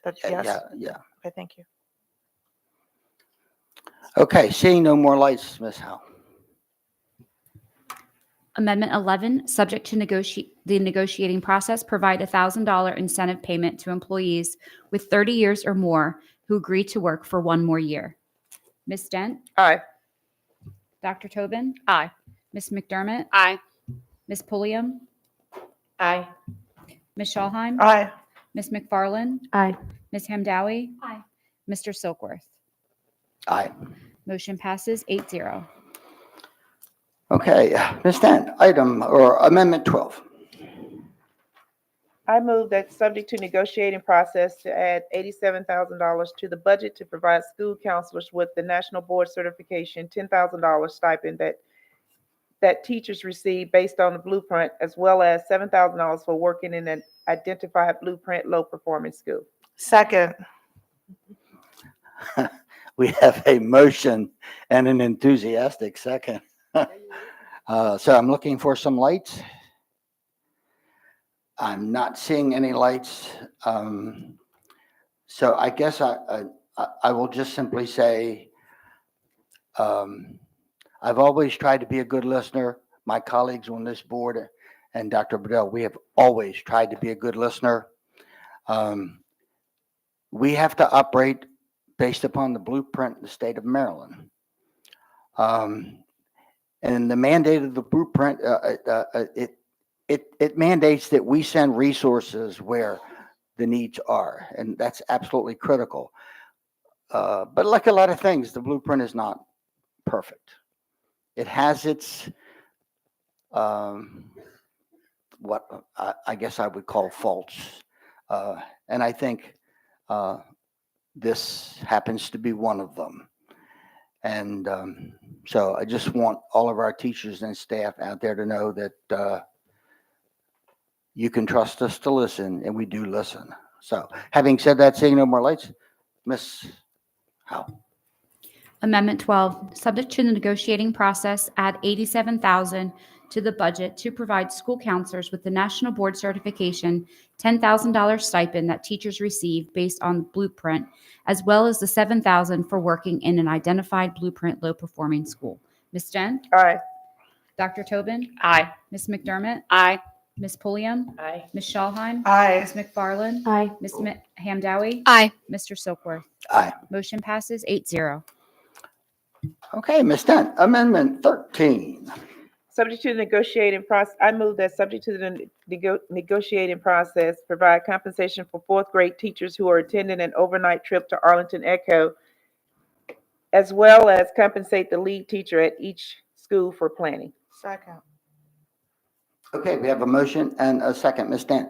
But yes. Yeah. Okay, thank you. Okay, seeing no more lights, Ms. Howe. Amendment 11, subject to the negotiating process, provide $1,000 incentive payment to employees with 30 years or more who agree to work for one more year. Ms. Dent? Aye. Dr. Tobin? Aye. Ms. McDermott? Aye. Ms. Pulliam? Aye. Ms. Shawheim? Aye. Ms. McFarland? Aye. Ms. Hamdowie? Aye. Mr. Silkworth? Aye. Motion passes 8-0. Okay, Ms. Dent, item or amendment 12. I move that subject to negotiating process to add $87,000 to the budget to provide school counselors with the national board certification, $10,000 stipend that teachers receive based on the blueprint, as well as $7,000 for working in an identified blueprint low-performing school. Second. We have a motion and an enthusiastic second. So I'm looking for some lights. I'm not seeing any lights. So I guess I will just simply say, I've always tried to be a good listener. My colleagues on this board and Dr. Bedell, we have always tried to be a good listener. We have to operate based upon the blueprint in the state of Maryland. And the mandate of the blueprint, it mandates that we send resources where the needs are, and that's absolutely critical. But like a lot of things, the blueprint is not perfect. It has its, what I guess I would call faults. And I think this happens to be one of them. And so I just want all of our teachers and staff out there to know that you can trust us to listen, and we do listen. So having said that, seeing no more lights, Ms. Howe. Amendment 12, subject to the negotiating process, add $87,000 to the budget to provide school counselors with the national board certification, $10,000 stipend that teachers receive based on blueprint, as well as the $7,000 for working in an identified blueprint low-performing school. Ms. Dent? Aye. Dr. Tobin? Aye. Ms. McDermott? Aye. Ms. Pulliam? Aye. Ms. Shawheim? Aye. Ms. McFarland? Aye. Ms. Hamdowie? Aye. Mr. Silkworth? Aye. Motion passes 8-0. Okay, Ms. Dent, amendment 13. Subject to the negotiating process, I move that subject to the negotiating process, provide compensation for fourth grade teachers who are attending an overnight trip to Arlington Echo, as well as compensate the lead teacher at each school for planning. Second. Okay, we have a motion and a second. Ms. Dent.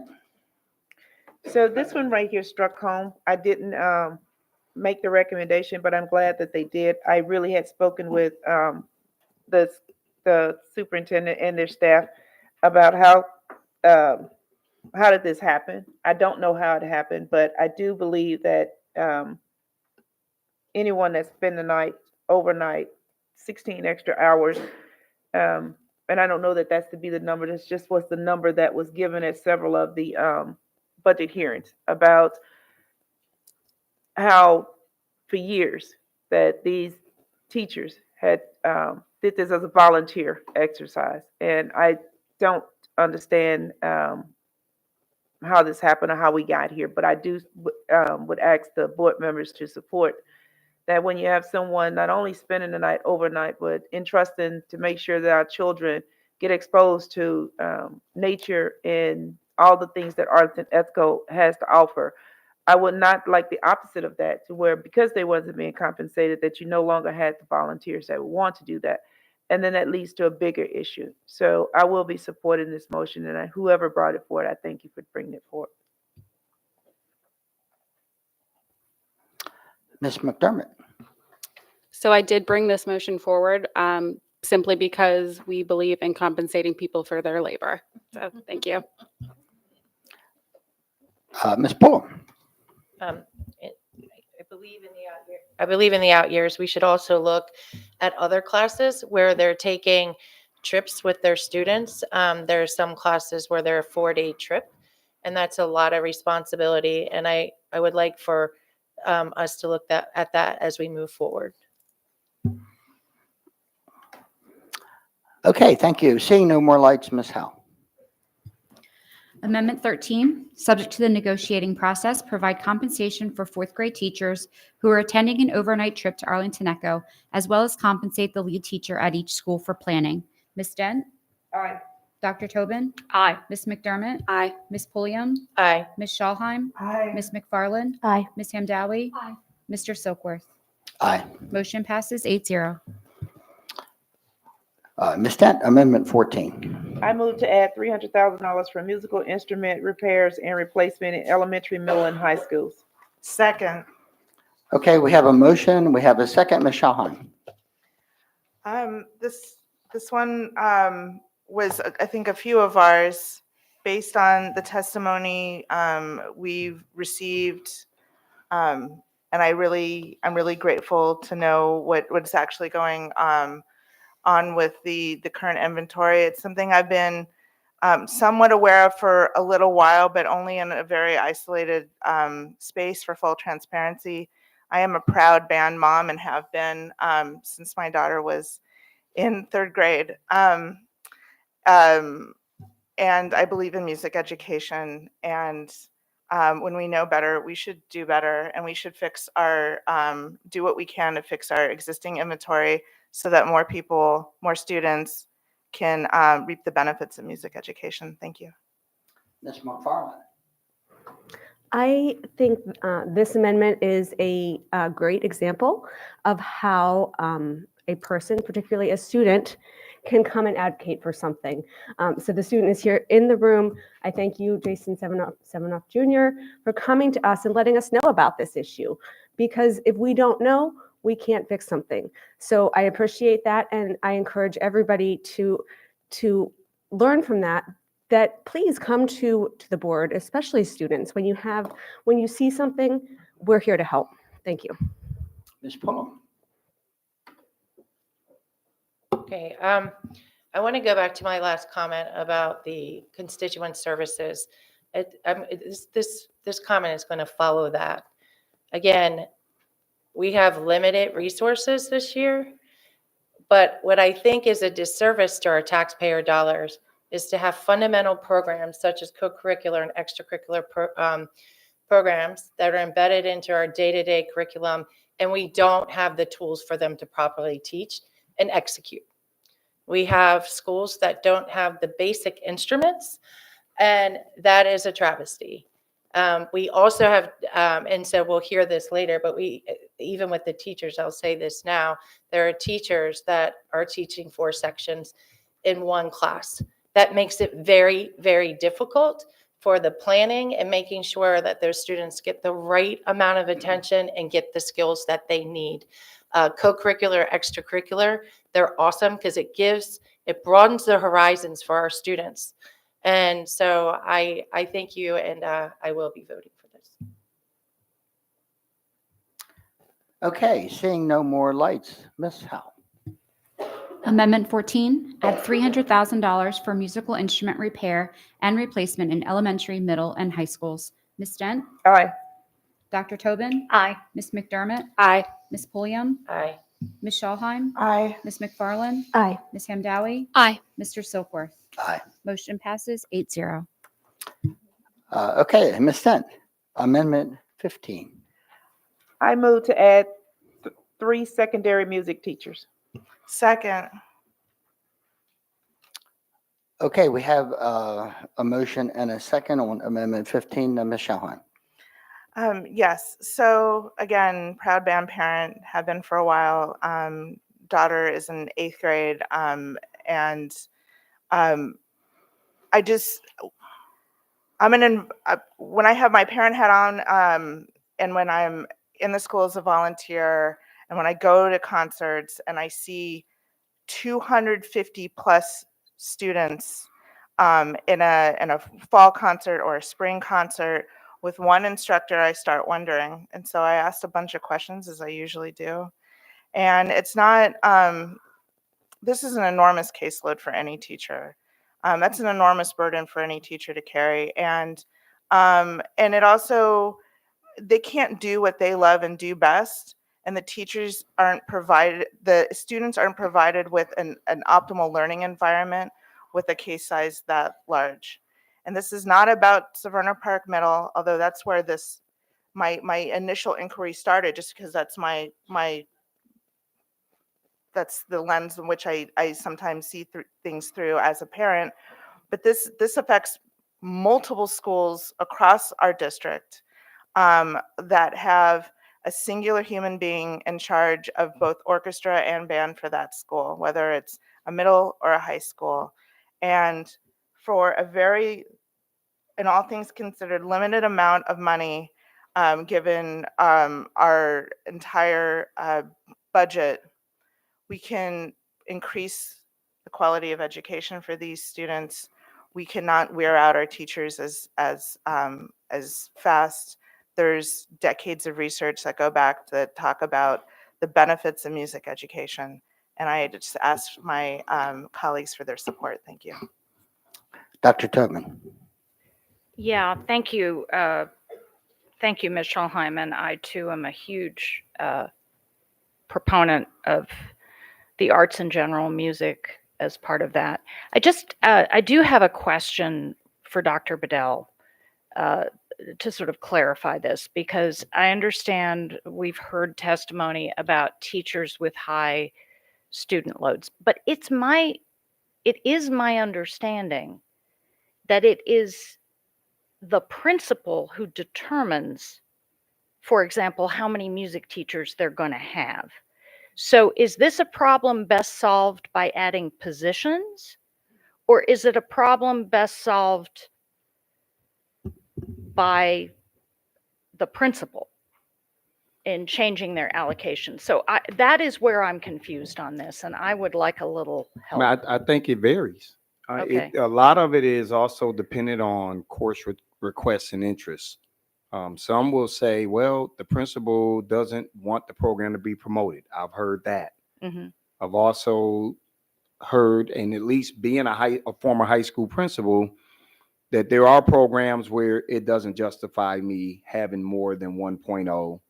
So this one right here struck home. I didn't make the recommendation, but I'm glad that they did. I really had spoken with the superintendent and their staff about how did this happen. I don't know how it happened, but I do believe that anyone that spent the night overnight, 16 extra hours, and I don't know that that's to be the number. This just was the number that was given at several of the budget hearings about how for years that these teachers had did this as a volunteer exercise. And I don't understand how this happened or how we got here, but I do would ask the board members to support that when you have someone not only spending the night overnight, but entrusting to make sure that our children get exposed to nature and all the things that Arlington Echo has to offer. I would not like the opposite of that, to where because they wasn't being compensated, that you no longer had the volunteers that would want to do that. And then that leads to a bigger issue. So I will be supporting this motion, and whoever brought it forward, I thank you for bringing it forward. Ms. McDermott. So I did bring this motion forward simply because we believe in compensating people for their labor. So thank you. Ms. Pulliam. I believe in the out years, we should also look at other classes where they're taking trips with their students. There are some classes where they're a 4-day trip, and that's a lot of responsibility. And I would like for us to look at that as we move forward. Okay, thank you. Seeing no more lights, Ms. Howe. Amendment 13, subject to the negotiating process, provide compensation for fourth grade teachers who are attending an overnight trip to Arlington Echo, as well as compensate the lead teacher at each school for planning. Ms. Dent? Aye. Dr. Tobin? Aye. Ms. McDermott? Aye. Ms. Pulliam? Aye. Ms. Shawheim? Aye. Ms. McFarland? Aye. Ms. Hamdawi? Aye. Mr. Silkworth? Aye. Motion passes 8-0. Ms. Dent, Amendment 14. I move to add $300,000 for musical instrument repairs and replacement in elementary, middle, and high schools. Second. Okay, we have a motion. We have a second. Ms. Shawhan. This one was, I think, a few of ours based on the testimony we've received. And I'm really grateful to know what's actually going on with the current inventory. It's something I've been somewhat aware of for a little while, but only in a very isolated space. For full transparency, I am a proud band mom and have been since my daughter was in third grade. And I believe in music education. And when we know better, we should do better, and we should fix our do what we can to fix our existing inventory so that more people, more students can reap the benefits of music education. Thank you. Ms. McFarland. I think this amendment is a great example of how a person, particularly a student, can come and advocate for something. So the student is here in the room. I thank you, Jason Semenoff Jr., for coming to us and letting us know about this issue. Because if we don't know, we can't fix something. So I appreciate that, and I encourage everybody to learn from that. That please come to the board, especially students. When you see something, we're here to help. Thank you. Ms. Pullum. Okay, I want to go back to my last comment about the constituent services. This comment is going to follow that. Again, we have limited resources this year, but what I think is a disservice to our taxpayer dollars is to have fundamental programs such as co-curricular and extracurricular programs that are embedded into our day-to-day curriculum, and we don't have the tools for them to properly teach and execute. We have schools that don't have the basic instruments, and that is a travesty. We also have, and so we'll hear this later, but even with the teachers, I'll say this now, there are teachers that are teaching 4 sections in one class. That makes it very, very difficult for the planning and making sure that those students get the right amount of attention and get the skills that they need. Co-curricular, extracurricular, they're awesome because it broadens the horizons for our students. And so I thank you, and I will be voting for this. Okay, seeing no more lights. Ms. Howell. Amendment 14, add $300,000 for musical instrument repair and replacement in elementary, middle, and high schools. Ms. Dent? Aye. Dr. Tobin? Aye. Ms. McDermott? Aye. Ms. Pulliam? Aye. Ms. Shawheim? Aye. Ms. McFarland? Aye. Ms. Hamdawi? Aye. Mr. Silkworth? Aye. Motion passes 8-0. Okay, Ms. Dent, Amendment 15. I move to add 3 secondary music teachers. Second. Okay, we have a motion and a second on Amendment 15. Ms. Shawhan. Yes. So again, proud band parent, have been for a while. Daughter is in 8th grade, and when I have my parent hat on, and when I'm in the school as a volunteer, and when I go to concerts and I see 250 plus students in a fall concert or a spring concert with one instructor, I start wondering. And so I asked a bunch of questions, as I usually do. And it's not, this is an enormous caseload for any teacher. That's an enormous burden for any teacher to carry. And it also, they can't do what they love and do best. And the teachers aren't provided, the students aren't provided with an optimal learning environment with a case size that large. And this is not about Severna Park Middle, although that's where my initial inquiry started, just because that's that's the lens in which I sometimes see things through as a parent. But this affects multiple schools across our district that have a singular human being in charge of both orchestra and band for that school, whether it's a middle or a high school. And for a very, in all things considered, limited amount of money, given our entire budget, we can increase the quality of education for these students. We cannot wear out our teachers as fast. There's decades of research that go back that talk about the benefits of music education. And I just asked my colleagues for their support. Thank you. Dr. Tubman. Yeah, thank you. Thank you, Ms. Scholheim. And I too am a huge proponent of the arts in general, music as part of that. I do have a question for Dr. Bedell to sort of clarify this, because I understand we've heard testimony about teachers with high student loads, but it is my understanding that it is the principal who determines, for example, how many music teachers they're going to have. So is this a problem best solved by adding positions, or is it a problem best solved by the principal in changing their allocation? So that is where I'm confused on this, and I would like a little help. I think it varies. Okay. A lot of it is also dependent on course requests and interests. Some will say, well, the principal doesn't want the program to be promoted. I've heard that. Mhm. I've also heard, and at least being a former high school principal, that there are programs where it doesn't justify me having more than 1.0,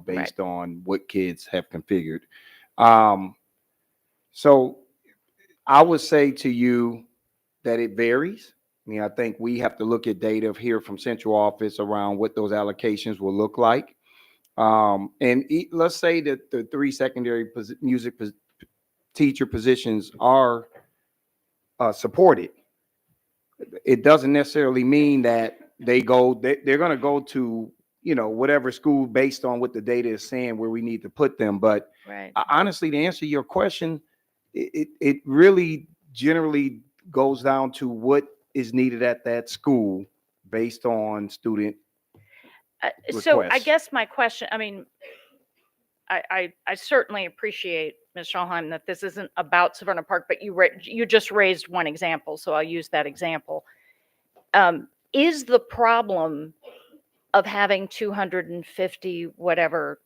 based on what kids have configured. So I would say to you that it varies. I mean, I think we have to look at data here from central office around what those allocations will look like. Let's say that the 3 secondary music teacher positions are supported. It doesn't necessarily mean that they're going to go to, whatever school based on what the data is saying where we need to put them. But honestly, to answer your question, it really generally goes down to what is needed at that school based on student So I requests. guess my question, I mean, I certainly appreciate, Ms. Scholheim, that this isn't about Savannah Park, but you just raised one example, so I'll use that example. Is the problem of having 250 whatever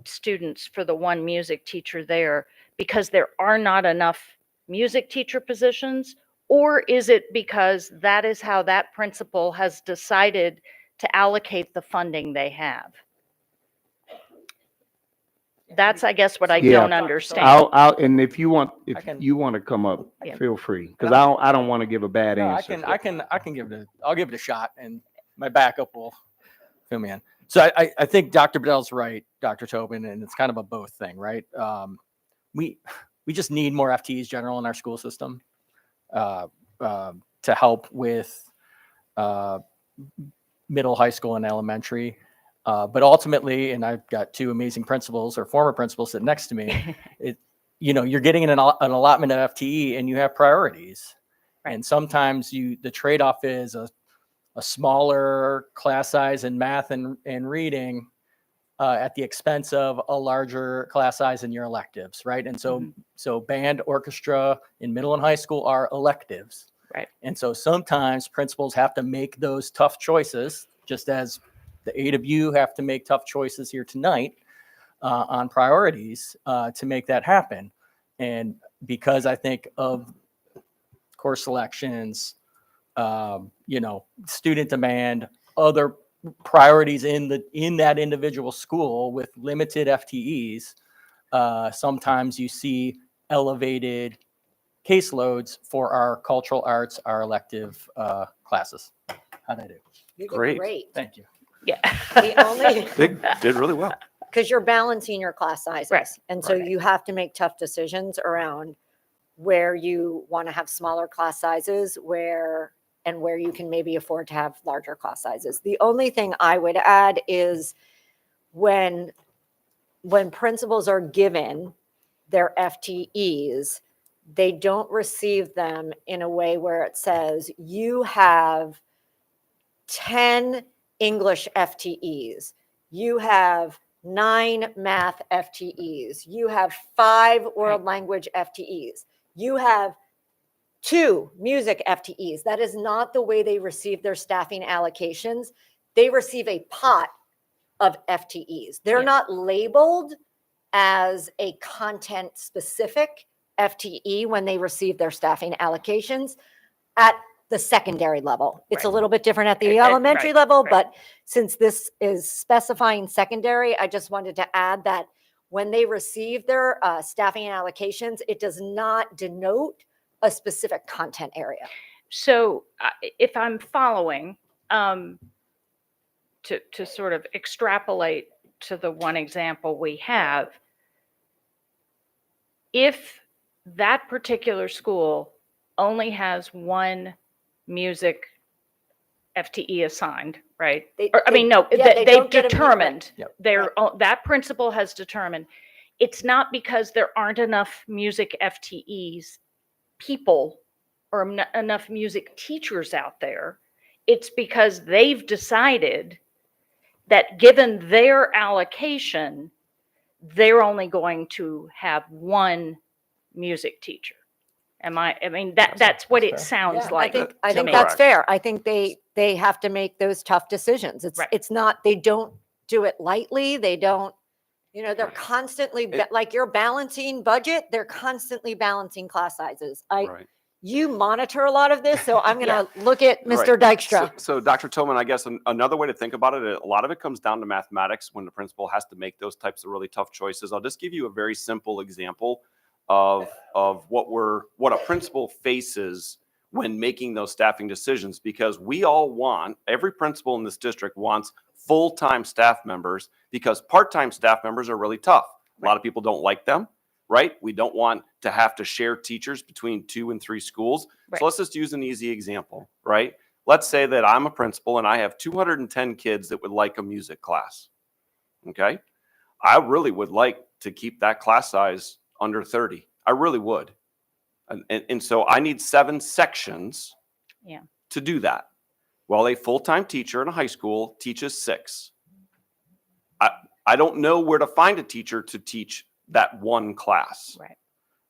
students for the one music teacher there because there are not enough music teacher positions, or is it because that is how that principal has decided to allocate the funding they have? That's, I guess, what I don't understand. And if you want to come up, feel free, because I don't want to give a bad answer. I'll give it a shot, and my backup will fill me in. So I think Dr. Bedell's right, Dr. Tobin, and it's kind of a both thing, right? We just need more FTEs general in our school system to help with middle, high school, and elementary. But ultimately, and I've got two amazing principals or former principals sitting next to me, you're getting an allotment of FTE and you have priorities. Right. And sometimes the trade-off is a smaller class size in math and reading at the expense of a larger class size in your electives, right? And so band, orchestra in middle and high school are electives. Right. And so sometimes principals have to make those tough choices, just as the 8 of you have to make tough choices here tonight on priorities to make that happen. And because I think of course selections, student demand, other priorities in that individual school with limited FTEs, sometimes you see elevated caseloads for our cultural arts, our elective classes. How'd I do? You did Great. great. Thank you. Yeah. The only Did really well. because you're balancing your class sizes. Right. And so you have to make tough decisions around where you want to have smaller class sizes, where you can maybe afford to have larger class sizes. The only thing I would add is when principals are given their FTEs, they don't receive them in a way where it says you have 10 English FTEs, you have 9 math FTEs, you have 5 world language FTEs, you have 2 music FTEs. That is not the way they receive their staffing allocations. They receive a pot of FTEs. They're not labeled as a content specific FTE when they receive their staffing allocations at the secondary level. It's a little bit different at the elementary level, but since this is specifying secondary, I just wanted to add that when they receive their staffing allocations, it does not denote a specific content area. So if I'm following, to sort of extrapolate to the one example we have, if that particular school only has 1 music FTE assigned, right? They've determined, that principal has determined, it's not because there aren't enough music FTEs people or enough music teachers out there. It's because they've decided that given their allocation, they're only going to have 1 music teacher. That's what it sounds like. I think that's fair. I think they have to make those tough decisions. It's not, they don't do it lightly. They don't, they're constantly, like you're balancing budget, they're constantly balancing class sizes. You monitor a lot of this, so I'm going to look at Mr. Dykstra. So Dr. Tillman, I guess another way to think about it, a lot of it comes down to mathematics when the principal has to make those types of really tough choices. I'll just give you a very simple example of what a principal faces when making those staffing decisions, because every principal in this district wants full-time staff members, because part-time staff members are really tough. A lot of people don't like them. Right? We don't want to have to share teachers between 2 and 3 schools. So let's just use an easy example, right? Let's say that I'm a principal and I have 210 kids that would like a music class. Okay? I really would like to keep that class size under 30. I really would. And so I need 7 sections to do that. While a full-time teacher in a high school teaches 6. I don't know where to find a teacher to teach that 1 class.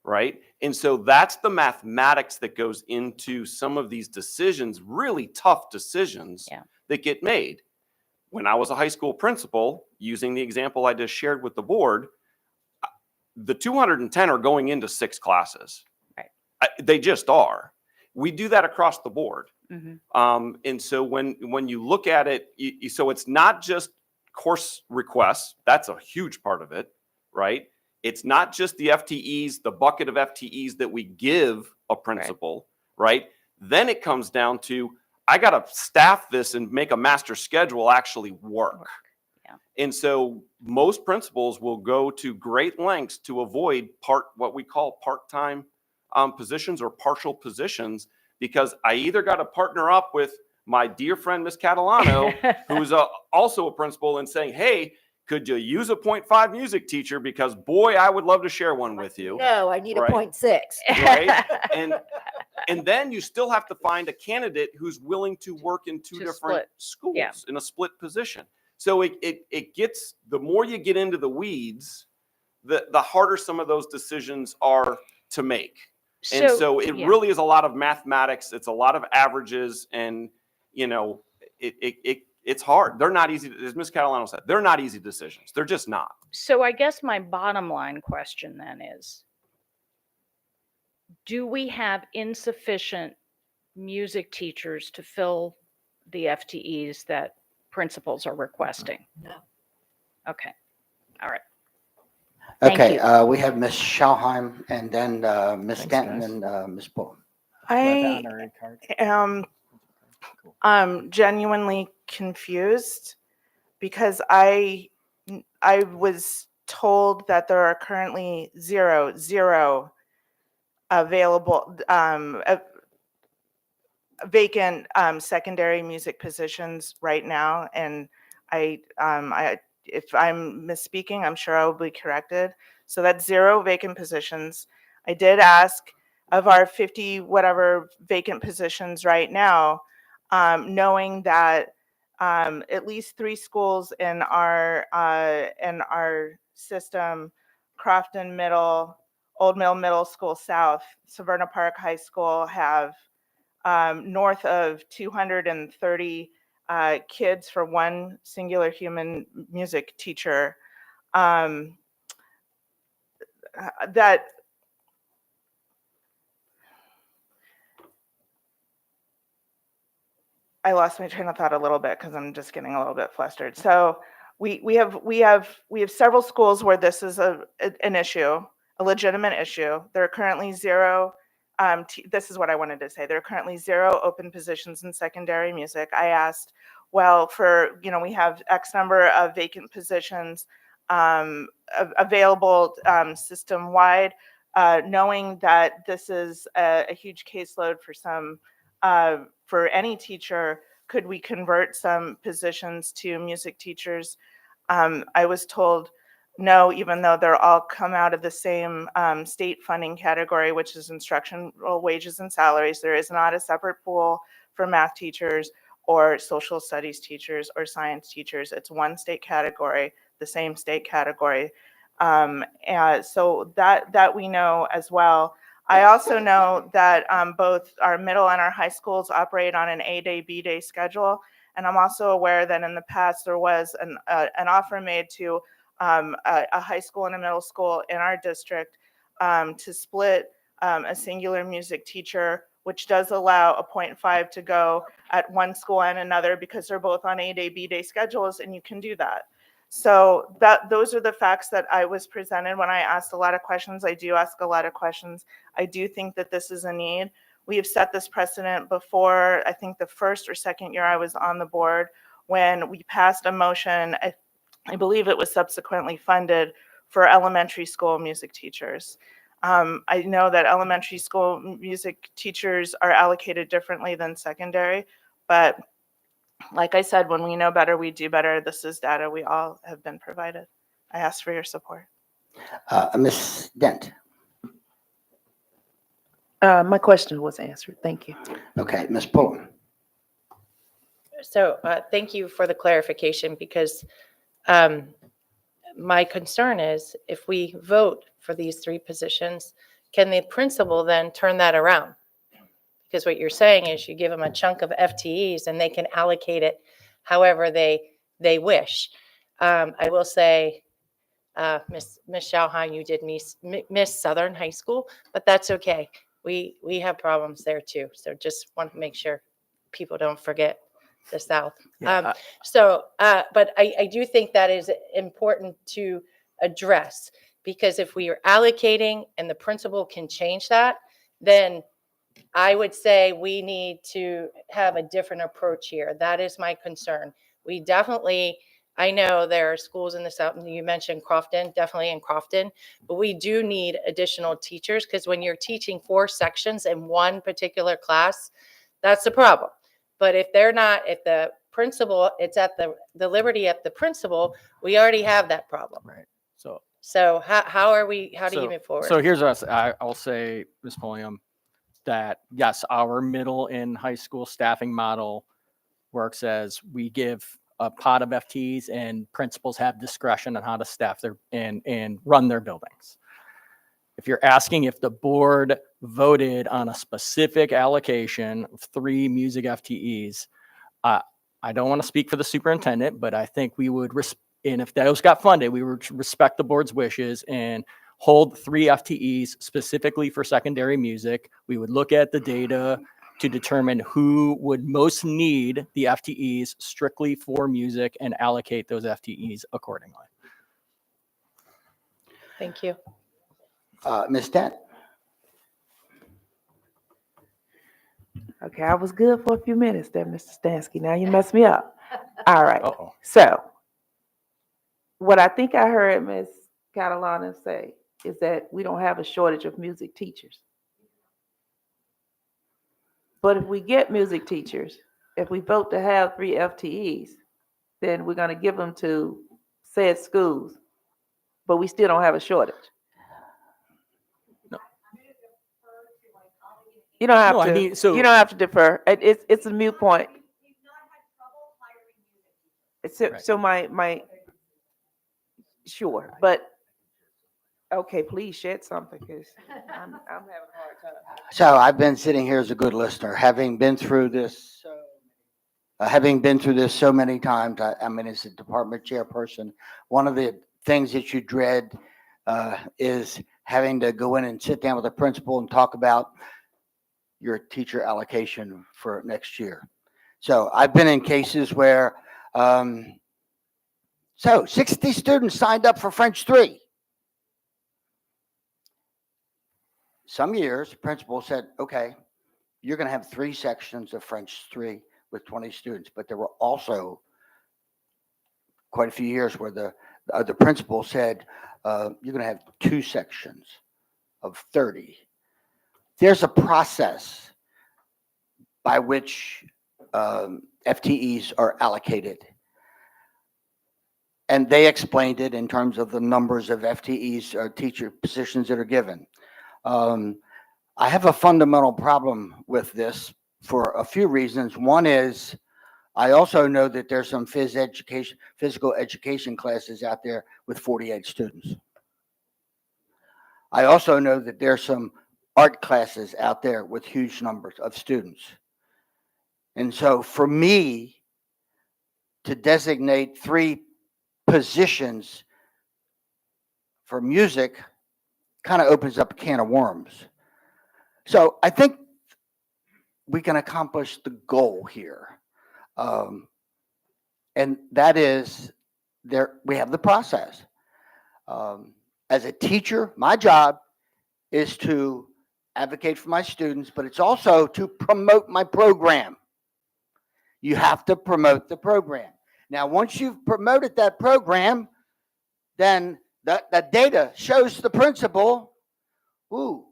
Right. And so that's the mathematics that goes into some of these decisions, really tough decisions that get made. When I was a high school principal, using the example I just shared with the board, the 210 are going into 6 classes. They just are. We do that across the board. And so when you look at it, so it's not just course requests. That's a huge part of it, right? It's not just the FTEs, the bucket of FTEs that we give a principal, right? Then it comes down to, I got to staff this and make a master schedule actually work. And so most principals will go to great lengths to avoid what we call part-time positions or partial positions, because I either got to partner up with my dear friend, Miss Catalano, who's also a principal, and saying, hey, could you use a 0.5 music teacher? Because boy, I would love to share one with you. No, I need a 0.6. Right? And then you still have to find a candidate who's willing to work in 2 different schools in a split position. So it gets, the more you get into the weeds, the harder some of those decisions are to make. And so it really is a lot of mathematics. It's a lot of averages, and it's hard. They're not easy. As Ms. Catalano said, they're not easy decisions. They're just not. So I guess my bottom line question then is, do we have insufficient music teachers to fill the FTEs that principals are requesting? No. Okay. All right. Thank Okay, you. we have Ms. Schauheim and then Ms. Stanton and Ms. Bull. I am genuinely confused because I was told that there are currently zero available, vacant secondary music positions right now, and if I'm misspeaking, I'm sure I will be corrected. So that's 0 vacant positions. I did ask of our 50 whatever vacant positions right now, knowing that at least 3 schools in our system, Crofton Middle, Old Mill Middle School South, Severna Park High School, have north of 230 kids for one singular human music teacher. That I lost my train of thought a little bit because I'm just getting a little bit flustered. So we have several schools where this is an issue, a legitimate issue. There are currently 0. This is what I wanted to say. There are currently 0 open positions in secondary music. I asked, well, we have X number of vacant positions available system-wide, knowing that this is a huge caseload for any teacher. Could we convert some positions to music teachers? I was told no, even though they're all come out of the same state funding category, which is instructional wages and salaries. There is not a separate pool for math teachers or social studies teachers or science teachers. It's one state category, the same state category. And so that we know as well. I also know that both our middle and our high schools operate on an A-day, B-day schedule. And I'm also aware that in the past there was an offer made to a high school and a middle school in our district to split a singular music teacher, which does allow a 0.5 to go at one school and another because they're both on A-day, B-day schedules, and you can do that. So those are the facts that I was presented when I asked a lot of questions. I do ask a lot of questions. I do think that this is a need. We have set this precedent before, I think the first or second year I was on the board, when we passed a motion, I believe it was subsequently funded, for elementary school music teachers. I know that elementary school music teachers are allocated differently than secondary, but like I said, when we know better, we do better. This is data we all have been provided. I ask for your support. Ms. Dent. My question was answered. Thank you. Okay, Ms. Pullen. So thank you for the clarification, because my concern is if we vote for these 3 positions, can the principal then turn that around? Because what you're saying is you give them a chunk of FTEs and they can allocate it however they wish. I will say, Ms. Schauheim, you did miss Southern High School, but that's okay. We have problems there too. So just want to make sure people don't forget the South. Yeah, But I do think that is important to address, because if we are allocating and the principal can change that, then I would say we need to have a different approach here. That is my concern. We definitely, I know there are schools in the South, and you mentioned Crofton, definitely in Crofton, but we do need additional teachers, because when you're teaching 4 sections in one particular class, that's the problem. But if the principal, it's at the liberty of the principal, we already have that problem. Right. So how do you move forward? So here's us. I'll say, Ms. Pulliam, that yes, our middle and high school staffing model works as we give a pot of FTEs and principals have discretion on how to staff their and run their buildings. If you're asking if the board voted on a specific allocation of 3 music FTEs, I don't want to speak for the superintendent, but I think we would, and if those got funded, we would respect the board's wishes and hold 3 FTEs specifically for secondary music. We would look at the data to determine who would most need the FTEs strictly for music and allocate those FTEs accordingly. Thank you. Ms. Dent. Okay, I was good for a few minutes there, Mr. Stansky. Now you messed me up. All right. So what I think I heard Ms. Catalana say is that we don't have a shortage of music teachers. But if we get music teachers, if we vote to have 3 FTEs, then we're gonna give them to said schools, but we still don't have a shortage. You don't have No, to, I mean, so- you don't have to defer. It's a moot point. So sure, but, okay, please shed something, because I'm having a hard time. So I've been sitting here as a good listener, having been through this so many times. I mean, as a department chairperson, one of the things that you dread is having to go in and sit down with a principal and talk about your teacher allocation for next year. So I've been in cases where, 60 students signed up for French 3. Some years, the principal said, okay, you're going to have 3 sections of French 3 with 20 students. But there were also quite a few years where the principal said, you're going to have 2 sections of 30. There's a process by which FTEs are allocated. And they explained it in terms of the numbers of FTEs or teacher positions that are given. I have a fundamental problem with this for a few reasons. One is I also know that there's some physical education classes out there with 48 students. I also know that there's some art classes out there with huge numbers of students. And so for me to designate 3 positions for music kind of opens up a can of worms. So I think we can accomplish the goal here. And that is we have the process. As a teacher, my job is to advocate for my students, but it's also to promote my program. You have to promote the program. Now, once you've promoted that program, then the data shows the principal, ooh,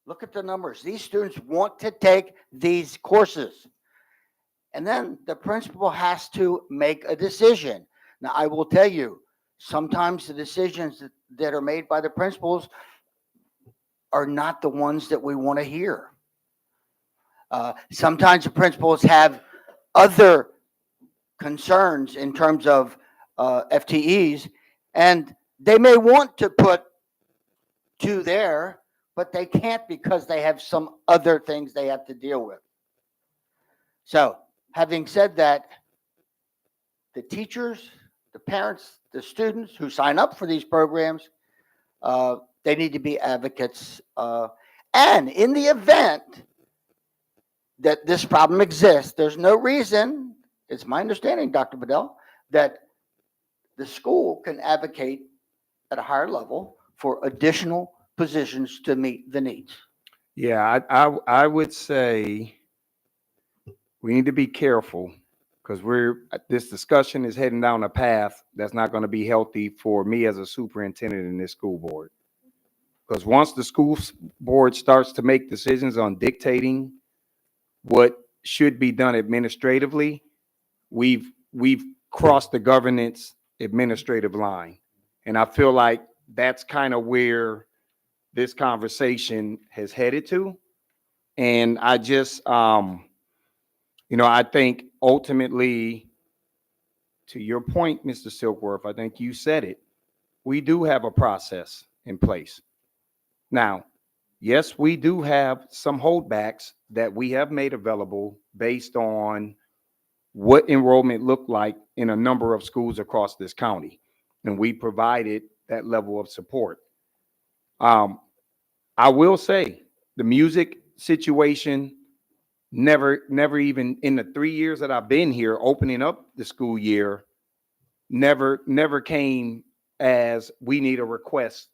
look at the numbers. These students want to take these courses. And then the principal has to make a decision. Now, I will tell you, sometimes the decisions that are made by the principals are not the ones that we want to hear. Sometimes the principals have other concerns in terms of FTEs, and they may want to put 2 there, but they can't because they have some other things they have to deal with. So, having said that, the teachers, the parents, the students who sign up for these programs, they need to be advocates. And in the event that this problem exists, there's no reason, it's my understanding, Dr. Bedell, that the school can advocate at a higher level for additional positions to meet the needs. Yeah, I would say we need to be careful because this discussion is heading down a path that's not going to be healthy for me as a superintendent in this school board. Because once the school board starts to make decisions on dictating what should be done administratively, we've crossed the governance administrative line. And I feel like that's kind of where this conversation has headed to. And I just, I think ultimately, to your point, Mr. Silkworth, I think you said it. We do have a process in place. Now, yes, we do have some holdbacks that we have made available based on what enrollment looked like in a number of schools across this county. And we provided that level of support. I will say the music situation never even in the 3 years that I've been here opening up the school year, never came as we need a request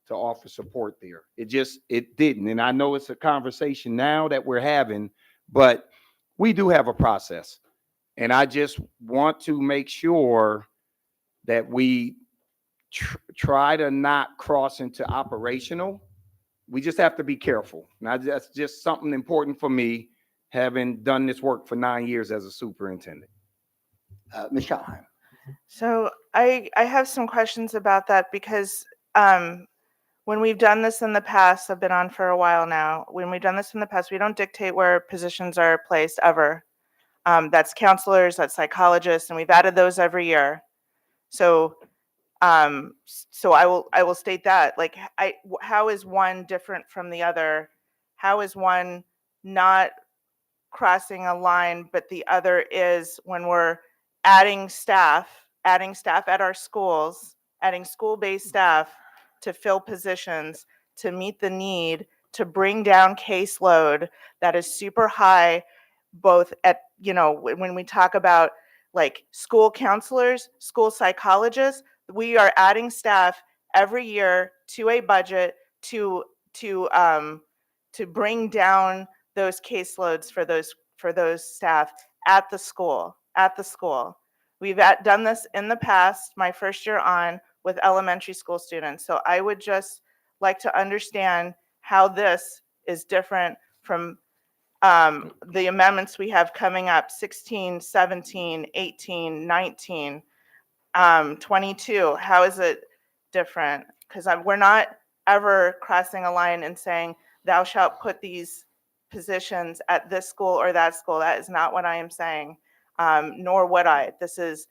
to offer support there. It didn't. And I know it's a conversation now that we're having, but we do have a process. And I just want to make sure that we try to not cross into operational. We just have to be careful. Now, that's just something important for me having done this work for 9 years as a superintendent? Ms. Schottenheim. So I have some questions about that because when we've done this in the past, I've been on for a while now. When we've done this in the past, we don't dictate where positions are placed ever. That's counselors, that's psychologists, and we've added those every year. So so I will state that, like, how is one different from the other? How is one not crossing a line, but the other is when we're adding staff at our schools, adding school-based staff to fill positions, to meet the need, to bring down caseload that is super high, both at, when we talk about like school counselors, school psychologists, we are adding staff every year to a budget to bring down those caseloads for those staff at the school. We've done this in the past, my first year on, with elementary school students. So I would just like to understand how this is different from the amendments we have coming up, 16, 17, 18, 19, 22. How is it different? Because we're not ever crossing a line and saying, thou shalt put these positions at this school or that school. That is not what I am saying, nor would I. This is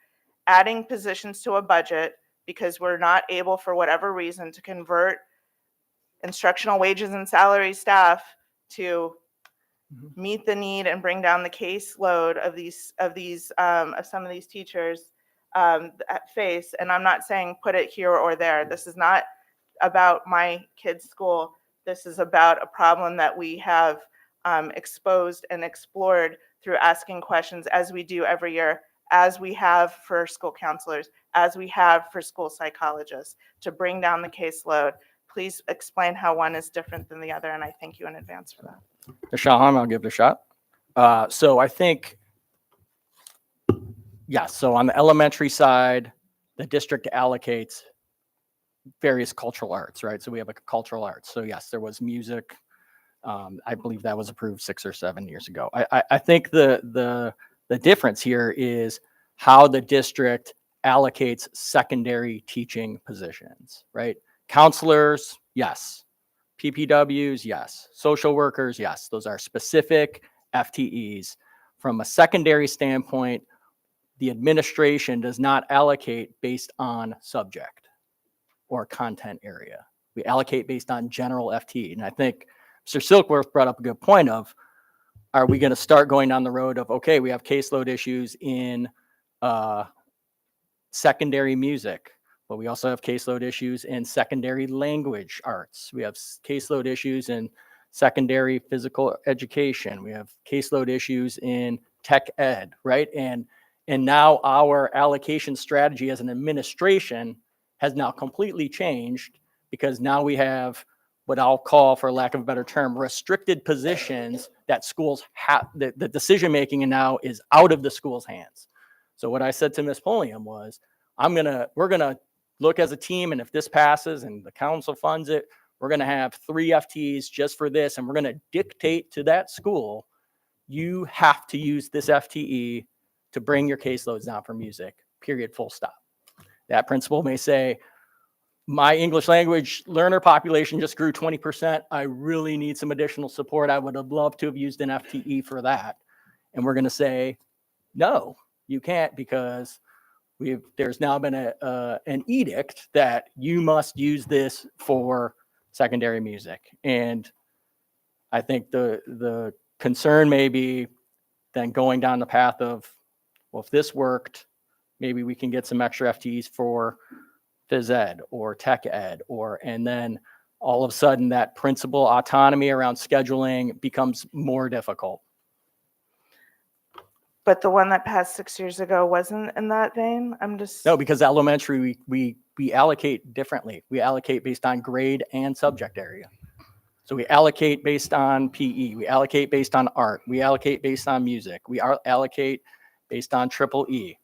adding positions to a budget because we're not able, for whatever reason, to convert instructional wages and salary staff to meet the need and bring down the caseload of some of these teachers face. And I'm not saying put it here or there. This is not about my kid's school. This is about a problem that we have exposed and explored through asking questions, as we do every year, as we have for school counselors, as we have for school psychologists, to bring down the caseload. Please explain how one is different than the other, and I thank you in advance for that. I'll give it a shot. So I think, yes, so on the elementary side, the district allocates various cultural arts, right? So we have a cultural arts. So yes, there was music. I believe that was approved 6 or 7 years ago. I think the difference here is how the district allocates secondary teaching positions, right? Counselors, yes. PPWs, yes. Social workers, yes. Those are specific FTEs. From a secondary standpoint, the administration does not allocate based on subject or content area. We allocate based on general FTE. And I think Mr. Silkworth brought up a good point of, are we going to start going down the road of, okay, we have caseload issues in secondary music, but we also have caseload issues in secondary language arts. We have caseload issues in secondary physical education. We have caseload issues in tech ed, right? And now our allocation strategy as an administration has now completely changed, because now we have what I'll call, for lack of a better term, restricted positions that schools have. The decision-making now is out of the school's hands. So what I said to Ms. Pulliam was, we're gonna look as a team, and if this passes and the council funds it, we're gonna have 3 FTEs just for this, and we're gonna dictate to that school, you have to use this FTE to bring your caseloads down for music, period, full stop. That principal may say, my English language learner population just grew 20%. I really need some additional support. I would have loved to have used an FTE for that. And we're going to say, no, you can't, because there's now been an edict that you must use this for secondary music. And I think the concern may be then going down the path of, well, if this worked, maybe we can get some extra FTEs for phys ed or tech ed, and then all of a sudden that principal autonomy around scheduling becomes more difficult. But the one that passed 6 years ago wasn't in that vein? No, because elementary, we allocate differently. We allocate based on grade and subject area. So we allocate based on PE, we allocate based on art, we allocate based on music, we allocate based on triple E.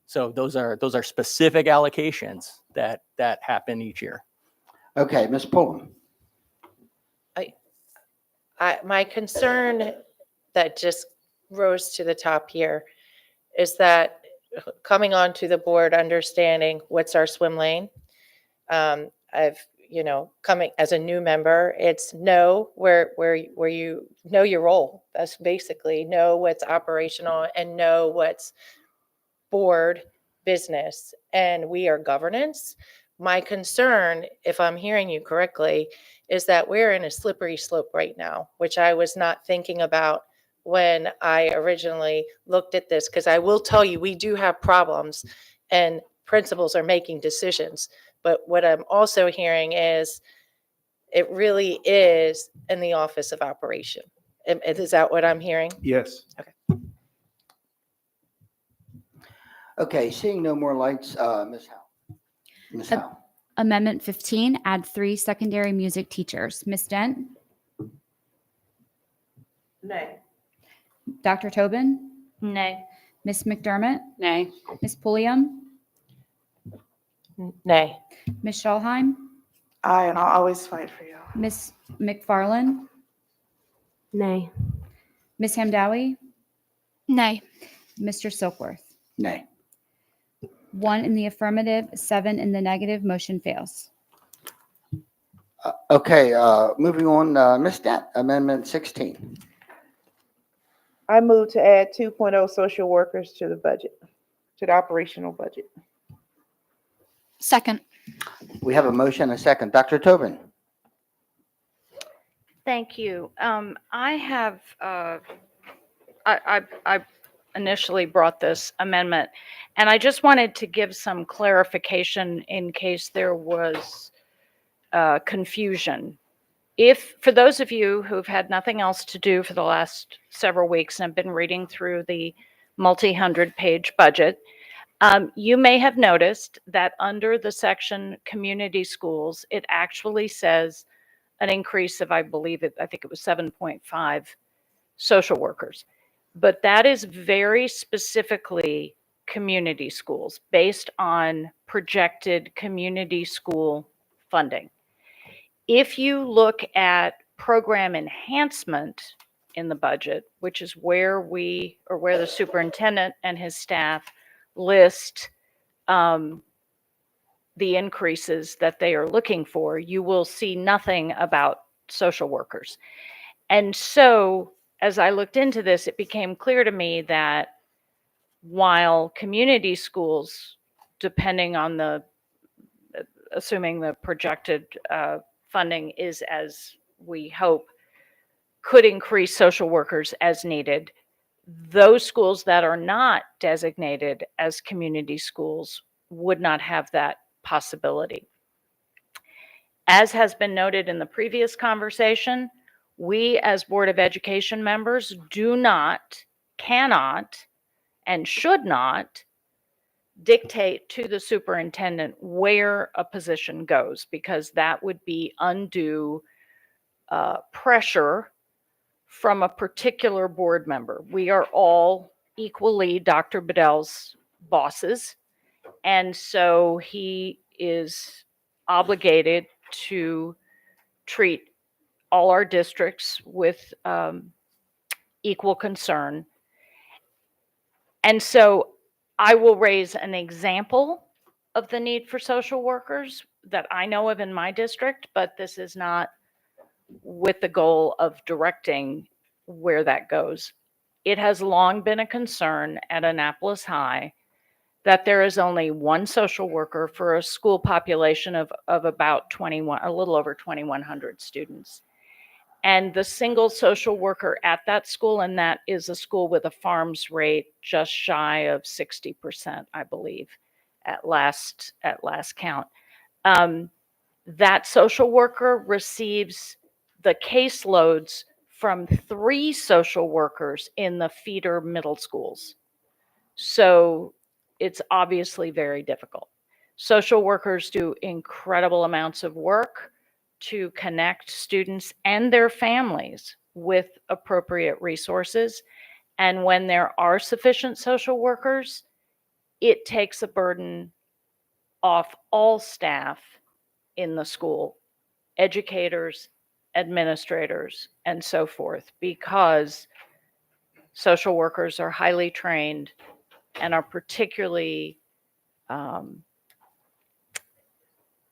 So those are specific allocations that happen each year. Okay, Ms. Pullman. My concern that just rose to the top here is that coming onto the board, understanding what's our swim lane. I've, coming as a new member, it's know where you know your role. That's basically know what's operational and know what's board business, and we are governance. My concern, if I'm hearing you correctly, is that we're in a slippery slope right now, which I was not thinking about when I originally looked at this, because I will tell you, we do have problems and principals are making decisions. But what I'm also hearing is it really is in the office of operation. Is that what I'm hearing? Yes. Okay. Okay, seeing no more lights, Ms. Howe. Ms. Howe. Amendment 15, add 3 secondary music teachers. Ms. Dent? Nay. Dr. Tobin? Nay. Ms. McDermott? Nay. Ms. Pulliam? Nay. Ms. Schallheim? Aye, and I'll always fight for you. Ms. McFarland? Nay. Ms. Hamdawi? Nay. Mr. Silkworth? Nay. 1 in the affirmative, 7 in the negative, motion fails. Okay, moving on, Ms. Dent, Amendment 16. I move to add 2.0 social workers to the budget, to the operational budget. Second. We have a motion and a second. Dr. Tobin. Thank you. I have, I initially brought this amendment, and I just wanted to give some clarification in case there was confusion. For those of you who've had nothing else to do for the last several weeks and have been reading through the multi-hundred-page budget, you may have noticed that under the section community schools, it actually says an increase of, I think it was 7.5 social workers. But that is very specifically community schools based on projected community school funding. If you look at program enhancement in the budget, which is where the superintendent and his staff list the increases that they are looking for, you will see nothing about social workers. And so as I looked into this, it became clear to me that while community schools, depending on assuming the projected funding is as we hope, could increase social workers as needed, those schools that are not designated as community schools would not have that possibility. As has been noted in the previous conversation, we as Board of Education members do not, cannot, and should not dictate to the superintendent where a position goes, because that would be undue pressure from a particular board member. We are all equally Dr. Bedell's bosses, and so he is obligated to treat all our districts with equal concern. And so I will raise an example of the need for social workers that I know of in my district, but this is not with the goal of directing where that goes. It has long been a concern at Annapolis High that there is only one social worker for a school population of about 21, a little over 2,100 students. And the single social worker at that school, and that is a school with a farms rate just shy of 60%, I believe, at last count. That social worker receives the caseloads from 3 social workers in the feeder middle schools. So it's obviously very difficult. Social workers do incredible amounts of work to connect students and their families with appropriate resources. And when there are sufficient social workers, it takes a burden off all staff in the school, educators, administrators, and so forth, because social workers are highly trained and are particularly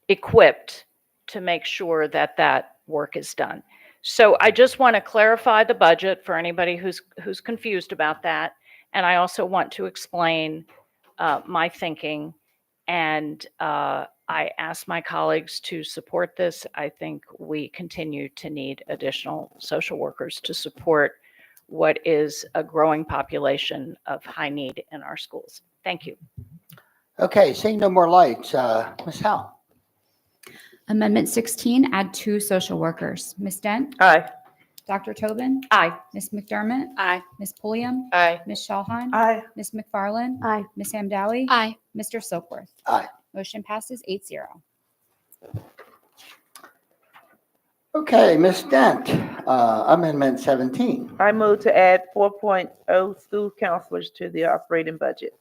equipped to make sure that that work is done. So I just want to clarify the budget for anybody who's confused about that. And I also want to explain my thinking. And I ask my colleagues to support this. I think we continue to need additional social workers to support what is a growing population of high need in our schools. Thank you. Okay, seeing no more lights, Ms. Howe. Amendment 16, add 2 social workers. Ms. Dent? Aye. Dr. Tobin? Aye. Ms. McDermott? Aye. Ms. Pulliam? Aye. Ms. Schallheim? Aye. Ms. McFarland? Aye. Ms. Hamdawi? Aye. Mr. Silkworth? Aye. Motion passes 8-0. Okay, Ms. Dent, Amendment 17. I move to add 4.0 school counselors to the operating budget.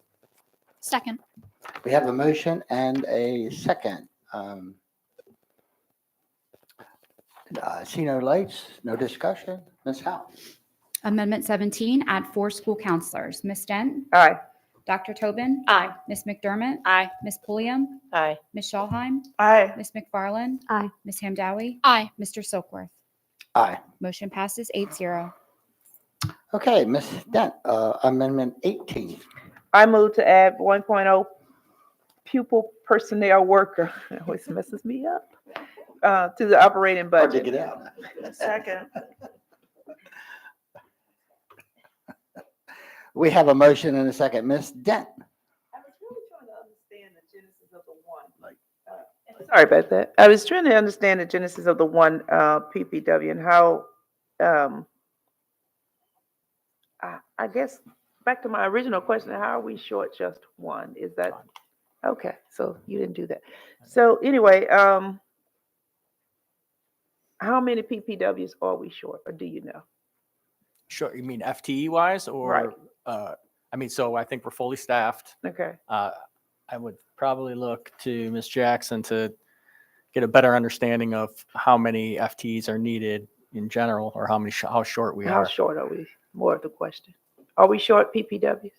Second. We have a motion and a second. See no lights, no discussion. Ms. Howe. Amendment 17, add 4 school counselors. Ms. Dent? Aye. Dr. Tobin? Aye. Ms. McDermott? Aye. Ms. Pulliam? Aye. Ms. Schallheim? Aye. Ms. McFarland? Aye. Ms. Hamdawi? Aye. Mr. Silkworth? Aye. Motion passes 8-0. Okay, Ms. Dent, Amendment 18. I move to add 1.0 pupil personnel worker. It always messes me up. To the operating Hard to budget. get out. Second. We have a motion and a second. Ms. Dent. I was really trying to understand the genesis of the one. Sorry about that. I was trying to understand the genesis of the one PPW and how, I guess, back to my original question, how are we short just one? Is that, okay, so you didn't do that. So anyway, how many PPWs are we short, or do you know? Sure. You mean FTE wise or? Right. I mean, so I think we're fully staffed. Okay. I would probably look to Ms. Jackson to get a better understanding of how many FTEs are needed in general, or how short we How are. short are we? More of the question. Are we short PPWs?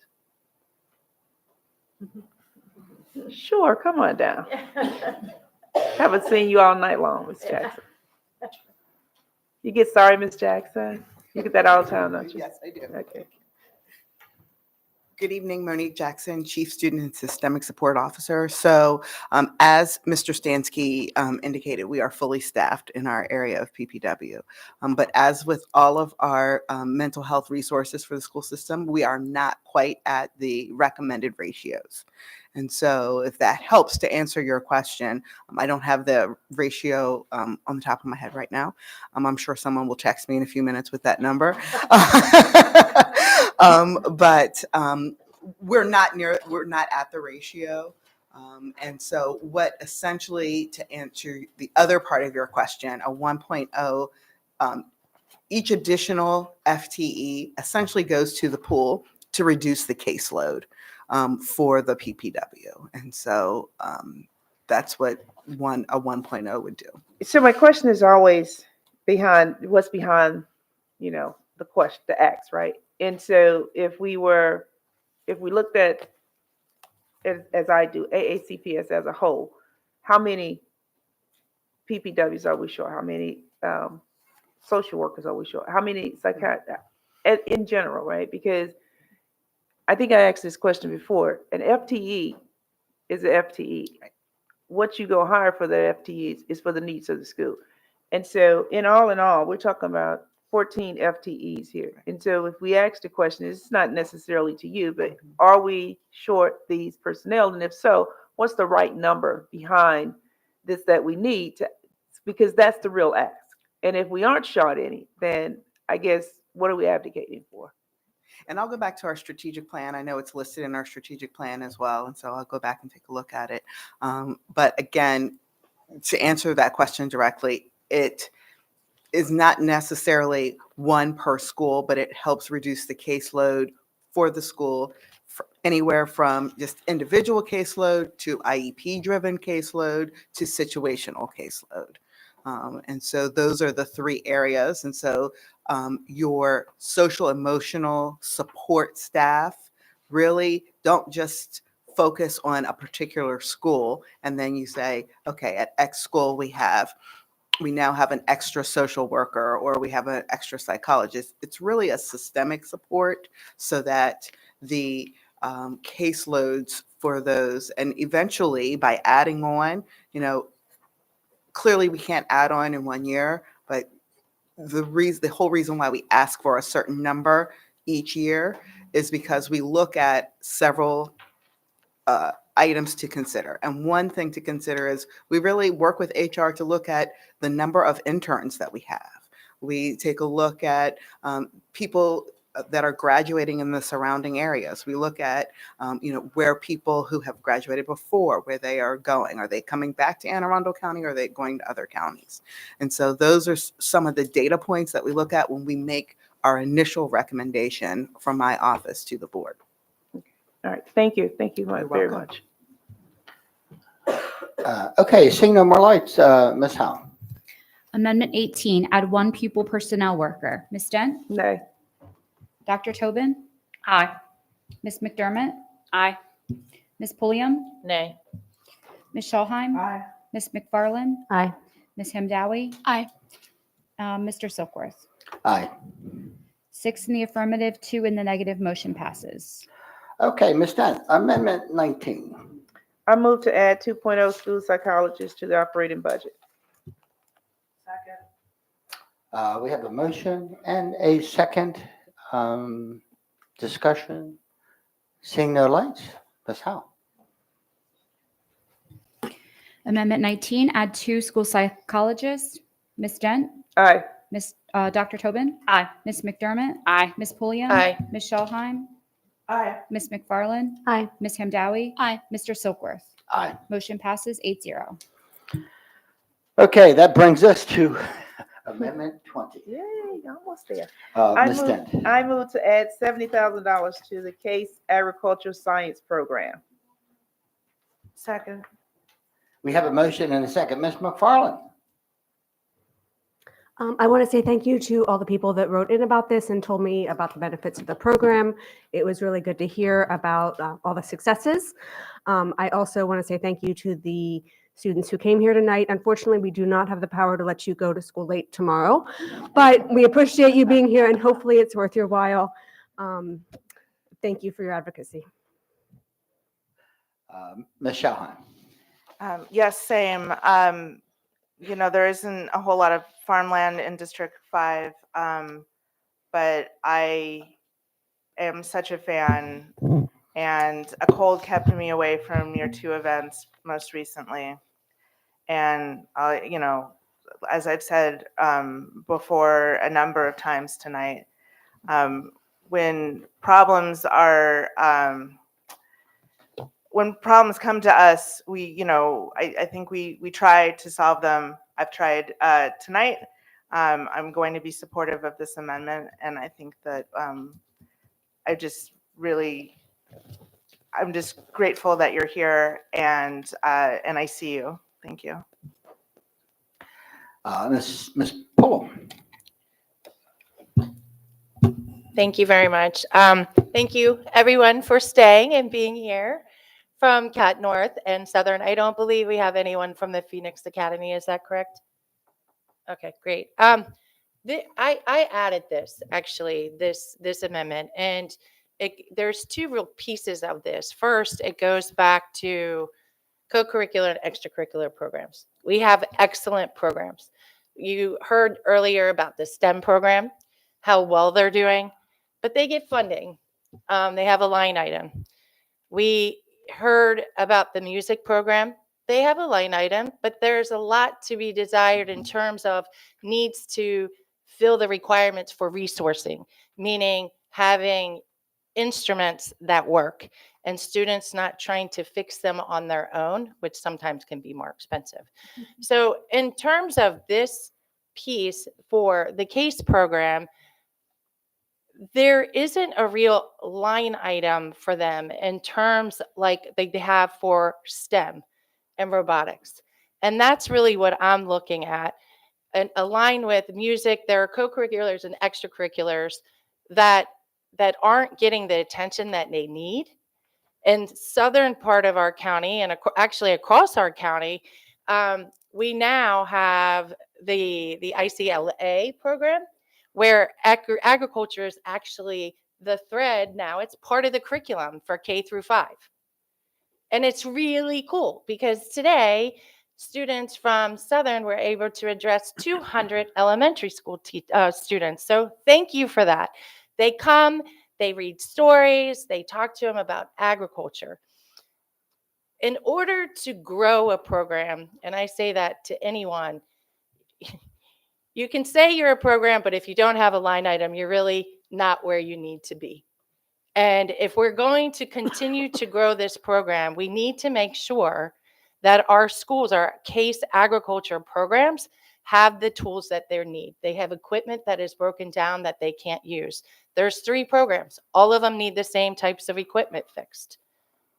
Sure, come on down. Haven't seen you all night long, Ms. Jackson. You get sorry, Ms. Jackson? You get that all the time, don't you? Yes, I do. Okay. Good evening, Monique Jackson, Chief Student and Systemic Support Officer. So as Mr. Stansky indicated, we are fully staffed in our area of PPW. But as with all of our mental health resources for the school system, we are not quite at the recommended ratios. And so if that helps to answer your question, I don't have the ratio on the top of my head right now. I'm sure someone will text me in a few minutes with that number. But we're not at the ratio. And so what essentially, to answer the other part of your question, a 1.0, each additional FTE essentially goes to the pool to reduce the caseload for the PPW. And so that's what a 1.0 would do. So my question is always what's behind, the question, the X, right? And so if we looked at, as I do, AACPS as a whole, how many PPWs are we short? How many social workers are we short? How many psychiatrists in general, right? Because I think I asked this question before. An FTE is an FTE. What you go hire for the FTEs is for the needs of the school. And so in all, we're talking about 14 FTEs here. And so if we ask the question, it's not necessarily to you, but are we short these personnel? And if so, what's the right number behind this that we need to, because that's the real ask. And if we aren't short any, then I guess, what are we advocating for? And I'll go back to our strategic plan. I know it's listed in our strategic plan as well. And so I'll go back and take a look at it. But again, to answer that question directly, it is not necessarily one per school, but it helps reduce the caseload for the school, anywhere from just individual caseload to IEP-driven caseload to situational caseload. And so those are the three areas. And so your social emotional support staff really don't just focus on a particular school and then you say, okay, at X school we now have an extra social worker or we have an extra psychologist. It's really a systemic support so that the caseloads for those, and eventually by adding on, clearly we can't add on in 1 year, but the whole reason why we ask for a certain number each year is because we look at several items to consider. And one thing to consider is we really work with HR to look at the number of interns that we have. We take a look at people that are graduating in the surrounding areas. We look at, where people who have graduated before, where they are going. Are they coming back to Anne Arundel County or are they going to other counties? And so those are some of the data points that we look at when we make our initial recommendation from my office to the board. All right, thank you. Thank you very welcome. much. Okay, seeing no more lights, Ms. Howe. Amendment 18, add one pupil personnel worker. Ms. Dent? Nay. Dr. Tobin? Aye. Ms. McDermott? Aye. Ms. Pulliam? Nay. Ms. Schulheim? Aye. Ms. McFarland? Aye. Ms. Hamdawi? Aye. Mr. Silkworth? Aye. 6 in the affirmative, 2 in the negative, motion passes. Okay, Ms. Dent, Amendment 19. I move to add 2.0 school psychologists to the operating budget. We have a motion and a second. Discussion. Seeing no lights, Ms. Howe. Amendment 19, add 2 school psychologists. Ms. Dent? Aye. Dr. Tobin? Aye. Ms. McDermott? Aye. Ms. Pulliam? Aye. Ms. Schulheim? Aye. Ms. McFarland? Aye. Ms. Hamdawi? Aye. Mr. Silkworth? Aye. Motion passes 8-0. Okay, that brings us to Amendment 20. Yay, almost there. Ms. Dent. I move to add $70,000 to the Case Agricultural Science Program. Second. We have a motion and a second. Ms. McFarland. I want to say thank you to all the people that wrote in about this and told me about the benefits of the program. It was really good to hear about all the successes. I also want to say thank you to the students who came here tonight. Unfortunately, we do not have the power to let you go to school late tomorrow, but we appreciate you being here and hopefully it's worth your while. Thank you for your advocacy. Ms. Schulheim. Yes, same. There isn't a whole lot of farmland in District 5, but I am such a fan, and a cold kept me away from your 2 events most recently. And, as I've said before a number of times tonight, when problems come to us, I think we try to solve them. I've tried tonight. I'm going to be supportive of this amendment, and I think that I'm just grateful that you're here, and I see you. Thank you. Ms. Pulliam. Thank you very much. Thank you, everyone, for staying and being here from Cat North and Southern. I don't believe we have anyone from the Phoenix Academy. Is that correct? Okay, great. I added this, actually, this amendment, and there's 2 real pieces of this. First, it goes back to co-curricular and extracurricular programs. We have excellent programs. You heard earlier about the STEM program, how well they're doing, but they get funding. They have a line item. We heard about the music program. They have a line item, but there's a lot to be desired in terms of needs to fill the requirements for resourcing, meaning having instruments that work and students not trying to fix them on their own, which sometimes can be more expensive. So in terms of this piece for the CASE program, there isn't a real line item for them in terms like they have for STEM and robotics. And that's really what I'm looking at. and align with music. There are co-curriculars and extracurriculars that aren't getting the attention that they need. In southern part of our county, and actually across our county, we now have the ICLA program, where agriculture is actually the thread now. It's part of the curriculum for K through 5. And it's really cool because today, students from Southern were able to address 200 elementary school students. So thank you for that. They come, they read stories, they talk to them about agriculture. In order to grow a program, and I say that to anyone, you can say you're a program, but if you don't have a line item, you're really not where you need to be. And if we're going to continue to grow this program, we need to make sure that our schools, our case agriculture programs, have the tools that they need. They have equipment that is broken down that they can't use. There's 3 programs. All of them need the same types of equipment fixed.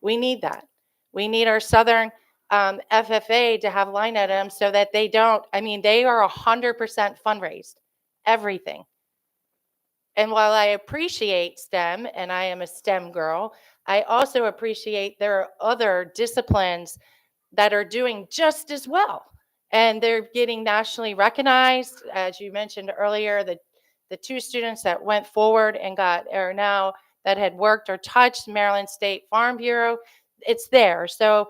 We need that. We need our Southern FFA to have line items so that they don't, they are 100% fundraised, everything. And while I appreciate STEM, and I am a STEM girl, I also appreciate there are other disciplines that are doing just as well. And they're getting nationally recognized. As you mentioned earlier, the 2 students that went forward and that had worked or touched Maryland State Farm Bureau, it's there. So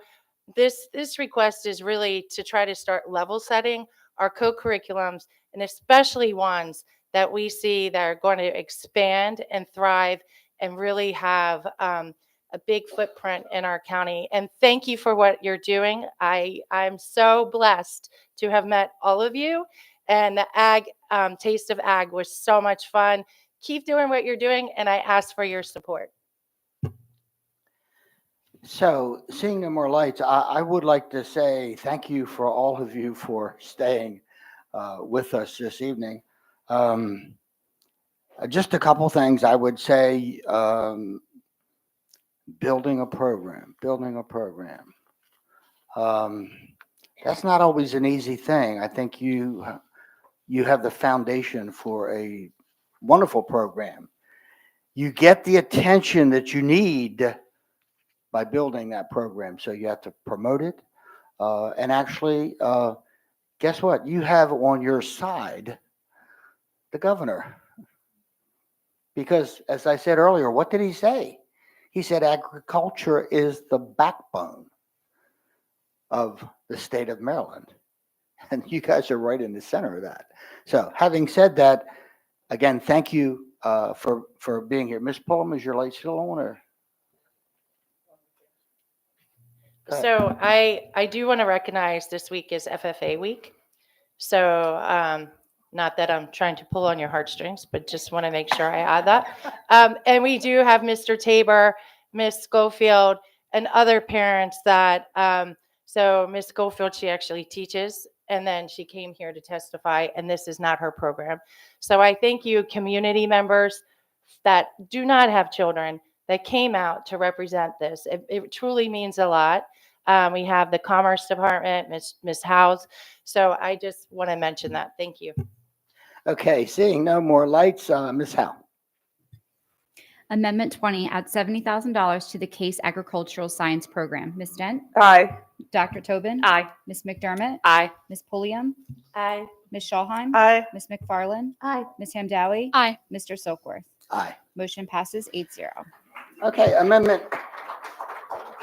this request is really to try to start level setting our co-curriculums, and especially ones that we see that are going to expand and thrive and really have a big footprint in our county. And thank you for what you're doing. I'm so blessed to have met all of you. And the Taste of Ag was so much fun. Keep doing what you're doing, and I ask for your support. So, seeing no more lights, I would like to say thank you for all of you for staying with us this evening. Just a couple things I would say. Building a program. That's not always an easy thing. I think you have the foundation for a wonderful program. You get the attention that you need by building that program. So you have to promote it. And actually, guess what? You have on your side the governor. Because as I said earlier, what did he say? He said agriculture is the backbone of the state of Maryland. And you guys are right in the center of that. So having said that, again, thank you for being here. Ms. Pullum, is your light still on? Or? So I do want to recognize this week is FFA week. So not that I'm trying to pull on your heartstrings, but just want to make sure I add that. And we do have Mr. Tabor, Miss Schofield, and other parents that, so Miss Schofield, she actually teaches, and then she came here to testify, and this is not her program. So I thank you, community members that do not have children that came out to represent this. It truly means a lot. We have the Commerce Department, Miss House. So I just want to mention that. Thank you. Okay, seeing no more lights, Ms. Howe. Amendment 20 adds $70,000 to the Case Agricultural Science Program. Ms. Dent? Aye. Dr. Tobin? Aye. Ms. McDermott? Aye. Ms. Pulliam? Aye. Ms. Shawheim? Aye. Ms. McFarland? Aye. Ms. Hamdawi? Aye. Mr. Silkworth? Aye. Motion passes 8-0. Okay, amendment.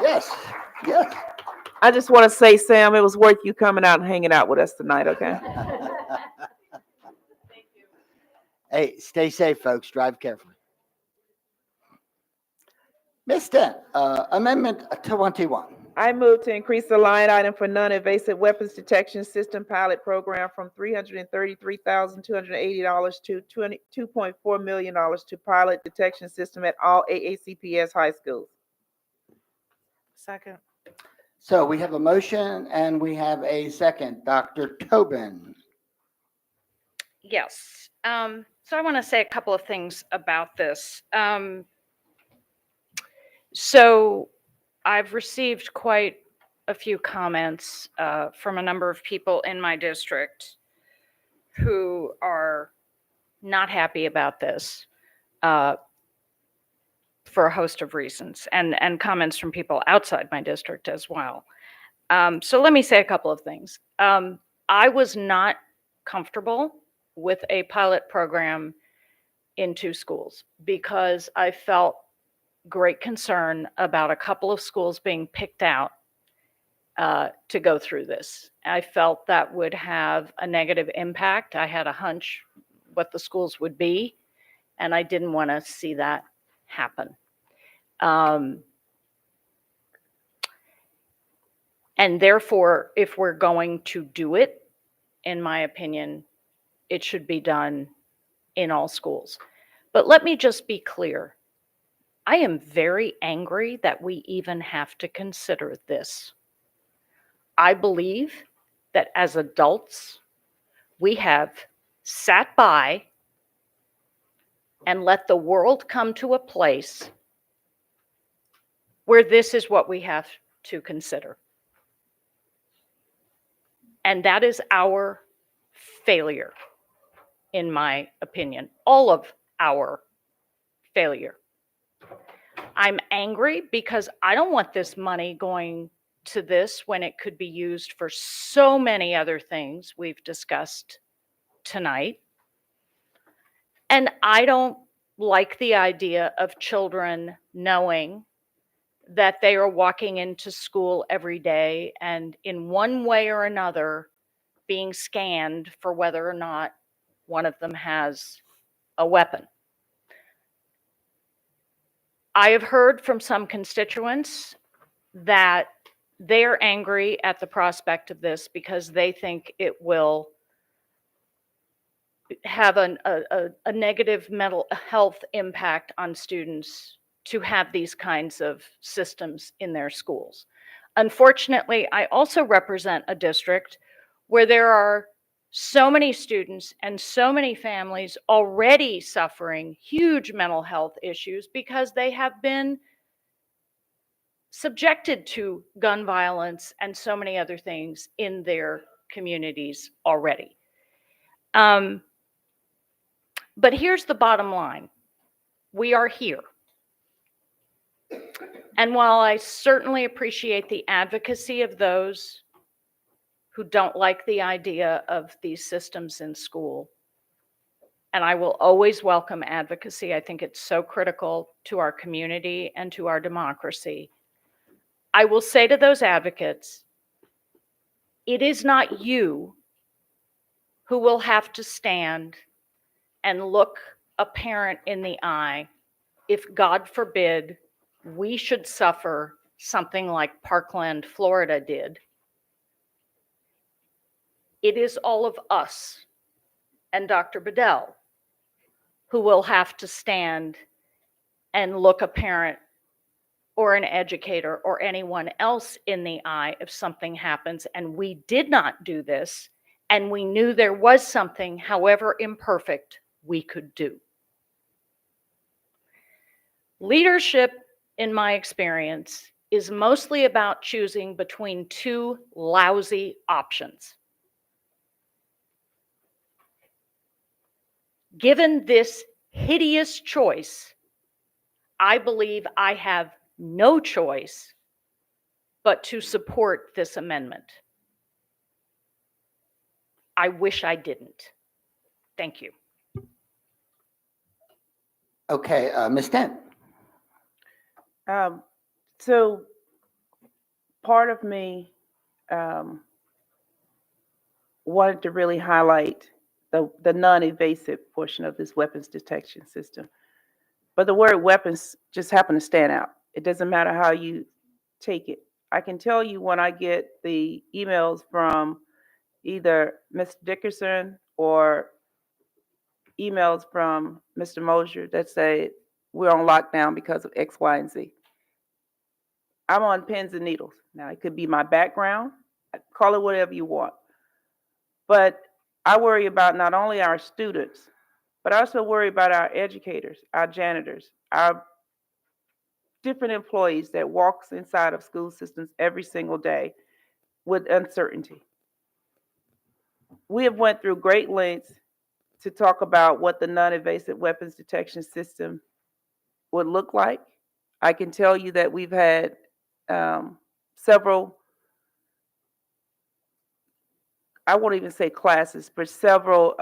Yes. I just want to say, Sam, it was worth you coming out and hanging out with us tonight, okay? Hey, stay safe, folks. Drive carefully. Ms. Dent, Amendment 21. I move to increase the line item for non-invasive weapons detection system pilot program from $333,280 to $2.4 million to pilot detection system at all AACPS high schools. Second. So we have a motion and we have a second. Dr. Tobin. Yes. So I want to say a couple of things about this. So I've received quite a few comments from a number of people in my district who are not happy about this for a host of reasons, and comments from people outside my district as well. So let me say a couple of things. I was not comfortable with a pilot program in 2 schools because I felt great concern about a couple of schools being picked out to go through this. I felt that would have a negative impact. I had a hunch what the schools would be, and I didn't want to see that happen. And therefore, if we're going to do it, in my opinion, it should be done in all schools. But let me just be clear. I am very angry that we even have to consider this. I believe that as adults, we have sat by and let the world come to a place where this is what we have to consider. And that is our failure, in my opinion, all of our failure. I'm angry because I don't want this money going to this when it could be used for so many other things we've discussed tonight. And I don't like the idea of children knowing that they are walking into school every day and in one way or another being scanned for whether or not one of them has a weapon. I have heard from some constituents that they're angry at the prospect of this because they think it will have a negative mental health impact on students to have these kinds of systems in their schools. Unfortunately, I also represent a district where there are so many students and so many families already suffering huge mental health issues because they have been subjected to gun violence and so many other things in their communities already. But here's the bottom line. We are here. And while I certainly appreciate the advocacy of those who don't like the idea of these systems in school, and I will always welcome advocacy, I think it's so critical to our community and to our democracy, I will say to those advocates, it is not you who will have to stand and look a parent in the eye if, God forbid, we should suffer something like Parkland, Florida did. It is all of us and Dr. Bedell who will have to stand and look a parent or an educator or anyone else in the eye if something happens and we did not do this and we knew there was something, however imperfect, we could do. Leadership, in my experience, is mostly about choosing between 2 lousy options. Given this hideous choice, I believe I have no choice but to support this amendment. I wish I didn't. Thank you. Okay, Ms. Dent. So part of me wanted to really highlight the non-invasive portion of this weapons detection system. But the word weapons just happened to stand out. It doesn't matter how you take it. I can tell you when I get the emails from either Ms. Dickerson or emails from Mr. Mosier that say we're on lockdown because of X, Y, and Z. I'm on pins and needles. Now, it could be my background, call it whatever you want. But I worry about not only our students, but I also worry about our educators, our janitors, our different employees that walks inside of school systems every single day with uncertainty. We have went through great lengths to talk about what the non-invasive weapons detection system would look like. I can tell you that we've had several, I won't even say classes, but several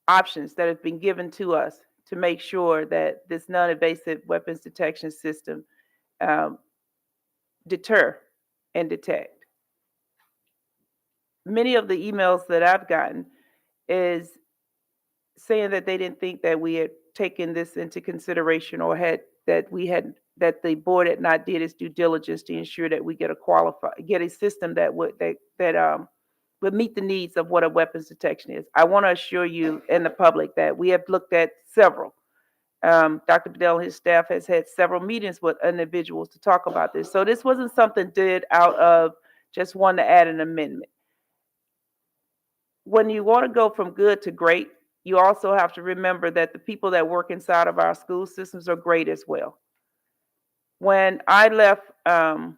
options that have been given to us to make sure that this non-invasive weapons detection system deter and detect. Many of the emails that I've gotten is saying that they didn't think that we had taken this into consideration or that the board had not did its due diligence to ensure that we get a system that would meet the needs of what a weapons detection is. I want to assure you and the public that we have looked at several. Dr. Bedell and his staff has had several meetings with individuals to talk about this. So this wasn't something did out of just wanting to add an amendment. When you want to go from good to great, you also have to remember that the people that work inside of our school systems are great as well. When I left one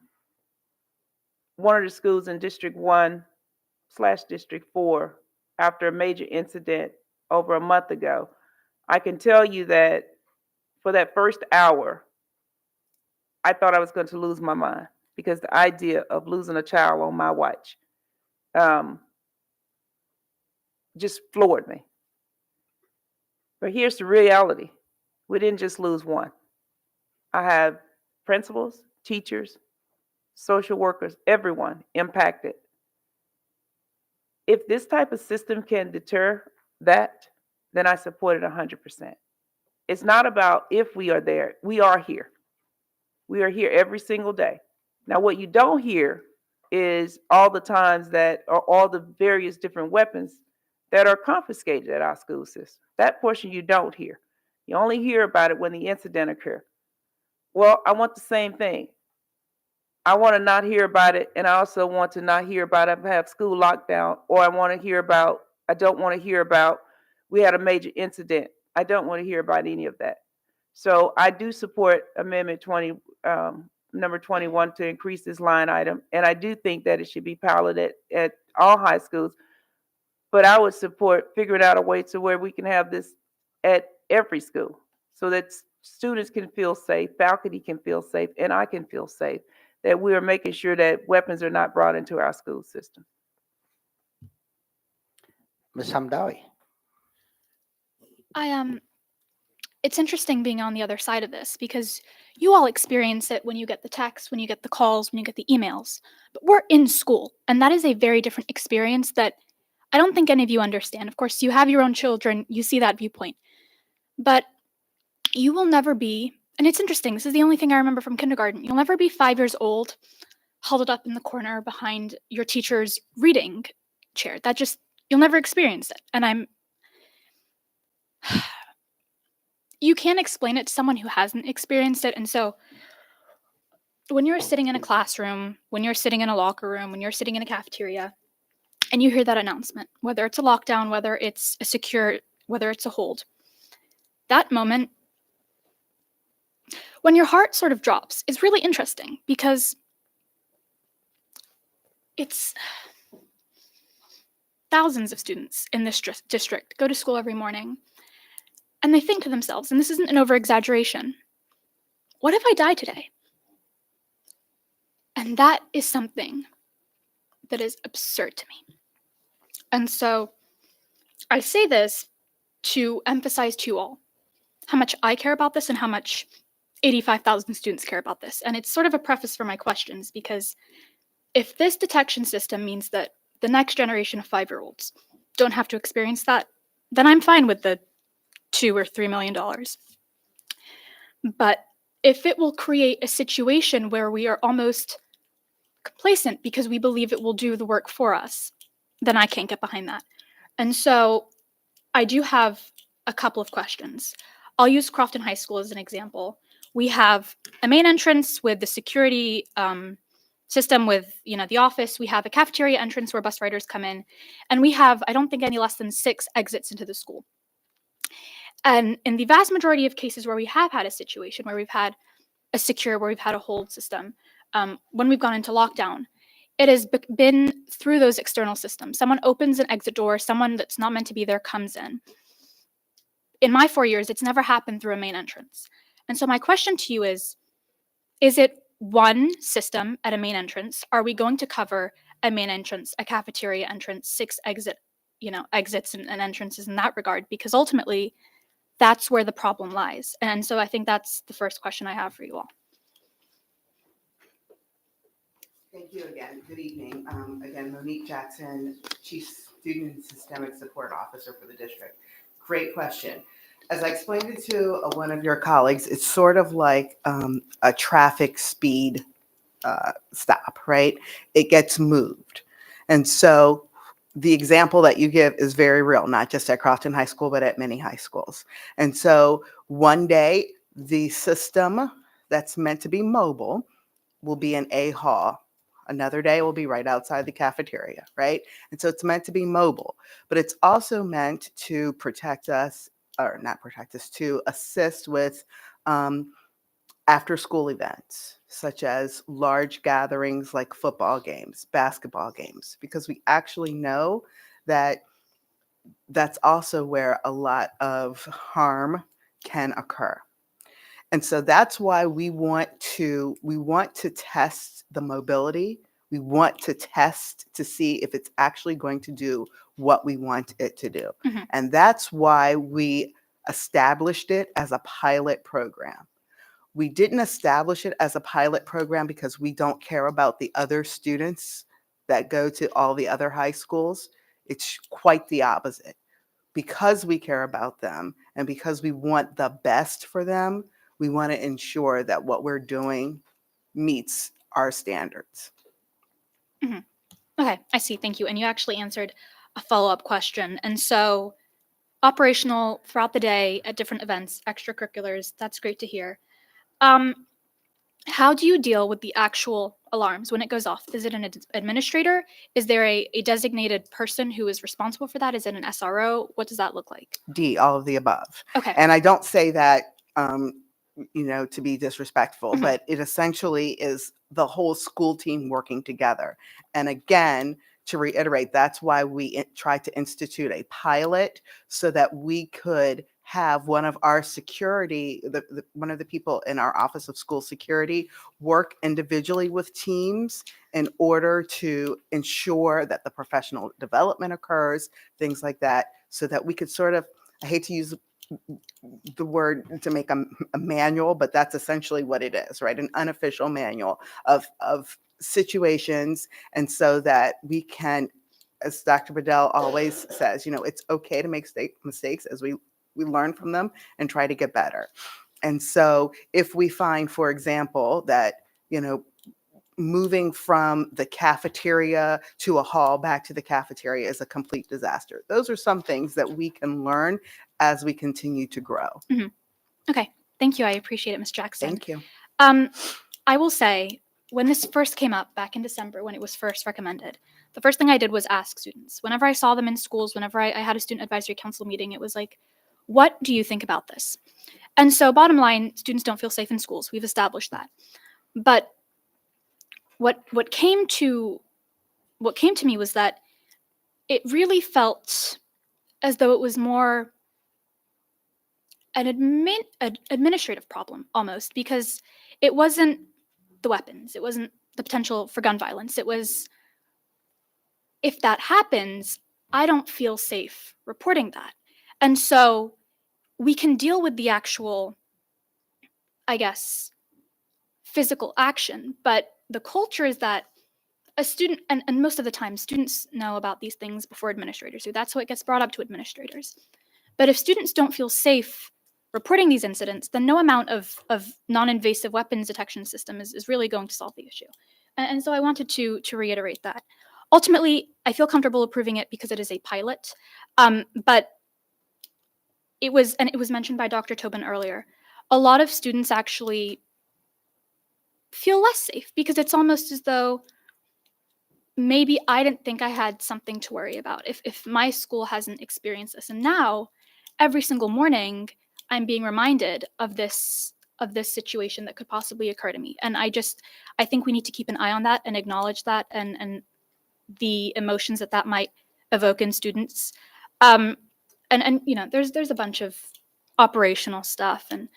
of the schools in District 1/District 4 after a major incident over a month ago, I can tell you that for that first hour, I thought I was going to lose my mind because the idea of losing a child on my watch just floored me. But here's the reality. We didn't just lose one. I have principals, teachers, social workers, everyone impacted. If this type of system can deter that, then I support it 100%. It's not about if we are there. We are here. We are here every single day. Now, what you don't hear is all the times that are all the various different weapons that are confiscated at our school system. That portion you don't hear. You only hear about it when the incident occurs. Well, I want the same thing. I want to not hear about it, and I also want to not hear about it have school lockdown, or I don't want to hear about we had a major incident. I don't want to hear about any of that. So I do support Amendment 20, number 21 to increase this line item, and I do think that it should be piloted at all high schools. But I would support figuring out a way to where we can have this at every school so that students can feel safe, faculty can feel safe, and I can feel safe that we are making sure that weapons are not brought into our school system. Ms. Hamdawi. It's interesting being on the other side of this because you all experience it when you get the texts, when you get the calls, when you get the emails. But we're in school, and that is a very different experience that I don't think any of you understand. Of course, you have your own children, you see that viewpoint. But you will never be, and it's interesting, this is the only thing I remember from kindergarten, you'll never be 5 years old, huddled up in the corner behind your teacher's reading chair. You'll never experience it. And you can't explain it to someone who hasn't experienced it. And so when you're sitting in a classroom, when you're sitting in a locker room, when you're sitting in a cafeteria, and you hear that announcement, whether it's a lockdown, whether it's a secure, whether it's a hold, that moment, when your heart sort of drops, is really interesting because it's thousands of students in this district go to school every morning, and they think to themselves, and this isn't an over-exaggeration, what if I die today? And that is something that is absurd to me. And so I say this to emphasize to you all how much I care about this and how much 85,000 students care about this. And it's sort of a preface for my questions, because if this detection system means that the next generation of 5-year-olds don't have to experience that, then I'm fine with the $2 or $3 million. But if it will create a situation where we are almost complacent because we believe it will do the work for us, then I can't get behind that. And so I do have a couple of questions. I'll use Crofton High School as an example. We have a main entrance with the security system with, the office. We have a cafeteria entrance where bus riders come in. And we have, I don't think, any less than 6 exits into the school. And in the vast majority of cases where we have had a situation where we've had a secure, where we've had a hold system, when we've gone into lockdown, it has been through those external systems. Someone opens an exit door, someone that's not meant to be there comes in. In my 4 years, it's never happened through a main entrance. And so my question to you is it one system at a main entrance? Are we going to cover a main entrance, a cafeteria entrance, 6 exits and entrances in that regard? Because ultimately, that's where the problem lies. And so I think that's the first question I have for you all. Thank you again. Good evening. Again, Monique Jackson, Chief Student and Systemic Support Officer for the district. Great question. As I explained it to one of your colleagues, it's sort of like a traffic speed stop, right? It gets moved. And so the example that you give is very real, not just at Crofton High School, but at many high schools. And so one day, the system that's meant to be mobile will be in a hall. Another day will be right outside the cafeteria, right? And so it's meant to be mobile, but it's also meant to protect us, or not protect us, to assist with after school events, such as large gatherings like football games, basketball games, because we actually know that that's also where a lot of harm can occur. And so that's why we want to test the mobility. We want to test to see if it's actually going to do what we want it to do. Mhm. And that's why we established it as a pilot program. We didn't establish it as a pilot program because we don't care about the other students that go to all the other high schools. It's quite the opposite. Because we care about them and because we want the best for them, we want to ensure that what we're doing meets our standards. Mhm. Okay, I see. Thank you. And you actually answered a follow-up question. And so operational throughout the day at different events, extracurriculars, that's great to hear. How do you deal with the actual alarms when it goes off? Is it an administrator? Is there a designated person who is responsible for that? Is it an SRO? What does that look like? D, all of the above. Okay. And I don't say that, to be disrespectful, Mhm. but it essentially is the whole school team working together. And again, to reiterate, that's why we tried to institute a pilot so that we could have one of our security, one of the people in our Office of School Security work individually with teams in order to ensure that the professional development occurs, things like that, so that we could sort of, I hate to use the word to make a manual, but that's essentially what it is, right? An unofficial manual of situations. And so that we can, as Dr. Bedell always says, it's okay to make mistakes as we learn from them and try to get better. And so if we find, for example, that, moving from the cafeteria to a hall back to the cafeteria is a complete disaster. Those are some things that we can learn as we continue to grow. Mhm. Okay. Thank you. I appreciate it, Ms. Jackson. Thank you. I will say, when this first came up back in December, when it was first recommended, the first thing I did was ask students. Whenever I saw them in schools, whenever I had a student advisory council meeting, it was like, what do you think about this? And so bottom line, students don't feel safe in schools. We've established that. But what came to me was that it really felt as though it was more an administrative problem almost, because it wasn't the weapons, it wasn't the potential for gun violence. It was, if that happens, I don't feel safe reporting that. And so we can deal with the actual, I guess, physical action, but the culture is that a student, and most of the time, students know about these things before administrators do. That's how it gets brought up to administrators. But if students don't feel safe reporting these incidents, then no amount of non-invasive weapons detection system is really going to solve the issue. And so I wanted to reiterate that. Ultimately, I feel comfortable approving it because it is a pilot. But it was mentioned by Dr. Tobin earlier, a lot of students actually feel less safe because it's almost as though maybe I didn't think I had something to worry about if my school hasn't experienced this. And now, every single morning, I'm being reminded of this of this situation that could possibly occur to me. And I think we need to keep an eye on that and acknowledge that and the emotions that might evoke in students. And there's a bunch of operational stuff, and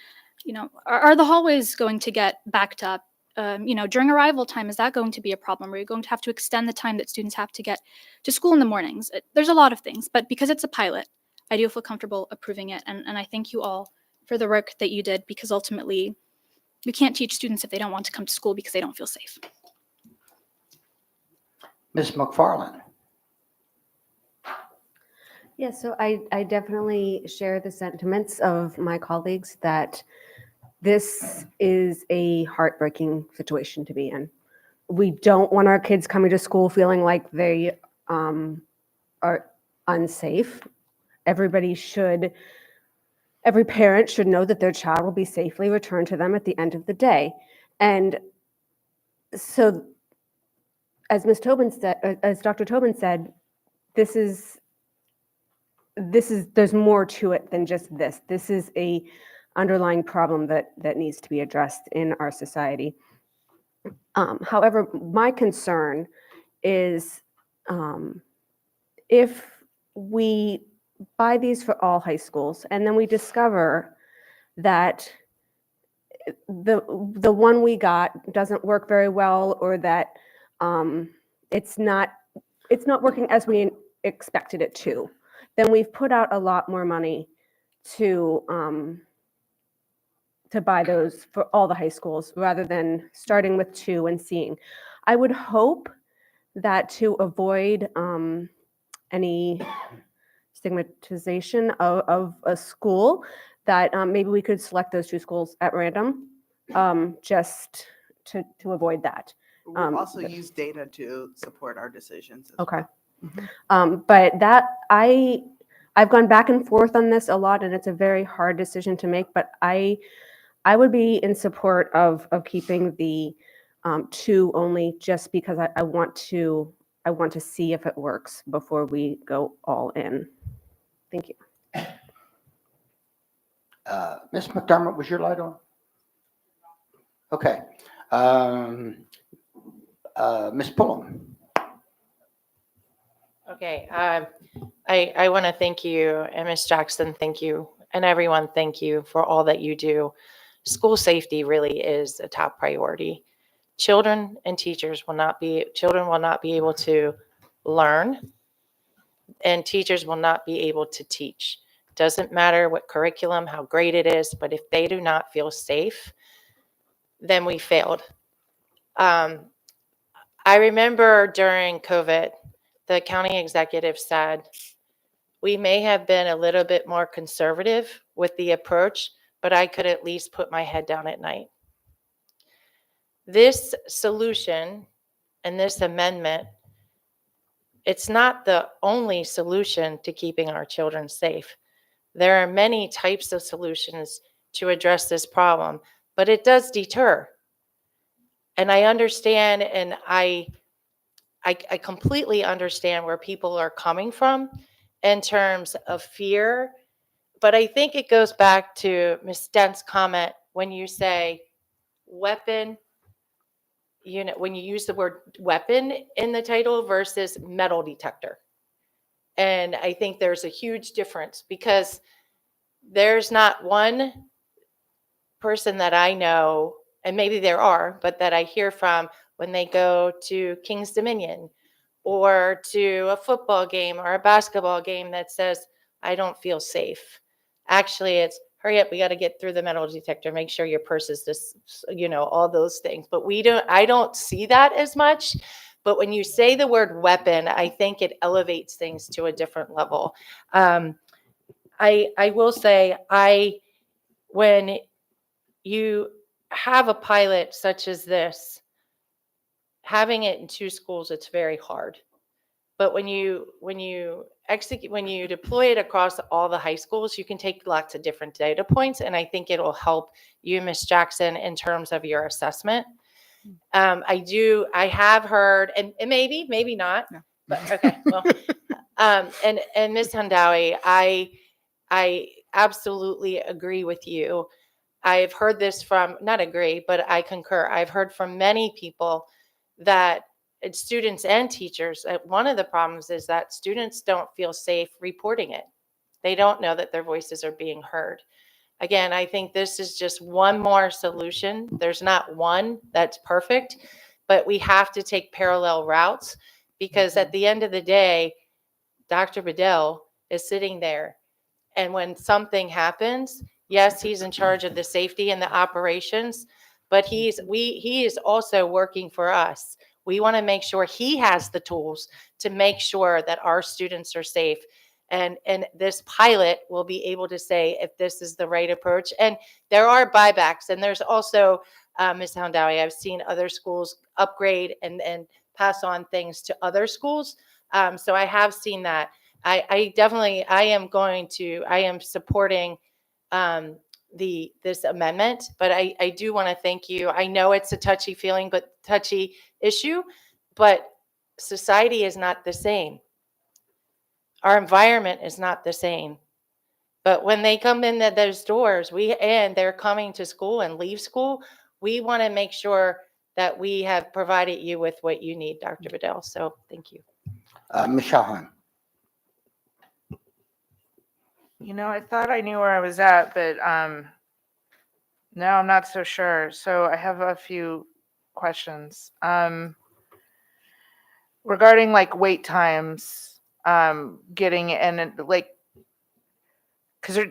are the hallways going to get backed up? During arrival time, is that going to be a problem? Are you going to have to extend the time that students have to get to school in the mornings? There's a lot of things, but because it's a pilot, I do feel comfortable approving it. And I thank you all for the work that you did, because ultimately we can't teach students if they don't want to come to school because they don't feel safe. Ms. McFarland. Yeah, so I definitely share the sentiments of my colleagues that this is a heartbreaking situation to be in. We don't want our kids coming to school feeling like they are unsafe. Every parent should know that their child will be safely returned to them at the end of the day. And so, as Dr. Tobin said, there's more to it than just this. This is a underlying problem that needs to be addressed in our society. However, my concern is if we buy these for all high schools and then we discover that the one we got doesn't work very well, or that it's not working as we expected it to, then we've put out a lot more money to buy those for all the high schools rather than starting with 2 and seeing. I would hope that to avoid any stigmatization of a school, that maybe we could select those 2 schools at random, just to avoid that. We'll also use data to support our decisions. Okay. But that I've gone back and forth on this a lot, and it's a very hard decision to make, but I would be in support of keeping the 2 only, just because I want to see if it works before we go all in. Thank you. Ms. McDermott, was your light on? Okay. Ms. Pullum. Okay, I want to thank you, and Ms. Jackson, thank you, and everyone, thank you for all that you do. School safety really is a top priority. Children and teachers will not be able to learn, and teachers will not be able to teach. Doesn't matter what curriculum, how great it is, but if they do not feel safe, then we failed. I remember during COVID, the county executive said, we may have been a little bit more conservative with the approach, but I could at least put my head down at night. This solution and this amendment, it's not the only solution to keeping our children safe. There are many types of solutions to address this problem, but it does deter. And I understand, and I completely understand where people are coming from in terms of fear, but I think it goes back to Ms. Dent's comment when you say weapon, when you use the word weapon in the title versus metal detector. And I think there's a huge difference, because there's not one person that I know, and maybe there are, but that I hear from when they go to King's Dominion or to a football game or a basketball game that says, I don't feel safe. Actually, it's hurry up, we got to get through the metal detector, make sure your purse is this, all those things. But I don't see that as much. But when you say the word weapon, I think it elevates things to a different level. I will say, when you have a pilot such as this, having it in 2 schools, it's very hard. But when you deploy it across all the high schools, you can take lots of different data points, and I think it'll help you, Ms. Jackson, in terms of your assessment. I have heard, and maybe not, no. But okay, well, and Ms. Handawi, I absolutely agree with you. I've heard this from, not agree, but I concur. I've heard from many people that students and teachers, one of the problems is that students don't feel safe reporting it. They don't know that their voices are being heard. Again, I think this is just one more solution. There's not one that's perfect, but we have to take parallel routes because at the end of the day, Dr. Bedell is sitting there. And when something happens, yes, he's in charge of the safety and the operations, but he is also working for us. We want to make sure he has the tools to make sure that our students are safe. And this pilot will be able to say if this is the right approach. And there are buybacks, and there's also, Ms. Houndowie, I've seen other schools upgrade and pass on things to other schools. So I have seen that. I definitely, I am supporting this amendment, but I do want to thank you. I know it's a touchy issue, but society is not the same. Our environment is not the same. But when they come in those doors, and they're coming to school and leave school, we want to make sure that we have provided you with what you need, Dr. Bedell. So thank you. Michelle Hahn. I thought I knew where I was at, but now I'm not so sure. So I have a few questions. Regarding like wait times, getting in, like, because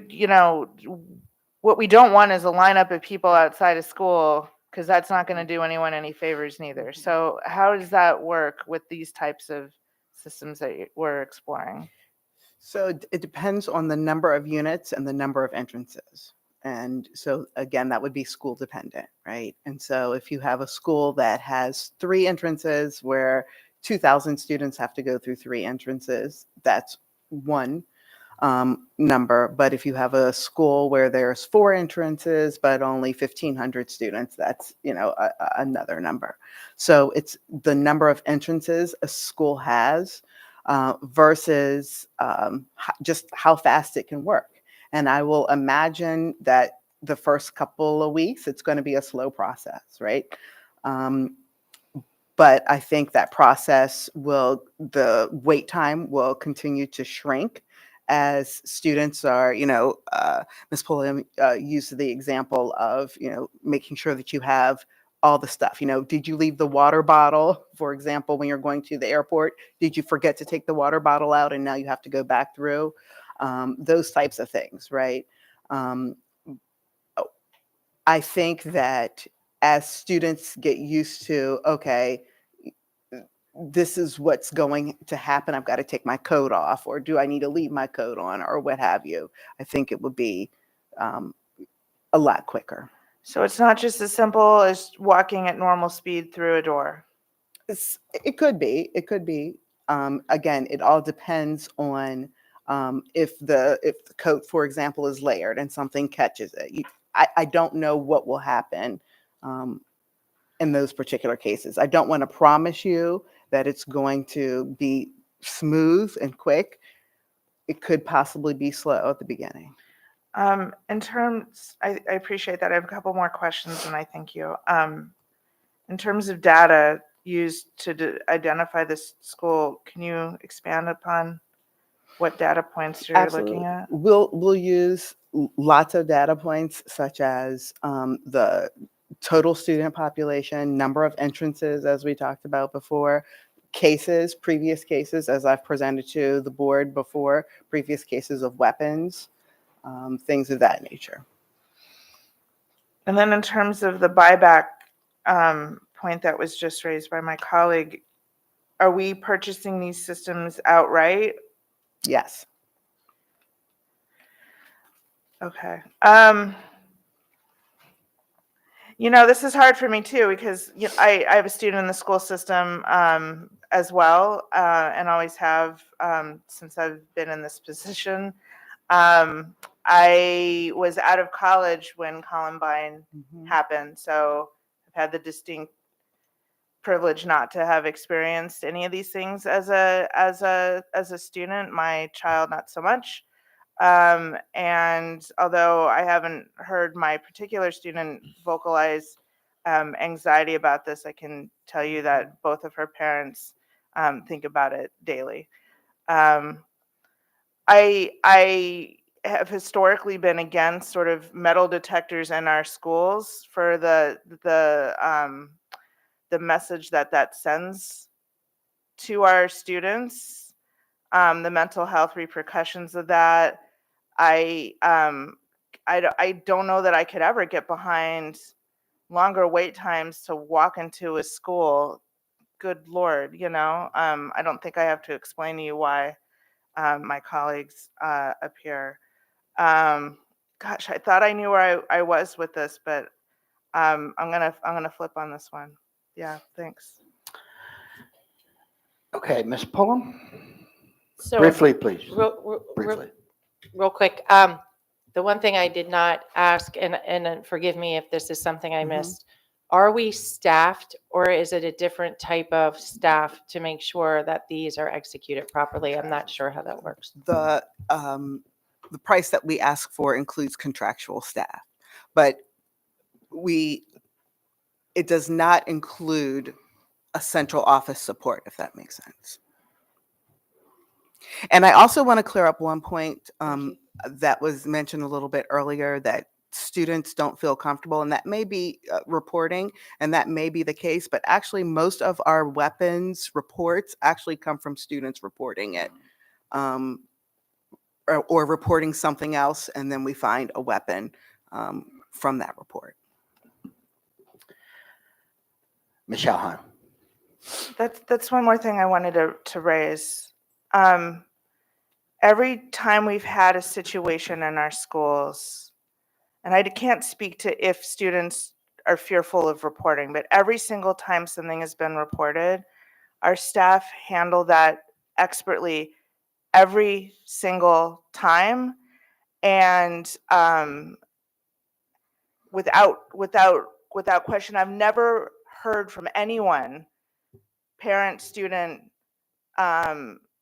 what we don't want is a lineup of people outside of school, because that's not going to do anyone any favors neither. So how does that work with these types of systems that we're exploring? So it depends on the number of units and the number of entrances. And so again, that would be school dependent, right? And so if you have a school that has 3 entrances where 2,000 students have to go through 3 entrances, that's one number. But if you have a school where there's 4 entrances, but only 1,500 students, that's, another number. So it's the number of entrances a school has versus just how fast it can work. And I will imagine that the first couple of weeks, it's going to be a slow process, right? But I think that process the wait time will continue to shrink as students are, Ms. Pulliam used the example of, making sure that you have all the stuff. Did you leave the water bottle, for example, when you're going to the airport? Did you forget to take the water bottle out and now you have to go back through? Those types of things, right? I think that as students get used to, okay, this is what's going to happen, I've got to take my coat off, or do I need to leave my coat on, or what have you, I think it would be a lot quicker. So it's not just as simple as walking at normal speed through a door. It could be. It could be. Again, it all depends on if the coat, for example, is layered and something catches it. I don't know what will happen in those particular cases. I don't want to promise you that it's going to be smooth and quick. It could possibly be slow at the beginning. I appreciate that. I have a couple more questions and I thank you. In terms of data used to identify this school, can you expand upon what data points you're looking at? We'll use lots of data points, such as the total student population, number of entrances, as we talked about before, previous cases, as I've presented to the board before, previous cases of weapons, things of that nature. And then in terms of the buyback point that was just raised by my colleague, are we purchasing these systems outright? Yes. Okay. This is hard for me too, because I have a student in the school system as well, and always have since I've been in this position. I was out of college when Columbine happened, so I've had the distinct privilege not to have experienced any of these things as a student. My child, not so much. And although I haven't heard my particular student vocalize anxiety about this, I can tell you that both of her parents think about it daily. I have historically been against sort of metal detectors in our schools for the message that that sends to our students, the mental health repercussions of that. I don't know that I could ever get behind longer wait times to walk into a school. Good Lord, you know, I don't think I have to explain to you why my colleagues up here. Gosh, I thought I knew where I was with this, but I'm gonna flip on this one. Yeah, thanks. Okay, Ms. Pullum? So Briefly, please. Briefly. Real quick, the one thing I did not ask, and forgive me if this is something I missed, are we staffed or is it a different type of staff to make sure that these are executed properly? I'm not sure how that works. The price that we ask for includes contractual staff, but it does not include a central office support, if that makes sense. And I also want to clear up one point that was mentioned a little bit earlier, that students don't feel comfortable, and that may be reporting, and that may be the case, but actually most of our weapons reports actually come from students reporting it, or reporting something else, and then we find a weapon from that report. Michelle Hahn. That's one more thing I wanted to raise. Every time we've had a situation in our schools, and I can't speak to if students are fearful of reporting, but every single time something has been reported, our staff handle that expertly every single time, and without question. I've never heard from anyone, parent, student,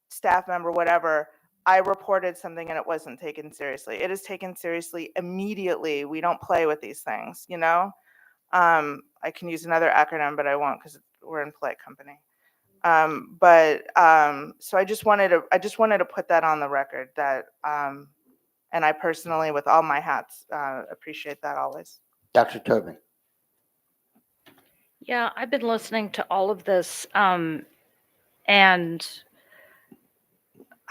staff member, whatever, I reported something and it wasn't taken seriously. It is taken seriously immediately. We don't play with these things, you know? I can use another acronym, but I won't because we're in polite company. So I just wanted to put that on the record, that, and I personally, with all my hats, appreciate that always. Dr. Tobin. Yeah, I've been listening to all of this, and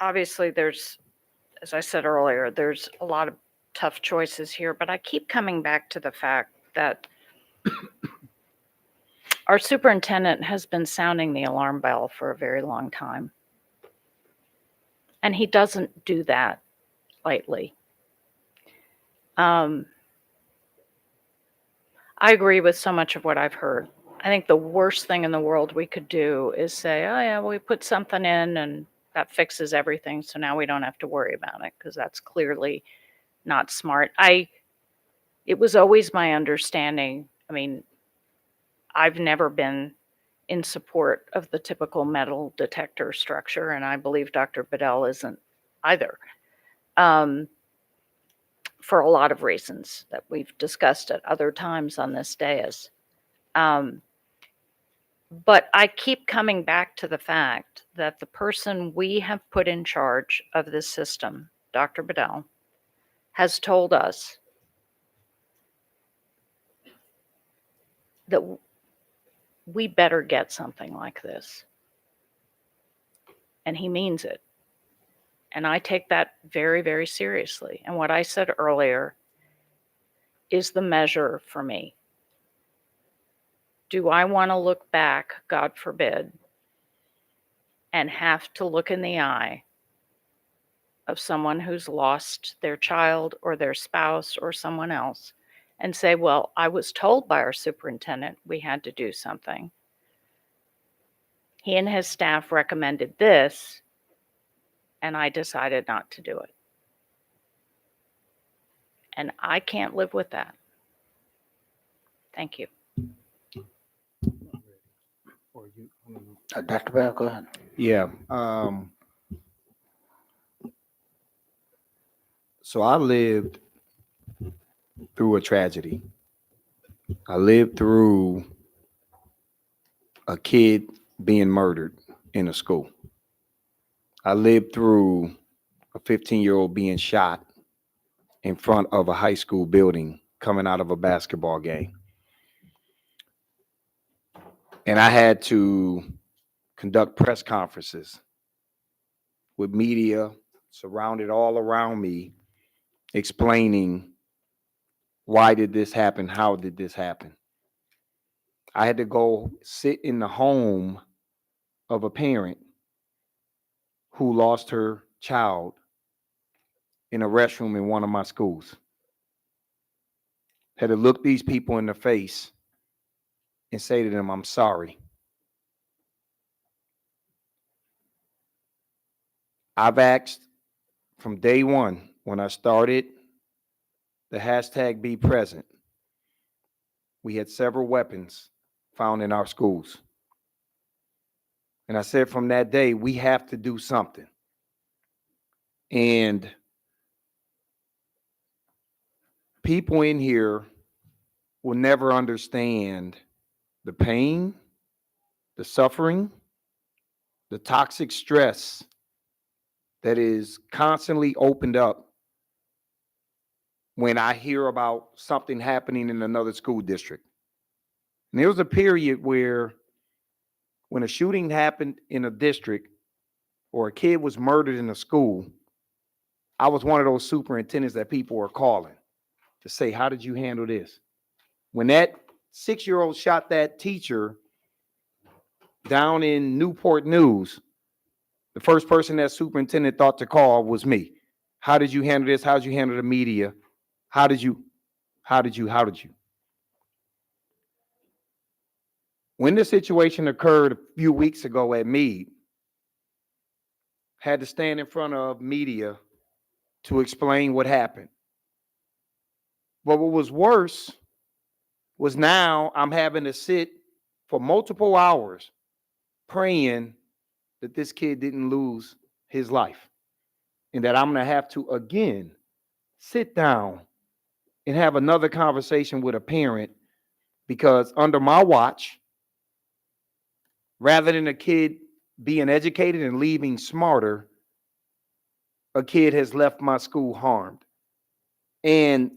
obviously there's, as I said earlier, there's a lot of tough choices here, but I keep coming back to the fact that our superintendent has been sounding the alarm bell for a very long time. And he doesn't do that lightly. I agree with so much of what I've heard. I think the worst thing in the world we could do is say, oh yeah, we put something in and that fixes everything, so now we don't have to worry about it, because that's clearly not smart. It was always my understanding, I mean, I've never been in support of the typical metal detector structure, and I believe Dr. Bedell isn't either, for a lot of reasons that we've discussed at other times on this dais. But I keep coming back to the fact that the person we have put in charge of this system, Dr. Bedell, has told us that we better get something like this. And he means it. And I take that very, very seriously. And what I said earlier is the measure for me. Do I want to look back, God forbid, and have to look in the eye of someone who's lost their child or their spouse or someone else and say, well, I was told by our superintendent we had to do something. He and his staff recommended this, and I decided not to do it. And I can't live with that. Thank you. Dr. Bell, go ahead. Yeah. So I lived through a tragedy. I lived through a kid being murdered in a school. I lived through a 15-year-old being shot in front of a high school building coming out of a basketball game. And I had to conduct press conferences with media surrounded all around me, explaining why did this happen? How did this happen? I had to go sit in the home of a parent who lost her child in a restroom in one of my schools. Had to look these people in the face and say to them, I'm sorry. I've asked from day one, when I started the hashtag Be Present, we had several weapons found in our schools. And I said from that day, we have to do something. And people in here will never understand the pain, the suffering, the toxic stress that is constantly opened up when I hear about something happening in another school district. And there was a period where when a shooting happened in a district or a kid was murdered in a school, I was one of those superintendents that people were calling to say, how did you handle this? When that 6-year-old shot that teacher down in Newport News, the first person that superintendent thought to call was me. How did you handle this? How did you handle the media? How did you? When the situation occurred a few weeks ago at Meade, had to stand in front of media to explain what happened. But what was worse was now I'm having to sit for multiple hours praying that this kid didn't lose his life, and that I'm going to have to again sit down and have another conversation with a parent, because under my watch, rather than a kid being educated and leaving smarter, a kid has left my school harmed. And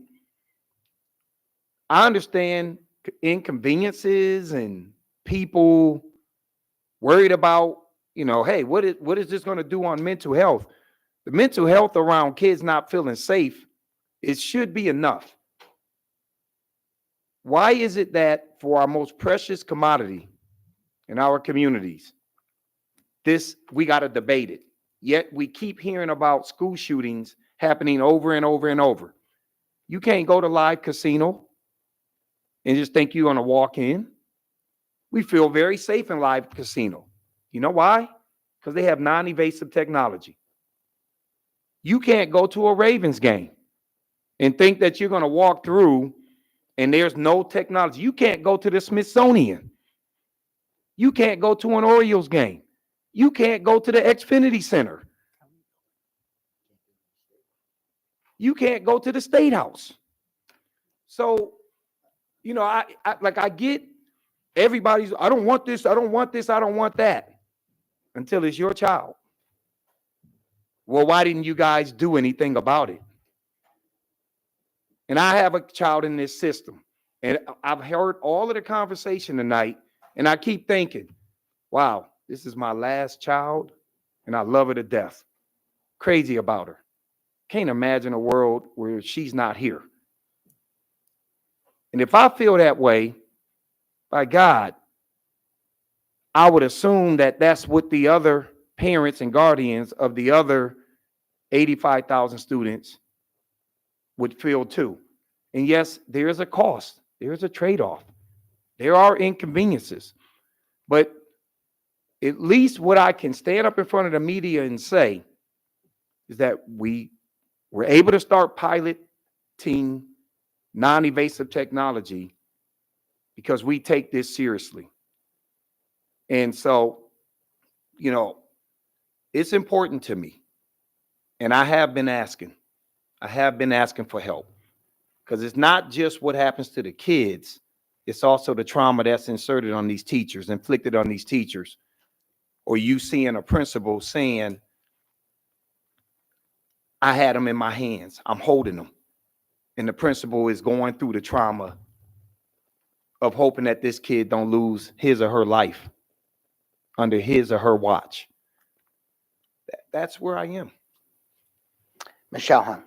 I understand inconveniences and people worried about, hey, what is this going to do on mental health? The mental health around kids not feeling safe, it should be enough. Why is it that for our most precious commodity in our communities, we got to debate it? Yet we keep hearing about school shootings happening over and over and over. You can't go to live casino and just think you're going to walk in. We feel very safe in live casino. You know why? Because they have non-invasive technology. You can't go to a Ravens game and think that you're going to walk through and there's no technology. You can't go to the Smithsonian. You can't go to an Orioles game. You can't go to the Xfinity Center. You can't go to the State House. So, I get everybody's, I don't want this, I don't want this, I don't want that, until it's your child. Well, why didn't you guys do anything about it? And I have a child in this system, and I've heard all of the conversation tonight, and I keep thinking, wow, this is my last child, and I love her to death. Crazy about her. Can't imagine a world where she's not here. And if I feel that way, by God, I would assume that that's what the other parents and guardians of the other 85,000 students would feel too. And yes, there is a cost. There is a trade-off. There are inconveniences. But at least what I can stand up in front of the media and say is that we were able to start piloting non-invasive technology because we take this seriously. And so, it's important to me. And I have been asking. I have been asking for help. Because it's not just what happens to the kids, it's also the trauma that's inserted on these teachers, inflicted on these teachers. Or you seeing a principal saying, I had them in my hands, I'm holding them. And the principal is going through the trauma of hoping that this kid don't lose his or her life under his or her watch. That's where I am. Ms. Shalhan.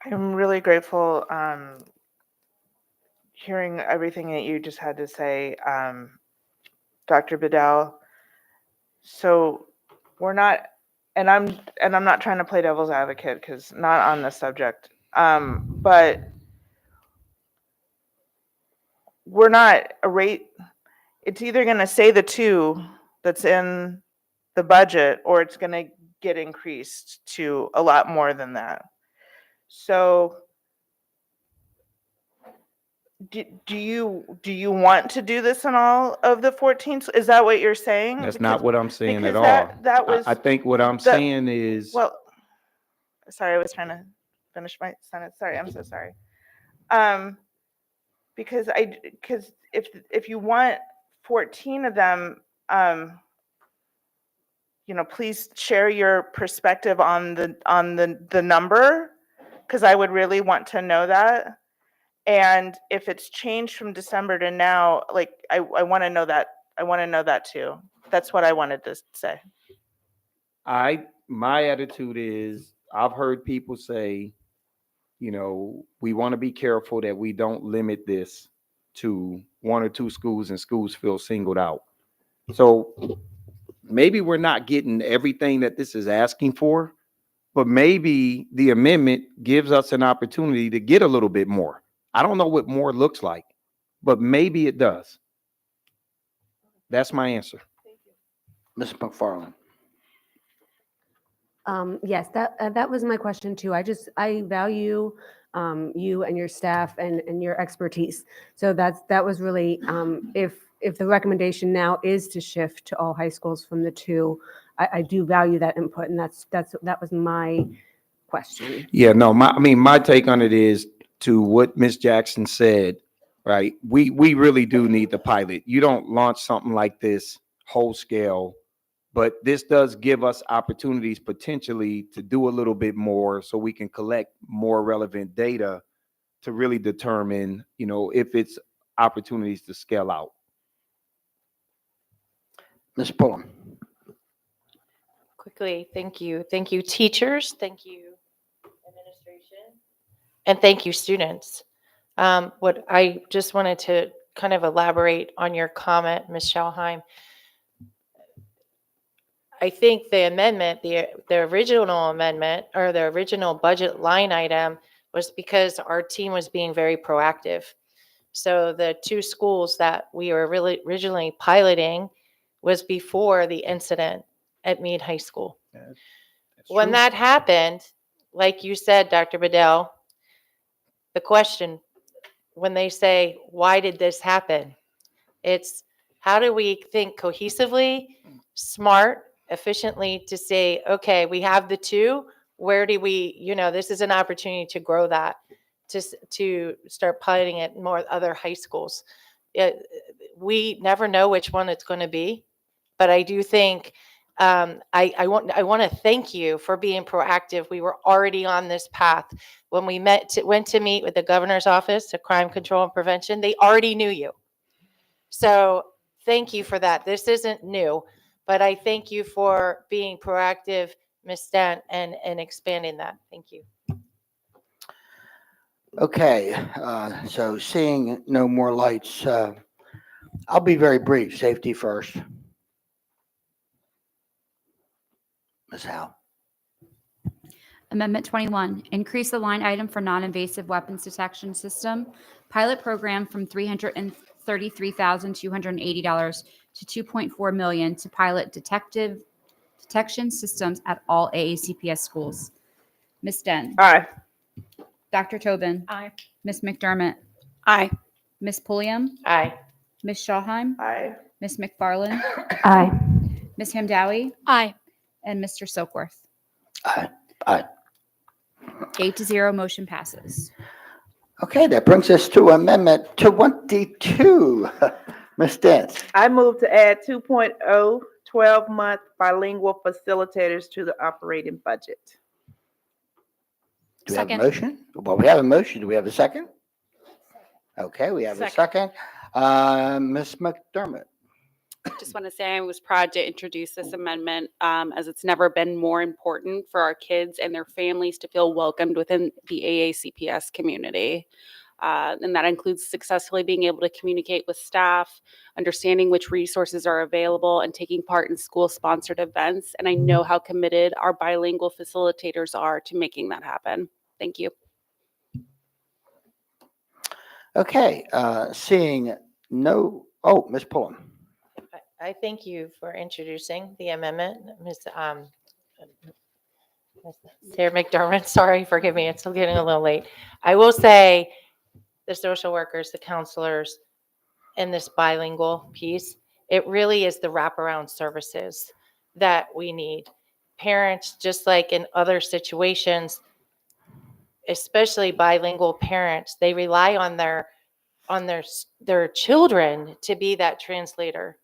I'm really grateful hearing everything that you just had to say, Dr. Bedell. So we're not, and I'm not trying to play devil's advocate because not on this subject, but we're not a rate. It's either going to say the 2 that's in the budget, or it's going to get increased to a lot more than that. So do you want to do this in all of the 14? Is that what you're saying? That's not what I'm saying at all. That was. I think what I'm saying is. Well, sorry, I was trying to finish my sentence. Sorry, I'm so sorry. Because if you want 14 of them, please share your perspective on the number, because I would really want to know that. And if it's changed from December to now, like I want to know that. I want to know that too. That's what I wanted to say. My attitude is, I've heard people say, we want to be careful that we don't limit this to 1 or 2 schools and schools feel singled out. So maybe we're not getting everything that this is asking for, but maybe the amendment gives us an opportunity to get a little bit more. I don't know what more looks like, but maybe it does. That's my answer. Ms. McFarland. Yes, that was my question too. I value you and your staff and your expertise. So that was really, if the recommendation now is to shift to all high schools from the 2, I do value that input, and that was my question. Yeah, no, my take on it is, to what Ms. Jackson said, right? We really do need the pilot. You don't launch something like this whole scale, but this does give us opportunities potentially to do a little bit more so we can collect more relevant data to really determine, if it's opportunities to scale out. Ms. Pullum. Quickly, thank you. Thank you, teachers. Thank you, administration. And thank you, students. What I just wanted to kind of elaborate on your comment, Ms. Schalheim. I think the amendment, the original amendment, or the original budget line item, was because our team was being very proactive. So the 2 schools that we were really originally piloting was before the incident at Meade High School. When that happened, like you said, Dr. Bedell, the question, when they say, why did this happen? It's, how do we think cohesively, smart, efficiently to say, okay, we have the 2, where do we, this is an opportunity to grow that, to start piloting it in more other high schools. We never know which one it's going to be, but I do think I want to thank you for being proactive. We were already on this path. When we went to meet with the governor's office of crime control and prevention, they already knew you. So thank you for that. This isn't new, but I thank you for being proactive, Ms. Stent, and expanding that. Thank you. Okay, so seeing no more lights, I'll be very brief. Safety first. Ms. Howe. Amendment 21, increase the line item for non-invasive weapons detection system pilot program from $333,280 to $2.4 million to pilot detection systems at all AACPS schools. Ms. Dent. Aye. Dr. Tobin. Aye. Ms. McDermott. Aye. Ms. Pulliam. Aye. Ms. Schalheim. Aye. Ms. McFarland. Aye. Ms. Hamdawi. Aye. And Mr. Silkworth. Aye. Aye. 8-0, motion passes. Okay, that brings us to Amendment 22. Ms. Dance. I move to add 2.0 12-month bilingual facilitators to the operating budget. Do we have a Second. motion? Well, we have a motion. Do we have a second? Okay, we have a second. Ms. McDermott. Just want to say I was proud to introduce this amendment as it's never been more important for our kids and their families to feel welcomed within the AACPS community. And that includes successfully being able to communicate with staff, understanding which resources are available, and taking part in school-sponsored events. And I know how committed our bilingual facilitators are to making that happen. Thank you. Okay, seeing no, Ms. Pullum. I thank you for introducing the amendment, Ms. Sarah McDermott. Sorry, forgive me, it's still getting a little late. I will say the social workers, the counselors, and this bilingual piece, it really is the wraparound services that we need. Parents, just like in other situations, especially bilingual parents, they rely on their children to be that translator.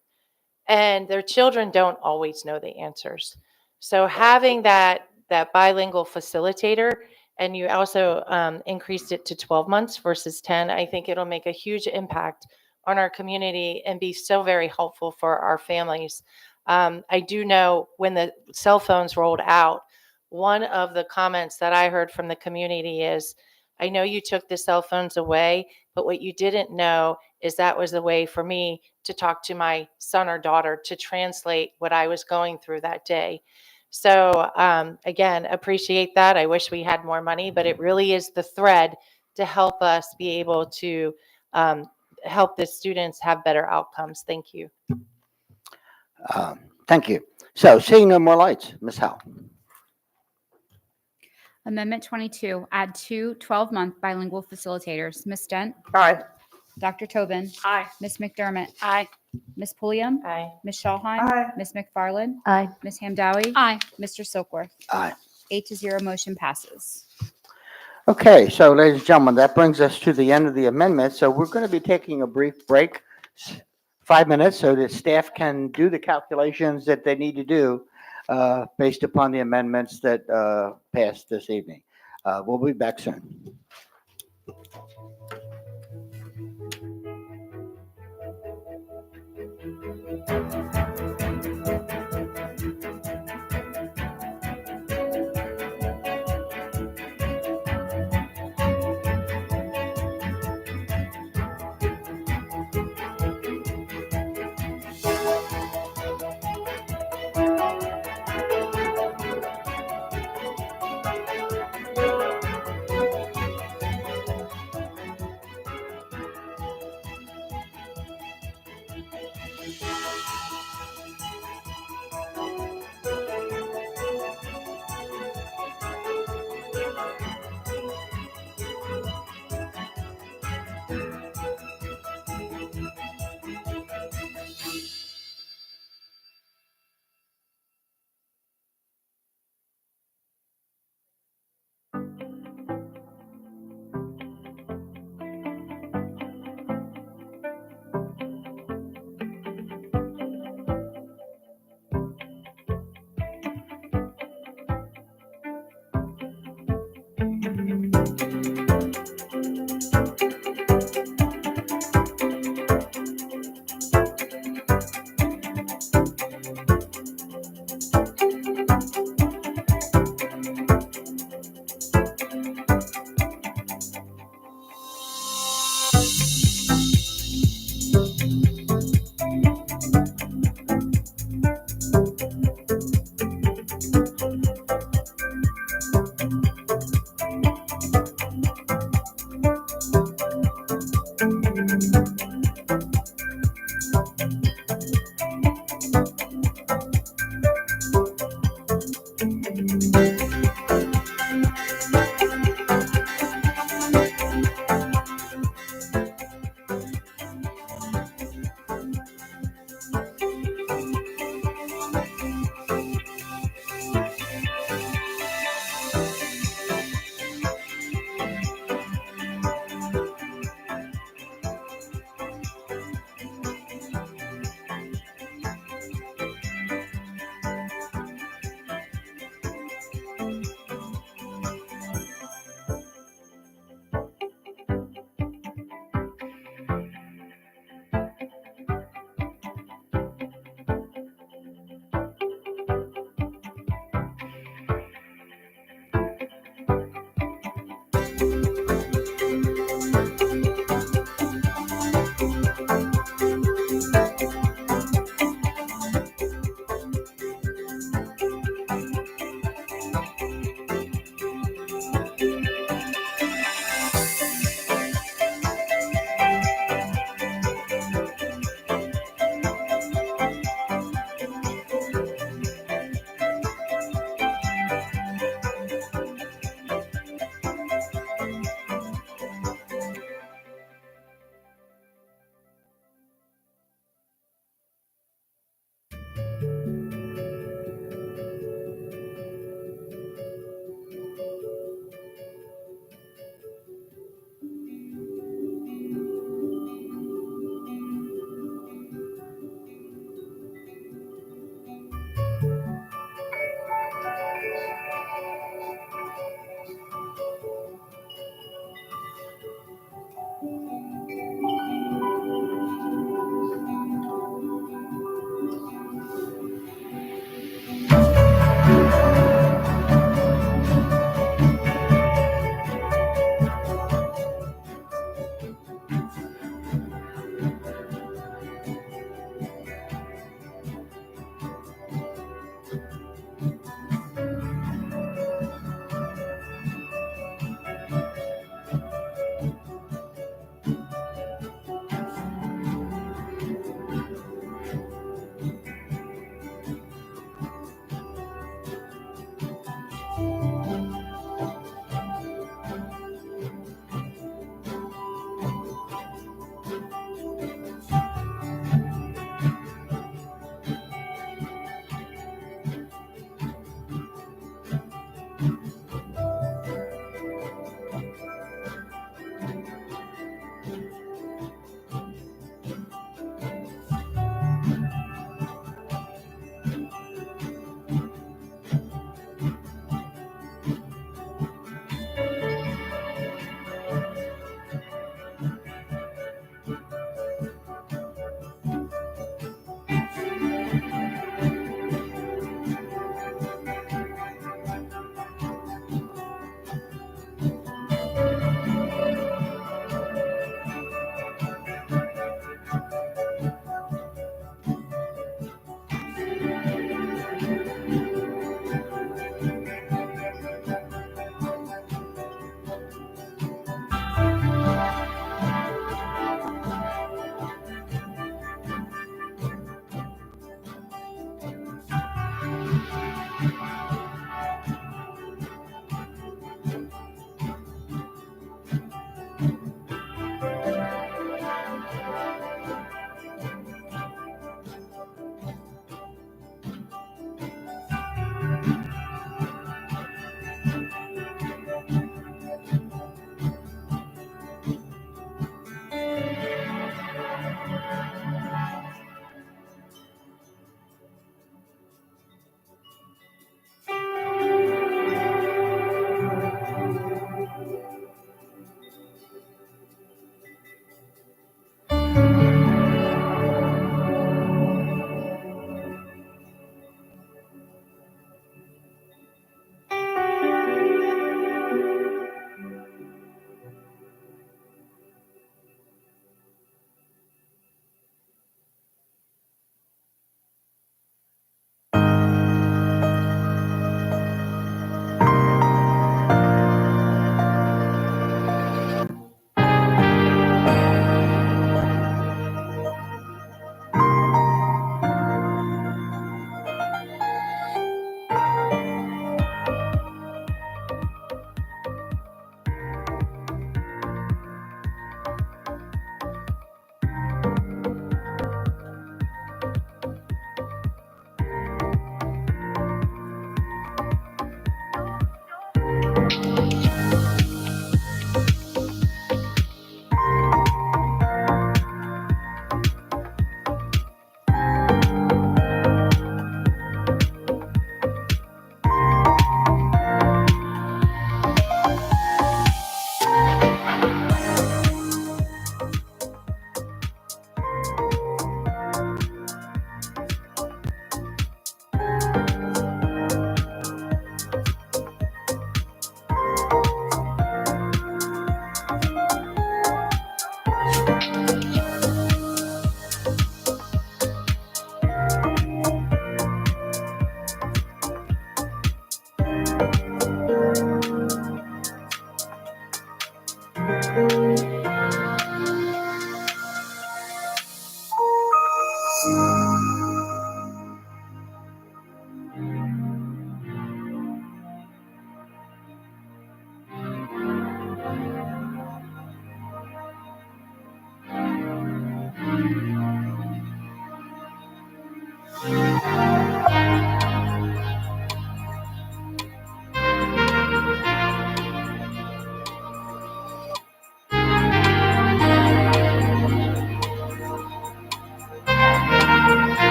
And their children don't always know the answers. So having that bilingual facilitator, and you also increased it to 12 months versus 10, I think it'll make a huge impact on our community and be so very helpful for our families. I do know when the cell phones rolled out, one of the comments that I heard from the community is, I know you took the cell phones away, but what you didn't know is that was a way for me to talk to my son or daughter to translate what I was going through that day. So again, appreciate that. I wish we had more money, but it really is the thread to help us be able to help the students have better outcomes. Thank you. Thank you. So seeing no more lights, Ms. Howe. Amendment 22, add 2 12-month bilingual facilitators. Ms. Dent? Aye. Dr. Tobin? Aye. Ms. McDermott? Aye. Ms. Pulliam? Aye. Ms. Shawheim? Aye. Ms. McFarland? Aye. Ms. Hamdowie? Aye. Mr. Silkworth? Aye. 8-0, motion passes. Okay, so ladies and gentlemen, that brings us to the end of the amendment. So we're going to be taking a brief break, 5 minutes, so that staff can do the calculations that they need to do based upon the amendments that passed this evening. We'll be back soon.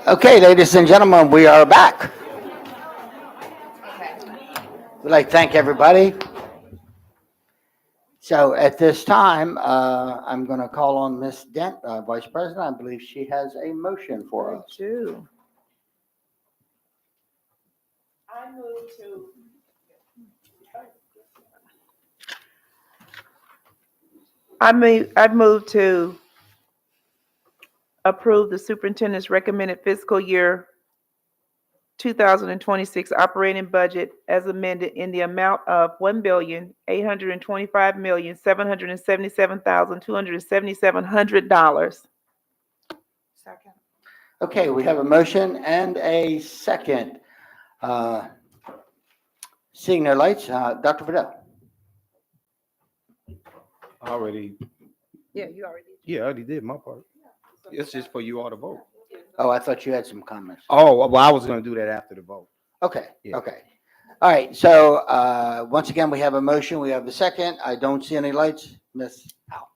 Okay, ladies and gentlemen, we are back. We'd like to thank everybody. So at this time, I'm going to call on Ms. Dent, Vice President. I believe she has a motion for us. I'd move to approve the superintendent's recommended fiscal year 2026 operating budget as amended in the amount of $1,825,777,277. Second. Okay, we have a motion and a second. Seeing no lights, Dr. Vidal. Already, Yeah, you already. yeah, I already did my part. It's just for you all to vote. Oh, I thought you had some comments. Oh, well, I was gonna do that after the vote. Okay, Yeah. okay. All right, so once again, we have a motion, we have the second. I don't see any lights. Ms. Howe.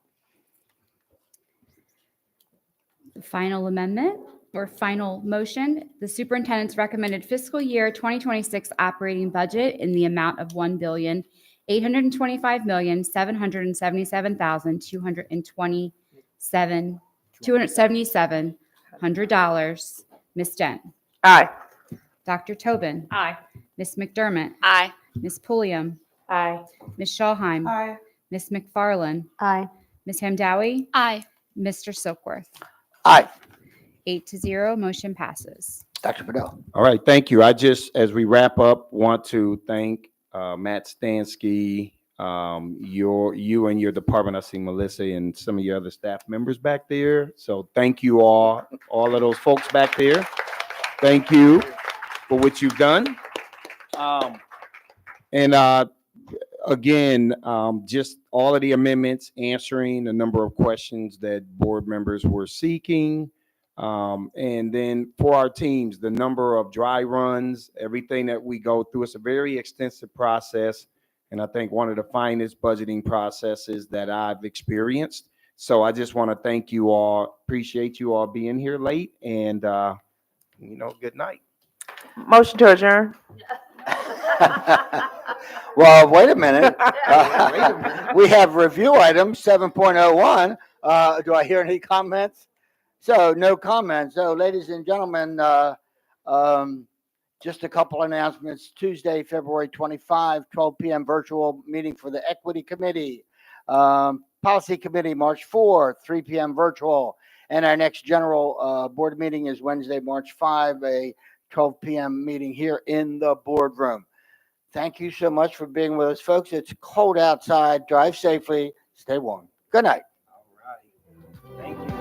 The final amendment or final motion, the superintendent's recommended fiscal year 2026 operating budget in the amount of $1,825,277,277. Ms. Dent. Aye. Dr. Tobin. Aye. Ms. McDermott. Aye. Ms. Pulliam. Aye. Ms. Schallheim. Aye. Ms. McFarland. Aye. Ms. Hamdowie. Aye. Mr. Silkworth. Aye. 8-0, motion passes. Dr. Vidal. All right, thank you. I just, as we wrap up, want to thank Matt Stansky, you and your department. I see Melissa and some of your other staff members back there. So thank you all of those folks back there. Thank you for what you've done. Again, just all of the amendments, answering a number of questions that board members were seeking. And then for our teams, the number of dry runs, everything that we go through, it's a very extensive process. And I think one of the finest budgeting processes that I've experienced. So I just want to thank you all, appreciate you all being here late, and, good night. Motion to adjourn. Well, wait a minute. We have review item 7.01. Do I hear any comments? So no comments. So ladies and gentlemen, just a couple announcements. Tuesday, February 25, 12 p.m. virtual meeting for the Equity Committee. Policy Committee, March 4th, 3 p.m. virtual. And our next general board meeting is Wednesday, March 5, a 12 p.m. meeting here in the boardroom. Thank you so much for being with us, folks. It's cold outside. Drive safely. Stay warm. Good night. All right. Thank you.